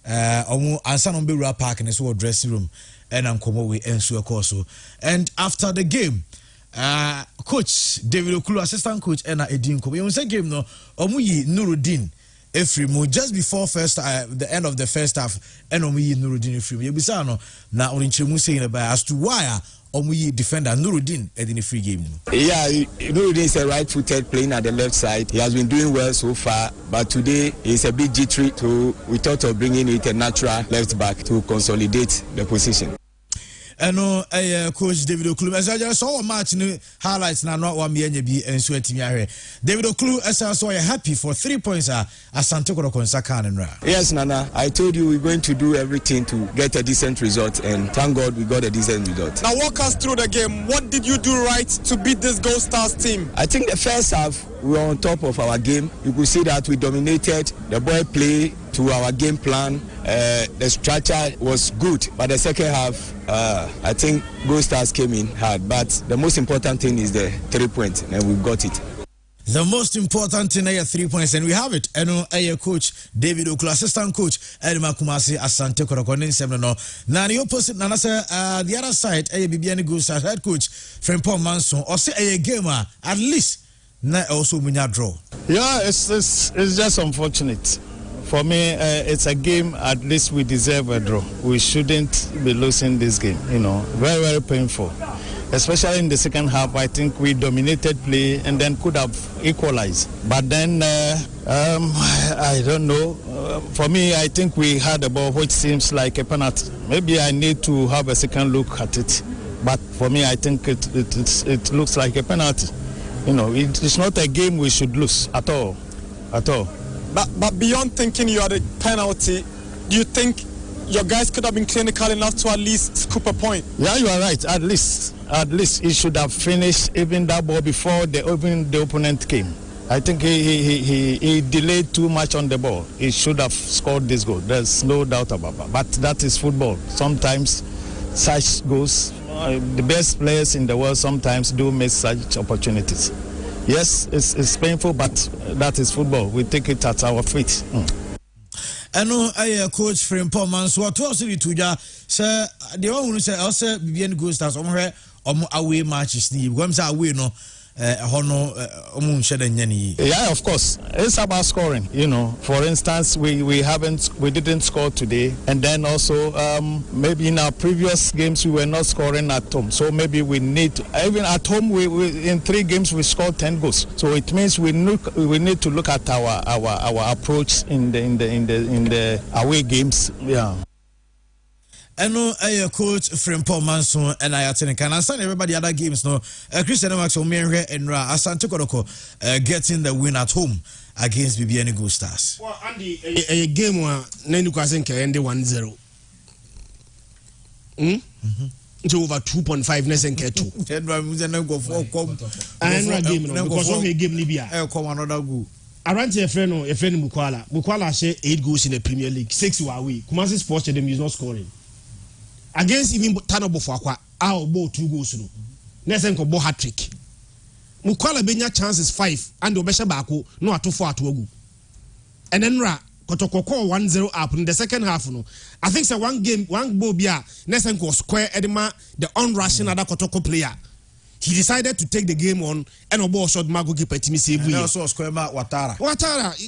And son on Baby Rap Park and so dressing room and I'm Komo we ensure course. And after the game, Coach David Okulu, assistant coach, and Edin Komo, you say game no, Omuyi Nuruddin. Efrimu just before the end of the first half, and Omuyi Nuruddin Efrimu. You be saying no na Orinchemu saying about as to why Omuyi defender Nuruddin in the free game. Yeah, Nuruddin is a right-footed playing at the left side. He has been doing well so far, but today he's a bit jittery. So we thought of bringing it a natural left back to consolidate the position. I know Coach David Okulu. As I just saw a match highlights now, not 1 million and sweating here. David Okulu, as I saw, you're happy for 3 points at Santoko Konsakan and Ra. Yes, Nana. I told you we're going to do everything to get a decent result, and thank God we got a decent result. Now, walk us through the game. What did you do right to beat this Gold Stars team? I think the first half we were on top of our game. You could see that we dominated. The boy play to our game plan. The structure was good, but the second half, I think Gold Stars came in hard. But the most important thing is the 3 points, and we got it. The most important thing is 3 points, and we have it. And coach David Okulu, assistant coach Edma Kumasi Asante Korokonin Semino. Now the opposite, Nana the other side, Bibiani Gold Stars head coach Frimpong Manson, or say a gamer at least. Not also win a draw. Yeah, it's just unfortunate. For me, it's a game. At least we deserve a draw. We shouldn't be losing this game. You know, very, very painful. Especially in the second half, I think we dominated play and then could have equalized. But then, I don't know. For me, I think we had a ball which seems like a penalty. Maybe I need to have a second look at it. But for me, I think it looks like a penalty. You know, it's not a game we should lose at all. But beyond thinking you had a penalty, do you think your guys could have been clinical enough to at least scoop a point? Yeah, you are right. At least he should have finished even that ball before the opponent came. I think he delayed too much on the ball. He should have scored this goal. There's no doubt about that. But that is football. Sometimes such goals. The best players in the world sometimes do miss such opportunities. Yes, it's painful, but that is football. We take it at our feet. I know coach Frimpong Manson. What was it to ya? Sir, the one who said, "I'll say Bibiani Gold Stars away matches. We go away no." Yeah, of course, it's about scoring. You know, for instance, we didn't score today, and then also maybe in our previous games we were not scoring at home. So maybe we need even at home. We in 3 games we scored 10 goals. So it means we need to look at our approach in the away games. Yeah. I know coach Frimpong Manson and I can understand everybody other games no Christian Max Omenre and Asante Kodoko getting the win at home against Bibiani Gold Stars. Well, Andy, a game where Nendu Kazenke ended 1-0. To over 2.5 Nesenke 2. And game because of a game Libya. Another goal. Around your friend Mukwala share 8 goals in the Premier League, 6 were away. Kumasi Sports Stadium is not scoring. Against even Tanobo Fwakwa, our ball 2 goals. Nesenko ball hat trick. Mukwala Benya chances 5 and Obesha Baku no at 2-4 at Wogu. And then Kotoko 1-0 up in the second half. No, I think so one ball bia Nesenko square Edema the on-rushing other Kotoko player. He decided to take the game on and a ball shot Mago Gipetimi save. And also square Watara.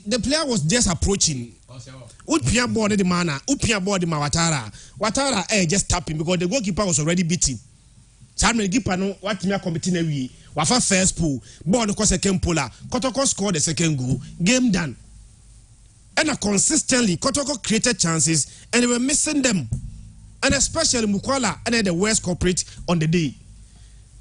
The player was just approaching. Upia board the mana, Upia board the Watara. Watara just tapping because the goalkeeper was already beaten. Samuel Gipano, what me committing away. Wafa first pool, board the second polar. Kotoko scored the second goal. Game done. And consistently, Kotoko created chances and they were missing them. And especially Mukwala and the worst culprit on the day.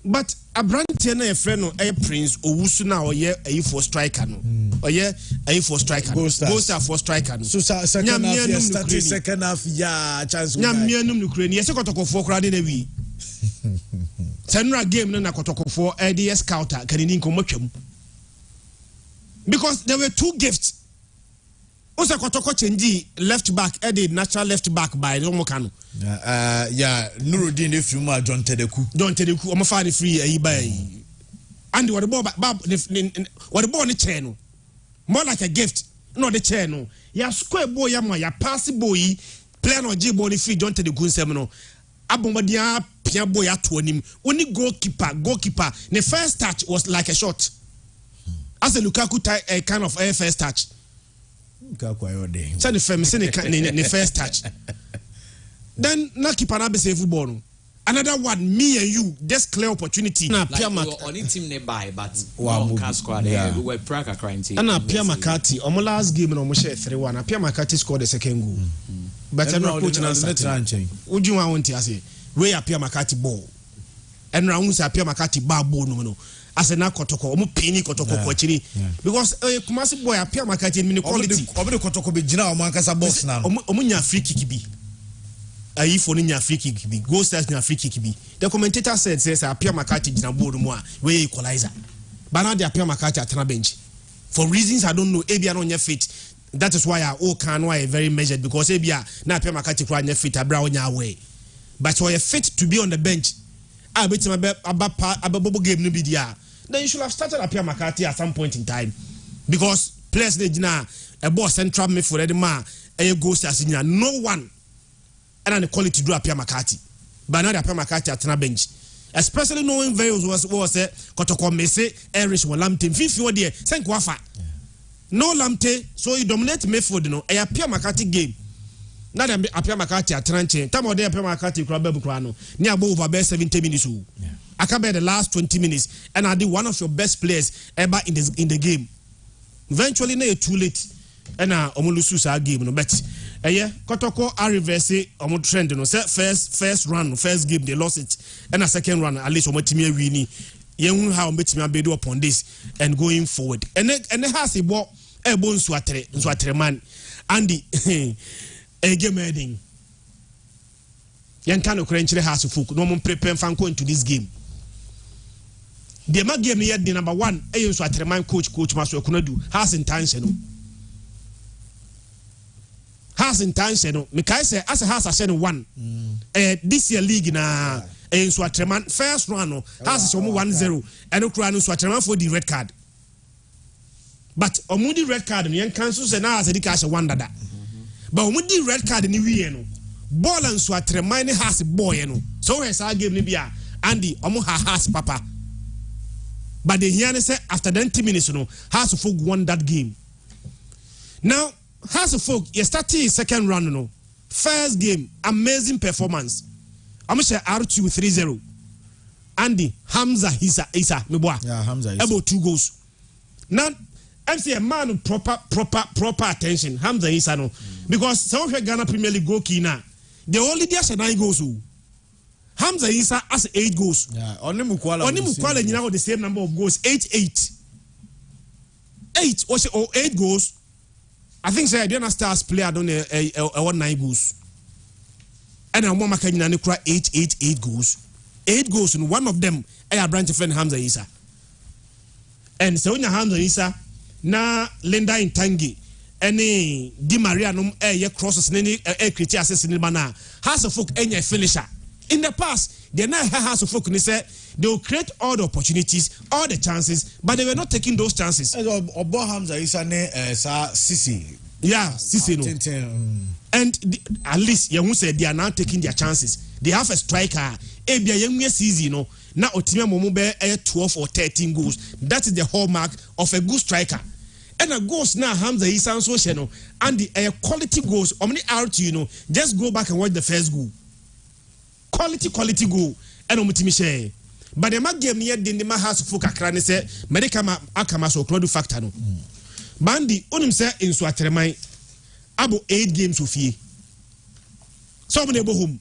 But a brand a friend of a Prince Owusu now a for striker. No. yeah a for striker goal star for striker so second half yeah chance nyamianum no kure ni yese kotoko for kura de na wi senra game no na kotoko for ADS scouter kanini nkomotwam because there were two gifts Osa kotoko change left back the natural left back by Romokano. Nuruddin if you ma John Tedeku omo fa ni free ayi by and what the ball what the ball ni chair no more like a gift no the chair no ya square boy ya ma ya pass boy player no J ball ni free John Tedeku nsem no abombadia pia boy ato anim only goalkeeper the first touch was like a shot as a Lukaku kind of a first touch. Send the first touch. Then na keeper na be save football. Another one, me and you, just clear opportunity. Na Pierre only team nearby, but one can squad. We were Praga crying. And na Pierre McCarthy, on my last game, no, we share 3-1. And Pierre McCarthy scored the second goal. But I'm not putting on that. Would you want to say where Pierre McCarthy ball? And round Pierre McCarthy bar ball no. As a nakotoko, omu penny kotoko kwachiri. Because Kumasi boy appear marketing mini quality. Omu kotoko be jina omu ankasa boss na. Omu nya free kick bi. Ayi for nya free kick bi. Go stars nya free kick bi. The commentator says appear marketing jina board mo a we equalizer. But now they appear marketing at na bench. For reasons I don't know, Abia no nya fit. That is why I can why very measured because Abia na appear marketing kwa nya fit abra nya away. But so you fit to be on the bench. I bet him about game no be there. Then you should have started Pierre McCarthy at some point in time. Because players they now a boss central midfield the man a ghost as in no one and the quality do Pierre McCarthy. But now Pierre McCarthy at the bench. Especially knowing very well was Kotoko Mese, Irish or Lamte, 50 there, thank Wafa. No Lamte, so you dominate midfield, you know, a Pierre McCarthy game. Now them Pierre McCarthy at Tranche. Time of day Pierre McCarthy Krabebu Krano. Near over about 70 minutes. I can bet the last 20 minutes and I did one of your best players ever in the game. Eventually now too late. And omulusu sa game no bet. Kotoko are reverse omo trend no say first run first game they lost it. And a second run at least omo timi wini. Yen how betimi abedu upon this and going forward. And has a ball e bon nsuatere man. Andy a game ending. Yan kano krenchire has folk no mon prepare fanko into this game. The ma game here the number 1 e so atreman coach Maso Kunadu has intention. Has intention. Me kai say as a has a 1. This year league na e so atreman first run no has so 1-0 and okura no so atreman for the red card. But omudi red card no yan cancel say na as a dika 1 dada. But omudi red card ni wie no ball and so atreman has boy no. So he say game ni bia Andy omo has papa. But the here say after 90 minutes, House of Folk won that game. Now, House of Folk, you started second round, first game, amazing performance. I'm going to say R2 3-0. Andy, Hamza Isa, Meboa. Yeah, Hamza Isa. About 2 goals. Now, I'm saying a man with proper attention, Hamza Isa, no. Because some of Ghana Premier League goalkeeper now, they only there 9 goals. Hamza Isa has 8 goals. Yeah, only Mukwala you know the same number of goals. 8. 8 or 8 goals. I think say Diana Stars player don't 9 goals. And I'm more 8 goals. 8 goals and one of them I branch friend Hamza Isa. And so when Hamza Isa na Linda in Tangi any Di Maria no crosses any criteria assess in mana has a folk any finisher. In the past, the House of Folk say they will create all the opportunities, all the chances, but they were not taking those chances. Obo Hamza is Sisi. Yeah, Sisi no. And at least you say they are now taking their chances. They have a striker. Ebia young season, no. Now Otimia Momube 12 or 13 goals. That is the hallmark of a good striker. And a goals now Hamza is so channel and the quality goals. How many RT, just go back and watch the first goal. Quality goal and omutimi share but the game near the ma has folk akra ne say medical akama so crowd factor no bandi onim say inso atreman abo 8 games ofie so mo nebo home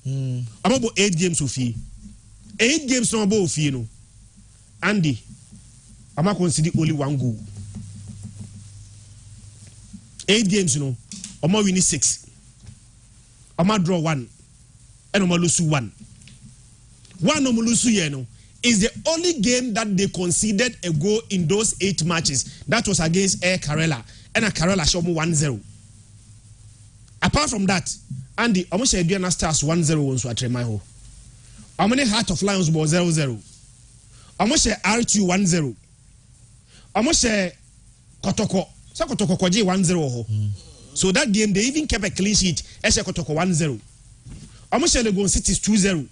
abo 8 games ofie 8 games no abo ofie no Andy ama consider only 1 goal 8 games, you know, Omo win 6. Omo draw 1. And Omo lose 1. One Omo lose, you know, is the only game that they conceded a goal in those 8 matches. That was against Air Karela. And a Karela showed 1-0. Apart from that, Andy, Omo share Diana Stars 1-0 once at Remaho. Omo Heart of Lions ball 0-0. Omo share R2 1-0. Omo share Kotoko. So Kotoko kwaji 1-0. So that game they even kept a clean sheet. Eshe Kotoko 1-0. Omo share Legon Cities 2-0.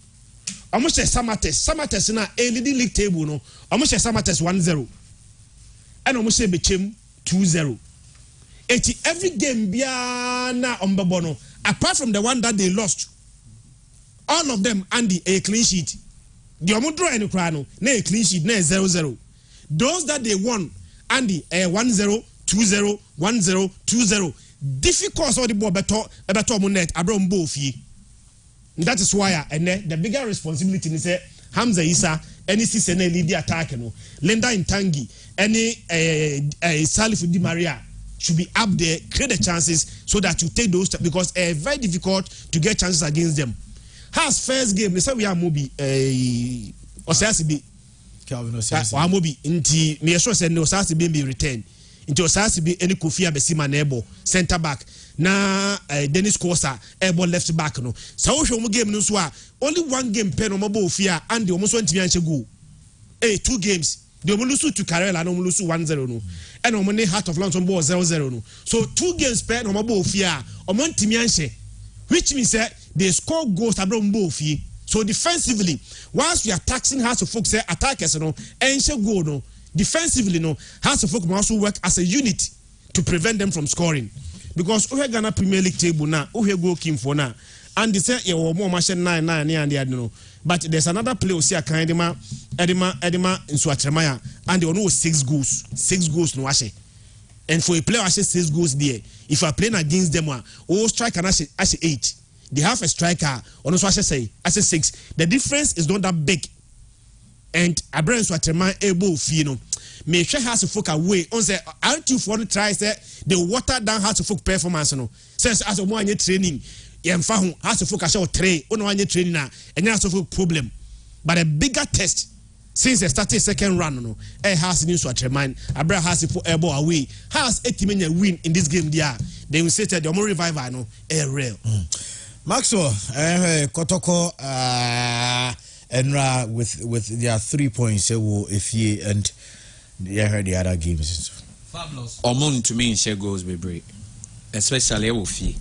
Omo share Samates na a leading league table no. Omo share Samates 1-0. And Omo share Bechem 2-0. Every game biana ombabono, apart from the one that they lost, all of them Andy a clean sheet. The omudro and Ukrano, a clean sheet, 0-0. Those that they won, Andy 1-0, 2-0, 1-0, 2-0. Difficult all the ball better monet abrom bofi. That is why the bigger responsibility is Hamza Issa, any season lead the attack, Linda Intangi, any Salif Di Maria. Should be up there, create the chances so that you take those because it's very difficult to get chances against them. Has first game, they say we are Mobi Osasibi. Mobi inti me sure say no Osasibi be return. Into Osasibi any Kofi Abesima nebo center back na Dennis Kosa ebo left back no. So show game no so only one game pen on mobile fear and the almost 20 minutes go. 2 games. They will lose to Karela and lose 1-0 no. And Omone Heart of Lions on ball 0-0 no. So 2 games per no mabo fear Omon Timianche, which means that they score goals abroad bofi. So defensively, whilst we are taxing House of Folk say attackers no, and goal no, defensively no, House of Folk must also work as a unit to prevent them from scoring. Because we Ghana Premier League table now, we go Kim for now, and they say more machine 9 and the no. But there's another player who see a kind Edema in Swatremaya, and they will know 6 goals. 6 goals no washe. And for a player who 6 goals there, if you are playing against them, striker as 8. They have a striker, or no say as 6. The difference is not that big. And Abraham Swatremaya able fino. May share has to folk away. On say R2 tries the water down has to folk performance no. Says as a one year training. Yemfahu has to focus on trade, on training now, and that's a problem. But a bigger test since the started second round, no, has news to remind Abraham has to put air ball away. Has 80 minute win in this game there. They will say that the more revival no real. Maxwell, Kotoko Enra with their 3 points if ye and they heard the other games. Fabulous. Omon to me share goals be break. Especially with ye.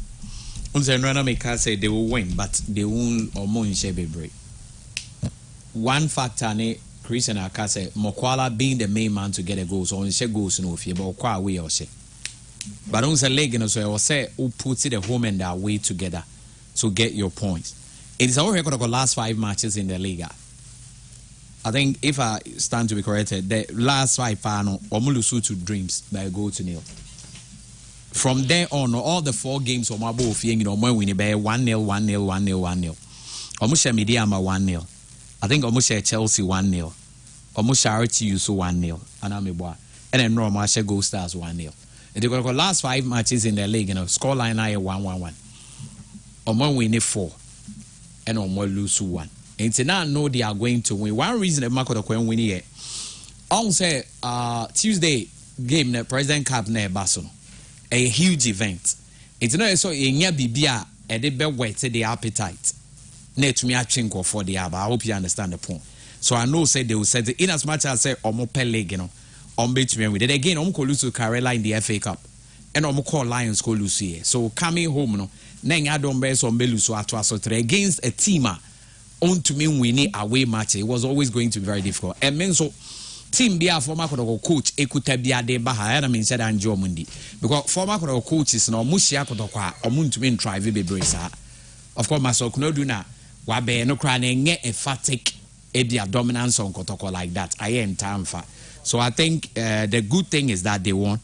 Unzerana make say they will win, but they won't or more in shape break. One factor, Chris and Akase, Mokwala being the main man to get a goal, so on share goals no fear, but quite away or say. But on the leg, and so I say, who puts it at home and their way together to get your points. It is our record of the last 5 matches in the league. I think if I stand to be corrected, the last 5 final, Omulusu to Dreams by a goal to 0. From there on, all the 4 games of Mabo Fiang, when we need 1-0, 1-0, 1-0, 1-0. Almost Mediama 1-0. I think almost Chelsea 1-0. Almost RTU 1-0. And I'm and then Roma Go Stars 1-0. And they got the last 5 matches in the league, scoreline I 1-1-1. Or we need 4. And or lose 1. And so now know they are going to win. One reason the market of win here. On say Tuesday game the President Cup near Barcelona. A huge event. It's not so in your bibia and they be wet the appetite. Net me a chinko for the aba. I hope you understand the point. So I know say they will say in as much as say omo leg, beat me with it again. Omo lose to Karela in the FA Cup, and omo call Lions go lose here. So coming home no, neng I don't bear some lose so against a team. On to me winning away match. It was always going to be very difficult. And men so. Team be a former coach Ekutabia de Baha, I mean, said Anjo Mundi. Because former coaches no Musia Kotokwa, or Moon to mean try Vibe Bracer. Of course, myself no do na Wabe no crying a fatigue, a dominance on Kotoko like that. I am time for. So I think the good thing is that they won.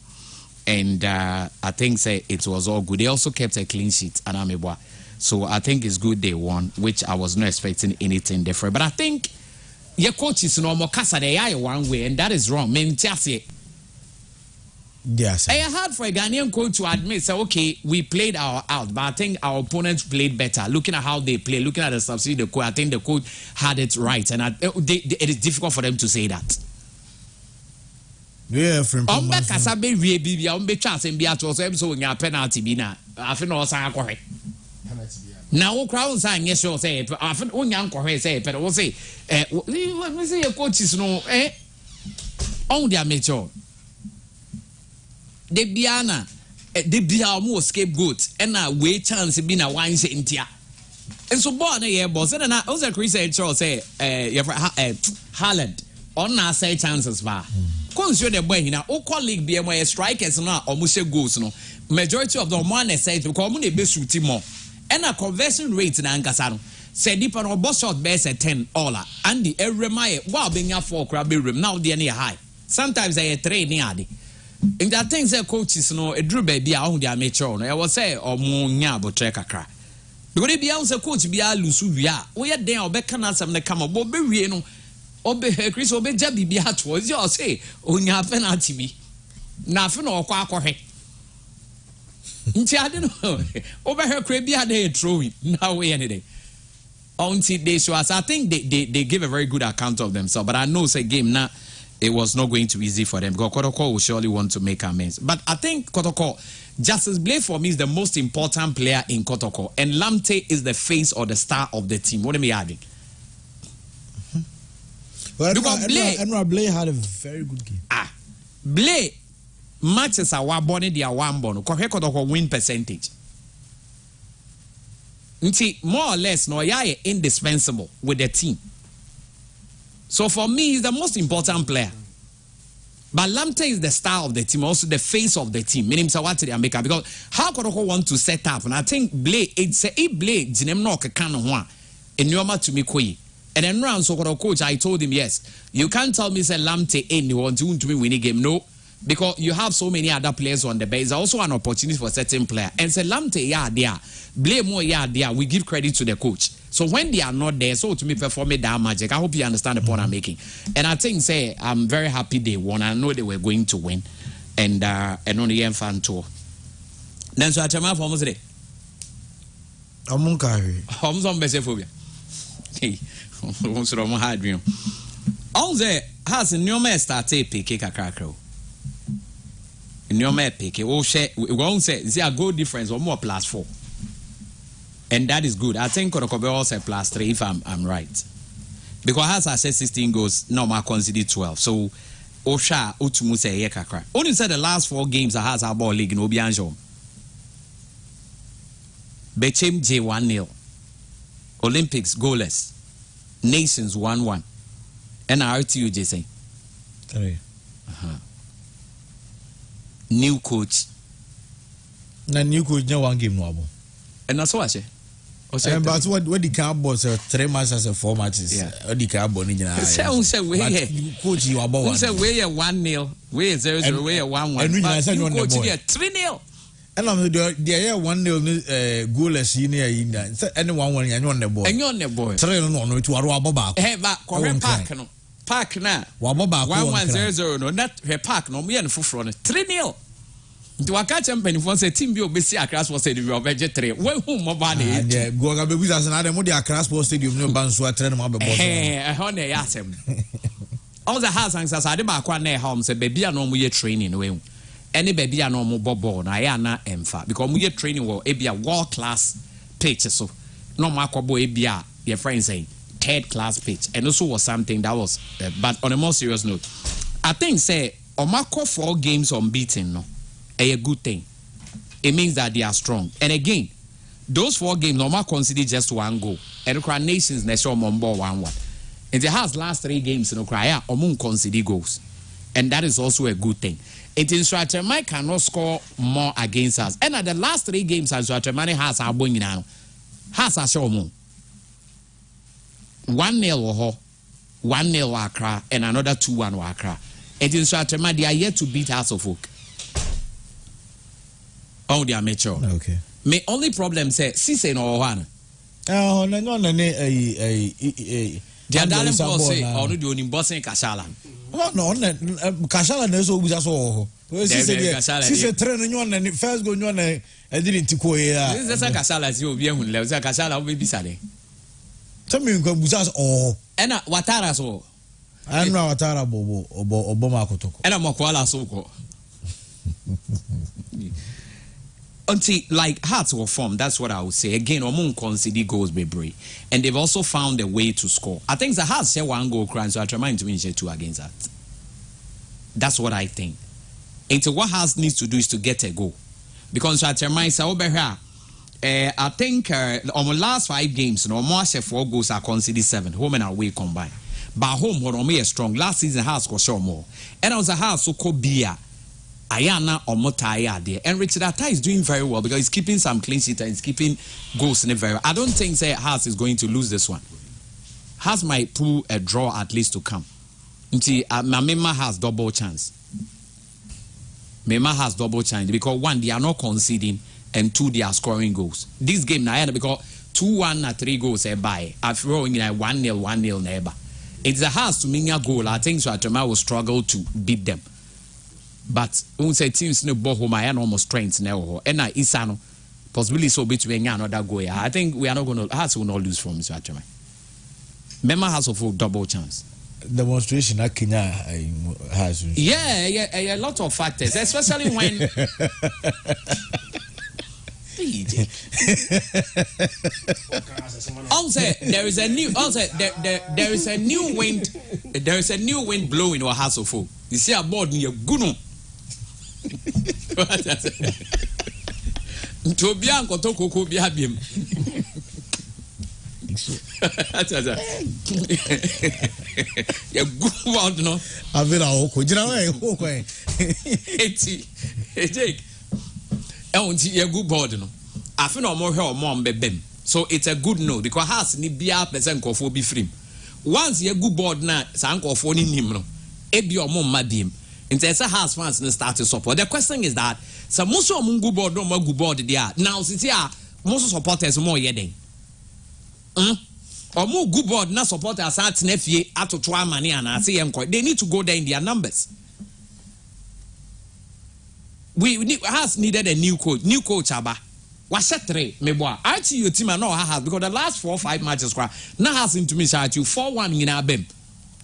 And I think say it was all good. They also kept a clean sheet, and Amebwa. So I think it's good they won, which I was not expecting anything different. But I think your coach is no more casa they are one way, and that is wrong. Yes. It's hard for a Ghanaian coach to admit, say, okay, we played our out, but I think our opponents played better. Looking at how they play, looking at the subsidy, the coach, I think the coach had it right, and it is difficult for them to say that. Yeah, from Kasabe Bibia, chance and Beato, so in your penalty, Bina. I think also I now, crowd saying yes, you'll say, but often one young correct say, but we'll say, let me say, your coach is no, on the amateur. De Biana, de Bia more scapegoat, and now wait chance being a wine in tia. And so, born a year boss, and I also Chris Charles say, Haaland, on our say chances var. Consider the boy now, all colleague be a strikers now, or Musha goes no. Majority of the one say to come on a best shoot more. And a conversion rate in Ankasano said deep on boss shot base at 10 all and the every mile while being a 4 crabby room now the near high. Sometimes they are 3 near the. In that things their coaches know a drew baby on their mature. I will say or more nyabo check a cry. Because if you also coach be a Lusuvia, we are there or beckon some the come up, Bobby Reno, or be her Chris or be Jabby be at was your say, on your penalty me. Nothing or quack or heck. I don't know. Over her crib, they throw it. Now we any day. Until they show us, I think they give a very good account of themselves. But I know it's a game now. It was not going to be easy for them because Kotoko will surely want to make amends. But I think Kotoko, Justice Blake for me is the most important player in Kotoko, and Lamte is the face or the star of the team. What am I adding? Well, because Blake had a very good game. Blake. Matches are born in their one born. Correct or win percentage. More or less, no, yeah, indispensable with the team. So for me, he's the most important player. But Lamte is the star of the team, also the face of the team. Meaning, Sawati America, because how could I want to set up? And I think Blake, it's a Blake, Jinem Noka can one, and Yoma to me koi. And then round so coach, I told him yes. You can't tell me say Lamte anyone to win a game. No. Because you have so many other players on the bench. It's also an opportunity for certain player. And say Lamte, yeah, there. Blame more, yeah, there. We give credit to the coach. So when they are not there, so to me performing that magic. I hope you understand the point I'm making. And I think say I'm very happy they won. I know they were going to win. And on the end fan tour. Then so I tell my form today. I'm on best phobia. Hey, I'm so hard dream. All there has a new master tape kick a cracker. In your map pick, it will share. We won't say there are goal difference or more +4, and that is good. I think Kotokobe also +3 if I'm right, because has I said 16 goals, normal consider 12. So Osha Utumu say Yekakra. Only said the last 4 games has our ball league in Obianjo. Bechem J 1-0, Olympics goalless, Nations 1-1, and RTU J say 3. New coach. New coach, no 1 game no. And that's what I say. But what the Cowboys 3 matches and 4 matches. Yeah. The Cowboys in coach you about 1. Say we 1-0, we 0-0, we 1-1. And we say no coach 3-0. And I'm the 1-0 goalless in there. Any 1-1 and on the boy. And on the boy. 3-0 to Arwaba. Hey, back correct park no. Park na. 1-1-0-0 no not her park no me and full 3-0. Do I catch them for say team be obesi across for say the obege 3. When who mobile dey? Go ga be business na dem dey across for stadium no ban so train mo be boss. Ho na ya asem. All the house and say ade ba kwa na home say baby na mo ye training we. Any baby na mo ball na ya na emfa because mo ye training wo e bia world class pitch so. No ma akobo e bia your friends say 3rd class pitch, and also was something that was but on a more serious note, I think say Omako 4 games unbeaten no a good thing. It means that they are strong. And again, those 4 games Omako consider just 1 goal, and the Nations nation Mombo 1-1. And the house last 3 games in Ukraine Omun consider goals, and that is also a good thing. It is Strategic cannot score more against us, and at the last 3 games as Strategic has our boy now has a show more. 1-0 1-0 Accra and another 2-1 Accra. It is Strategic they are yet to beat House of Oak. Oh, they are mature. Okay. My only problem say Cisse no one. Oh, no, the darling boss say, "Oh, no, the only boss in Kashala." No, Kashala never so we just saw. She said, "Train on and first go on. I didn't go here." This is a casala. You be on level. Casala will be sale. Tell me, go Buzas or Ena Watara so. I know Watara Bobo or Boma Kotoko. And I'm Mokwala Soko. Until like hearts were formed, that's what I would say. Again, Omon consider goals be brave. And they've also found a way to score. I think the hearts say one goal crying, so I try to win 2 against that. That's what I think. And so what Hearts needs to do is to get a goal. Because I tell myself over here, I think on the last 5 games, no more 4 goals are considered 7, home and away combined. But home, when we are strong, last season Hearts got show more. And I was a Hearts so called Bia. Ayana or Motaya there. And Richard Atta is doing very well because he's keeping some clean sheet and he's keeping goals in the very well. I don't think say Hearts is going to lose this one. Hearts might pull a draw at least to come. Until Mema has double chance. Mema has double chance because 1, they are not conceding, and 2, they are scoring goals. This game now because 2-1 and 3 goals by after all 1-0, 1-0 neighbor. It's a Hearts to mean a goal. I think so Atema will struggle to beat them. But when say teams no ball home, I have almost strength now. And I Isano possibly so between another goal. I think we are not going to Hearts will not lose from Mr. Atema. Mema has a full double chance. Demonstration that Kenya has. Yeah, a lot of factors, especially when. Also, there is a new. Also, there is a new wind. There is a new wind blowing or has of food. You see a board near Guno. To be uncle Toko be happy. You go out no. I've been out. Could you know? Jake. You good board no. I feel no more here or more bebem. So it's a good no because Hearts ni bia person ko for be free. Once you good board na san ko for ni him no. E bi o mo madim. Into a Hearts fans no start to support. The question is that some most of them good board no more good board there. Now since here most supporters more yeden. Or more good board na supporters at nephew at to money and I see them they need to go there in their numbers. We has needed a new coach. New coach aba. Was set 3 meboa. I see your team and no has because the last 4 or 5 matches now has him to me at you 4-1 in our bem.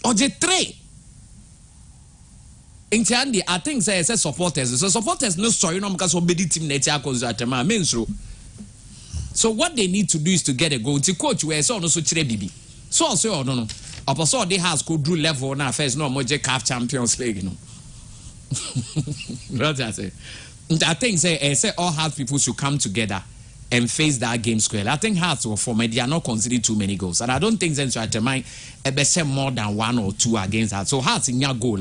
Or the 3. In Tiandi, I think say supporters. So supporters no story no because obedi team nature cause at my main through. So what they need to do is to get a goal. The coach where so no so chire bibi. So also no. Apostle they has go do level now first no more CAF Champions League you know. What I say? I think say all Hearts people should come together and face that game square. I think Hearts will form they are not considering too many goals. And I don't think they should mind more than 1 or 2 against that. So Hearts in your goal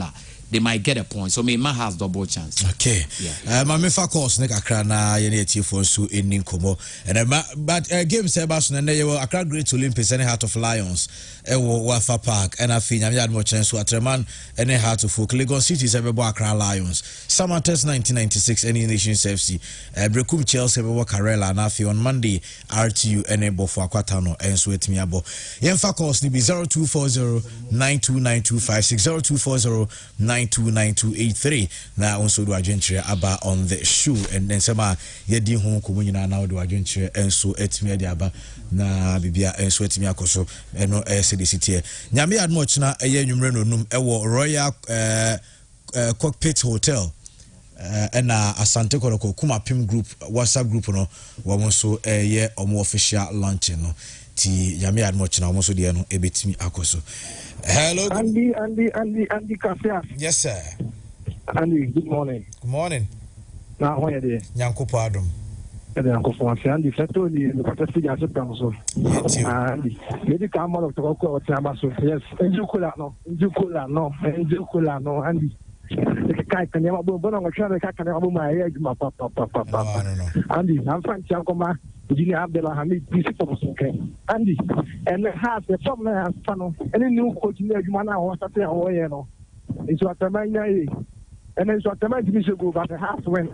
they might get a point. So Mema has double chance. Okay. Yeah. My mefa course nek akra na ye ne tie for so enin komo. And but game say ba so na ye Accra Great Olympics and Heart of Lions e wo Wafa Park and afi nyame ad mo chen so Atreman and Heart of Lagos City se be bo Accra Lions. Samates 1996 any Nations FC. Brekum Chelsea be bo Karela na afi on Monday RTU and bo for Akwata no enso etimi abo. Yemfa course ni be 0240929256 0240929283 na onso do adwenkyere aba on the shoe and then sama yedi hu ko munyina na do adwenkyere enso etimi ade aba na bibia enso etimi akoso eno city nyame admo china eye nwumre no num ewo Royal Cockpit Hotel na Asante Koroko Kumapim group WhatsApp group no wo so eye omo official lunch no ti nyame admo china omo so de no ebetimi akoso. Hello. Andy Kasia. Yes, sir. Andy, good morning. Good morning. Now, why are they? Nyanko Padum. Nyanko Fonsi. Andy, Feto, the Protestant Joseph Council. Andy, maybe come out of the Coco or Tamaso. Yes, and you could no. Andy. The kite can never go on a travel. I can never my egg, my papa. Andy, I'm fine, Chancoma. You have the Hamid principles, okay? Andy, and has the formula funnel. Any new coach in the Jumana or something or you know. It's what the man and it's what the man to be so good, but a half win.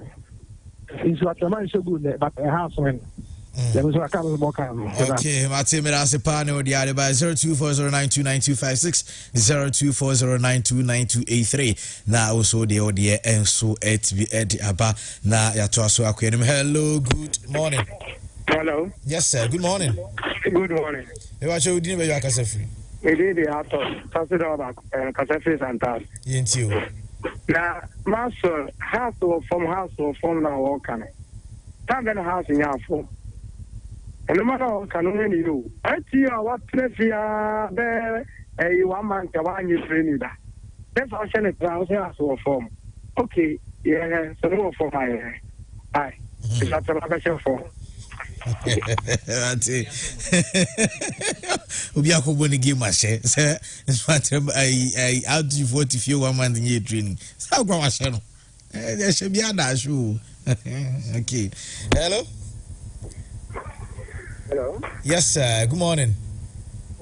It's what the man so good, but a half win. Okay, Mate Mirase Pane the other by 0240929256 0240929283. Now also the audio and so at the Abba na ya to aso akwenim. Hello, good morning. Hello. Yes sir, good morning. Good morning. You are showing me your Casafri. It is the author. Consider about Casafri Santas. Yent you. Now, Master, house or form now walking. Time in a house in your form. And no matter what can only you. I see what place you are there. You 1 month, one you train that. That's how I house or form. Okay, yeah, so no for my aye. It's not a special form. Obi akobo ni game ashe say I out you 40 few 1 month in training say gwa washe no there should be ada show. Okay, hello. Hello. Yes sir, good morning.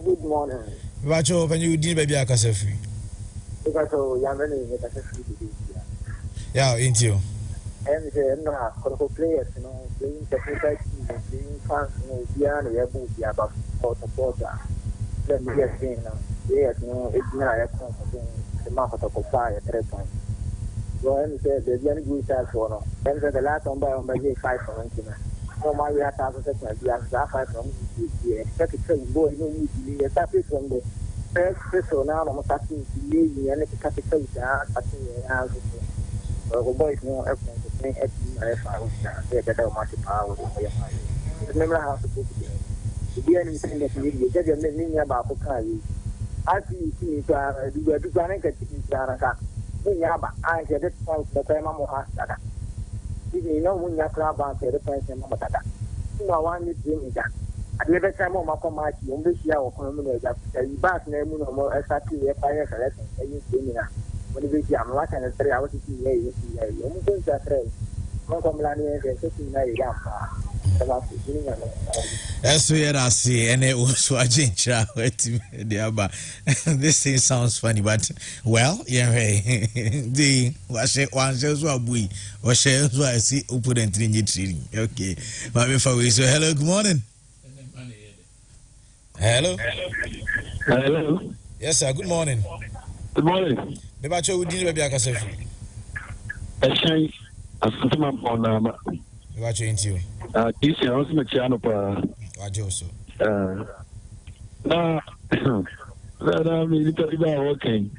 Good morning. Bacho when you did baby akasa free. Because yamene ni kasa free. Yeah, into you. And the players, you know, playing technical team, playing fans, you know, Diana, you have about quarter. Then we are saying, yes, you know, it's not a the market of fire at 3 points. So, and said, the young good as one. Then the last one by 5 from Antina. So, my year 1,000, we have 5 from the expected train boy, you need to be a topic from the first person now. I'm starting to leave and it's a capital. Boys know everything. Remember how to put it. The anything that you get your name about Pokai. I see you to do a Duganica Saraka. I get it from the Pemamo Hastaka. You know when you're club on the defense and Mamata. You know, one is doing that. At the time of Makomaki, on this year or community, you back name no more exactly a fire collection. You see me. When you see I'm watching a 3 hours to see you almost going to train. No complaining and taking my that's where I see, and it was watching this thing sounds funny, but well, yeah, the was it one shows what we or shares what I see open and training. Okay, but before we say hello, good morning. Hello. Hello. Yes, sir, good morning. Good morning. Maybe I show you didn't be a cassette. A shine. A sentiment on what you into you. This year, I was a piano per. What you so? Now, I'm working.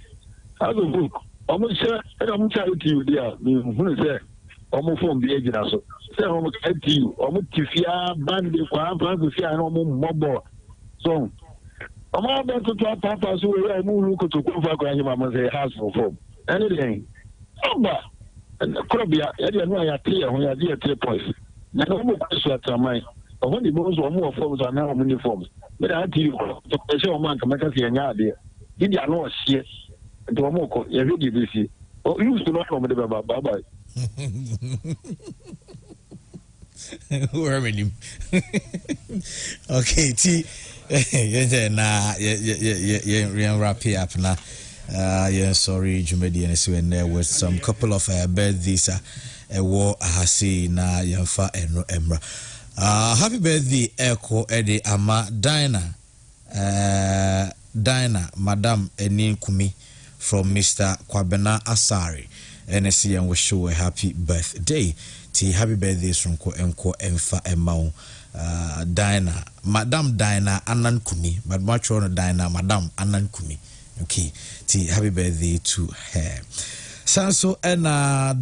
I go book. Almost sure I'm telling you, dear. Who say, almost from the age of say, almost to you, almost if you are bandy for I'm trying to see I know more. So, I'm about to talk Papa, so I move to cover grandma say house for form. Anything. And Columbia, I didn't know I had clear when I did 3 points. Now, I'm not sure at my. But when the most or more forms are now uniforms, but I tell you, the show man can make us see an idea. Did you know shit? And to a more, you read this year. Oh, you used to not come with the bye. Who are you? Okay, T. Yeah, wrap it up now. Yeah, sorry, Jumedi, and so in there with some couple of birthdays. A war ahasi na yamfa eno emra. Happy birthday, Echo Eddie Ama Dinah, Madam Enin Kumi from Mr. Kwabena Asari. NSC and wish you a happy birthday. T happy birthdays from Ko Emfa Emao. Dinah, Madam Dinah Anan Kumi, but much on Dinah, Madam Anan Kumi. Okay, T happy birthday to her. Sanso and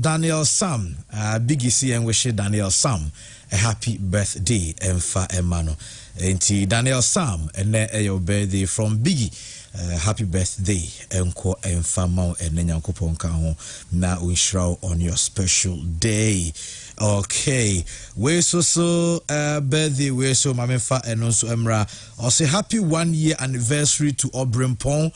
Daniel Sam, Biggie C and wish Daniel Sam a happy birthday and fa emano. And Daniel Sam and your birthday from Biggie. Happy birthday and ko and famo and then Yankopon Kaho na unshrow on your special day. Okay, we so birthday we so mamenfa and also Emra. Also happy 1 year anniversary to Obrempon.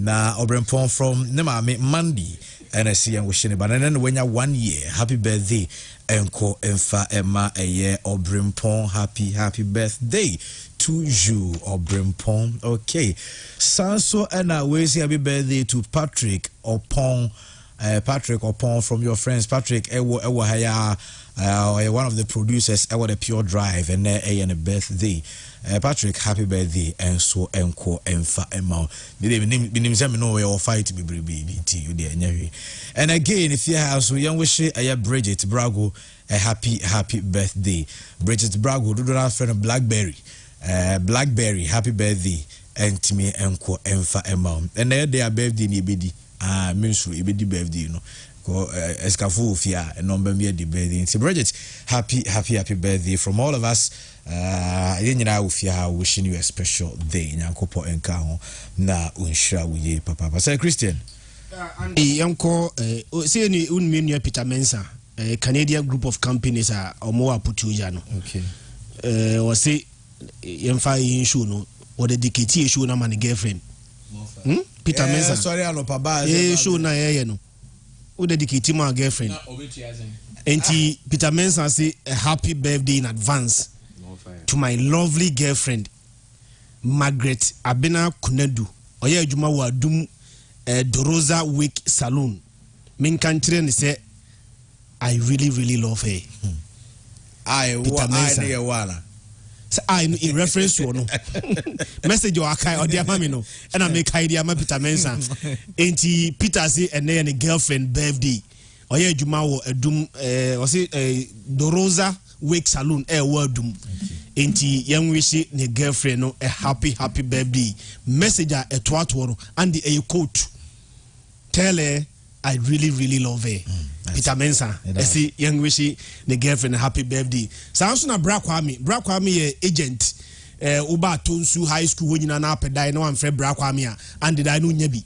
Na Obrempon from Nemame Monday. And I see and wishing it, but then when you're 1 year, happy birthday, Enko Enfa Emma a year Obrimpon, happy birthday to you, Obrimpon. Okay, Sanso and I wish happy birthday to Patrick Opon Patrick Opon from your friends. Patrick Ewo Haya, one of the producers, Ewo the Pure Drive, and a birthday. Patrick, happy birthday, and so enko emfa emma. Binim say me know we all fight be you there. And again, if you have so young wish Bridget Brago a happy birthday. Bridget Brago, do not friend Blackberry. Blackberry, happy birthday. And to me enko emfa emma. And their birthday ni bedi. Minsu ibedi birthday, you know. Escafu fia and number me the birthday. So Bridget, happy birthday from all of us. Wishing you a special day. Nyankopo enka na unshira wuye papa. Say Christian. Yanko say ni unmenu Peter Mensah, Canadian group of companies are omo aputuja no. Okay. Was say yemfa issue no or the diketi issue na man girlfriend. Peter Mensah. Sorry alopa ba. Issue na no. O the diketi my girlfriend. Enti Peter Mensah say a happy birthday in advance to my lovely girlfriend Margaret Abena Kunedu. Oya adwuma wa dum Doroza Wake Salon. Min country and say I really love her. I in reference to no message or akai or dear mammy no and I make idea my Peter Mensah. Enti Peter say and then a girlfriend birthday. Oya adwuma wa dum was it Doroza Wake Salon wordum. Enti young wishi ne girlfriend no a happy birthday. Message a twatworo and the quote. Tell her I really love her. Peter Mensah. I see young wishi ne girlfriend a happy birthday. Sounds na Brakwami agent. Uba Tonsu High School when you na pedai no and Fred Brakwami and the I know nyebi.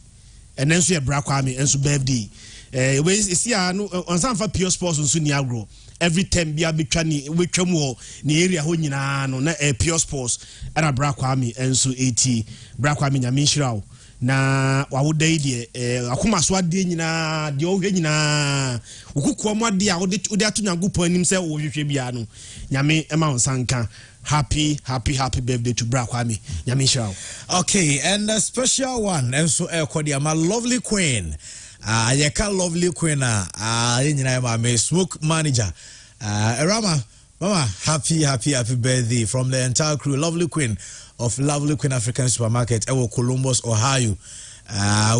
And then so Brakwami and so birthday. We see on some for pure sports on Sunni Agro. Every time be abitwani we twam wo ne area ho nyina no na pure sports ana Brakwami enso 80 Brakwami nyaminhirawo na wawodai de akoma so ade nyina de ohwe nyina ukukuo mo ade a wode ato nyankopon anim se wo hwehwe bia no nyame ema onsanka happy birthday to Brakwami nyaminhirawo. Okay, and a special one enso ekodia my lovely queen. Yeka lovely queen my smoke manager. Rama, mama, happy birthday from the entire crew. Lovely queen of Lovely Queen African Supermarket, Columbus, Ohio.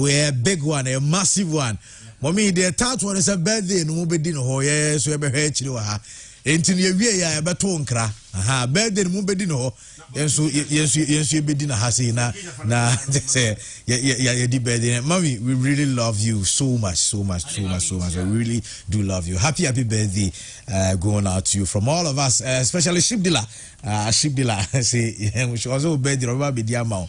We're a big one, a massive one. Mommy, the third one is a birthday. No be dino. Yes, we have heard you. Into your way, I better tonkra. Birthday, no be dino. Yes, you be dinner hasi na say yeah. Mommy, we really love you so much. I really do love you. Happy birthday going out to you from all of us, especially Shibdila. Say we should also birthday Roba be dia ma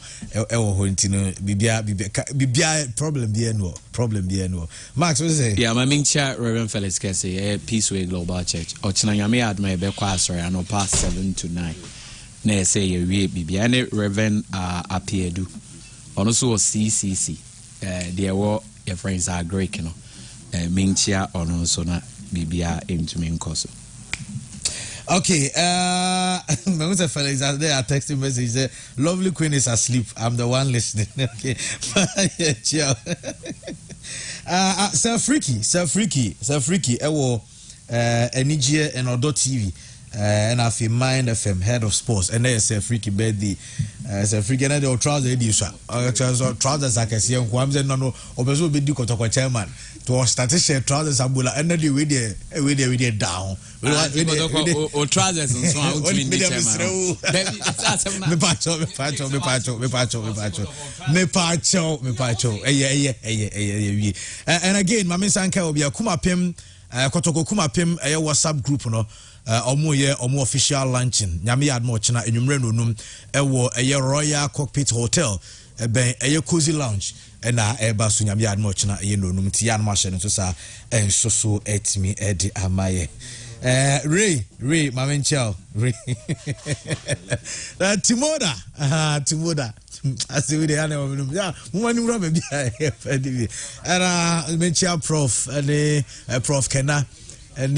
bibia problem there no. Max, what say? Yeah, my main chat Reverend Felix Kese, Peaceway Global Church. Ochina nyame adma be kwa sorry no past 7 to 9. Na say ye we bibia ne Reverend Apiedu. Ono so CCC. There were your friends are Greek no. Main chat ono so na bibia into me nkoso. Okay, Mr. Felix, there are texting message there. Lovely Queen is asleep. I'm the one listening. Okay, ciao. Sir Freaky. Ewo Nigeria and Odo TV. And I feel Mind FM head of sports. And there's Sir Freaky birthday. Sir Freaky and the trousers. Trousers I can see. I'm saying no. Obeso be do kotoko chairman. To start to share trousers abula and then we there down. O trousers so out to me and again Mami Sanka obi akuma pem kotoko kuma pem WhatsApp group no omo official luncheon nyame yad mo china enwumre nonum ewo Royal Cockpit Hotel ben cozy lounge na eba so nyame yad mo china nonum ti yan ma hye no so enso etimi edi amaye Ray Mamenchao Ray Timoda I see with the animal yeah one rubber and Menchao Prof and Prof Kenna and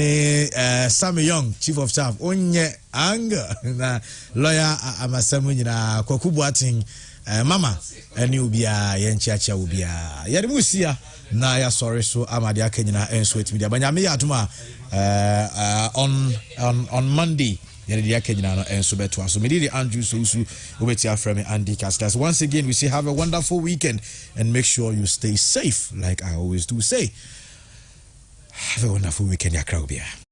Sammy Young Chief of Staff onye anger na lawyer amasamu nyina Kwaku Boating Mama and you be a yenchiacha will be a Yadimusia na ya sorry so amade akanyina enso etimi but nyame ya adoma on Monday yɛde de akanyina no enso beto so me dey Andrew so obeti aframe Andy Castles. Once again we say have a wonderful weekend and make sure you stay safe like I always do say. Have a wonderful weekend, Yakraubia.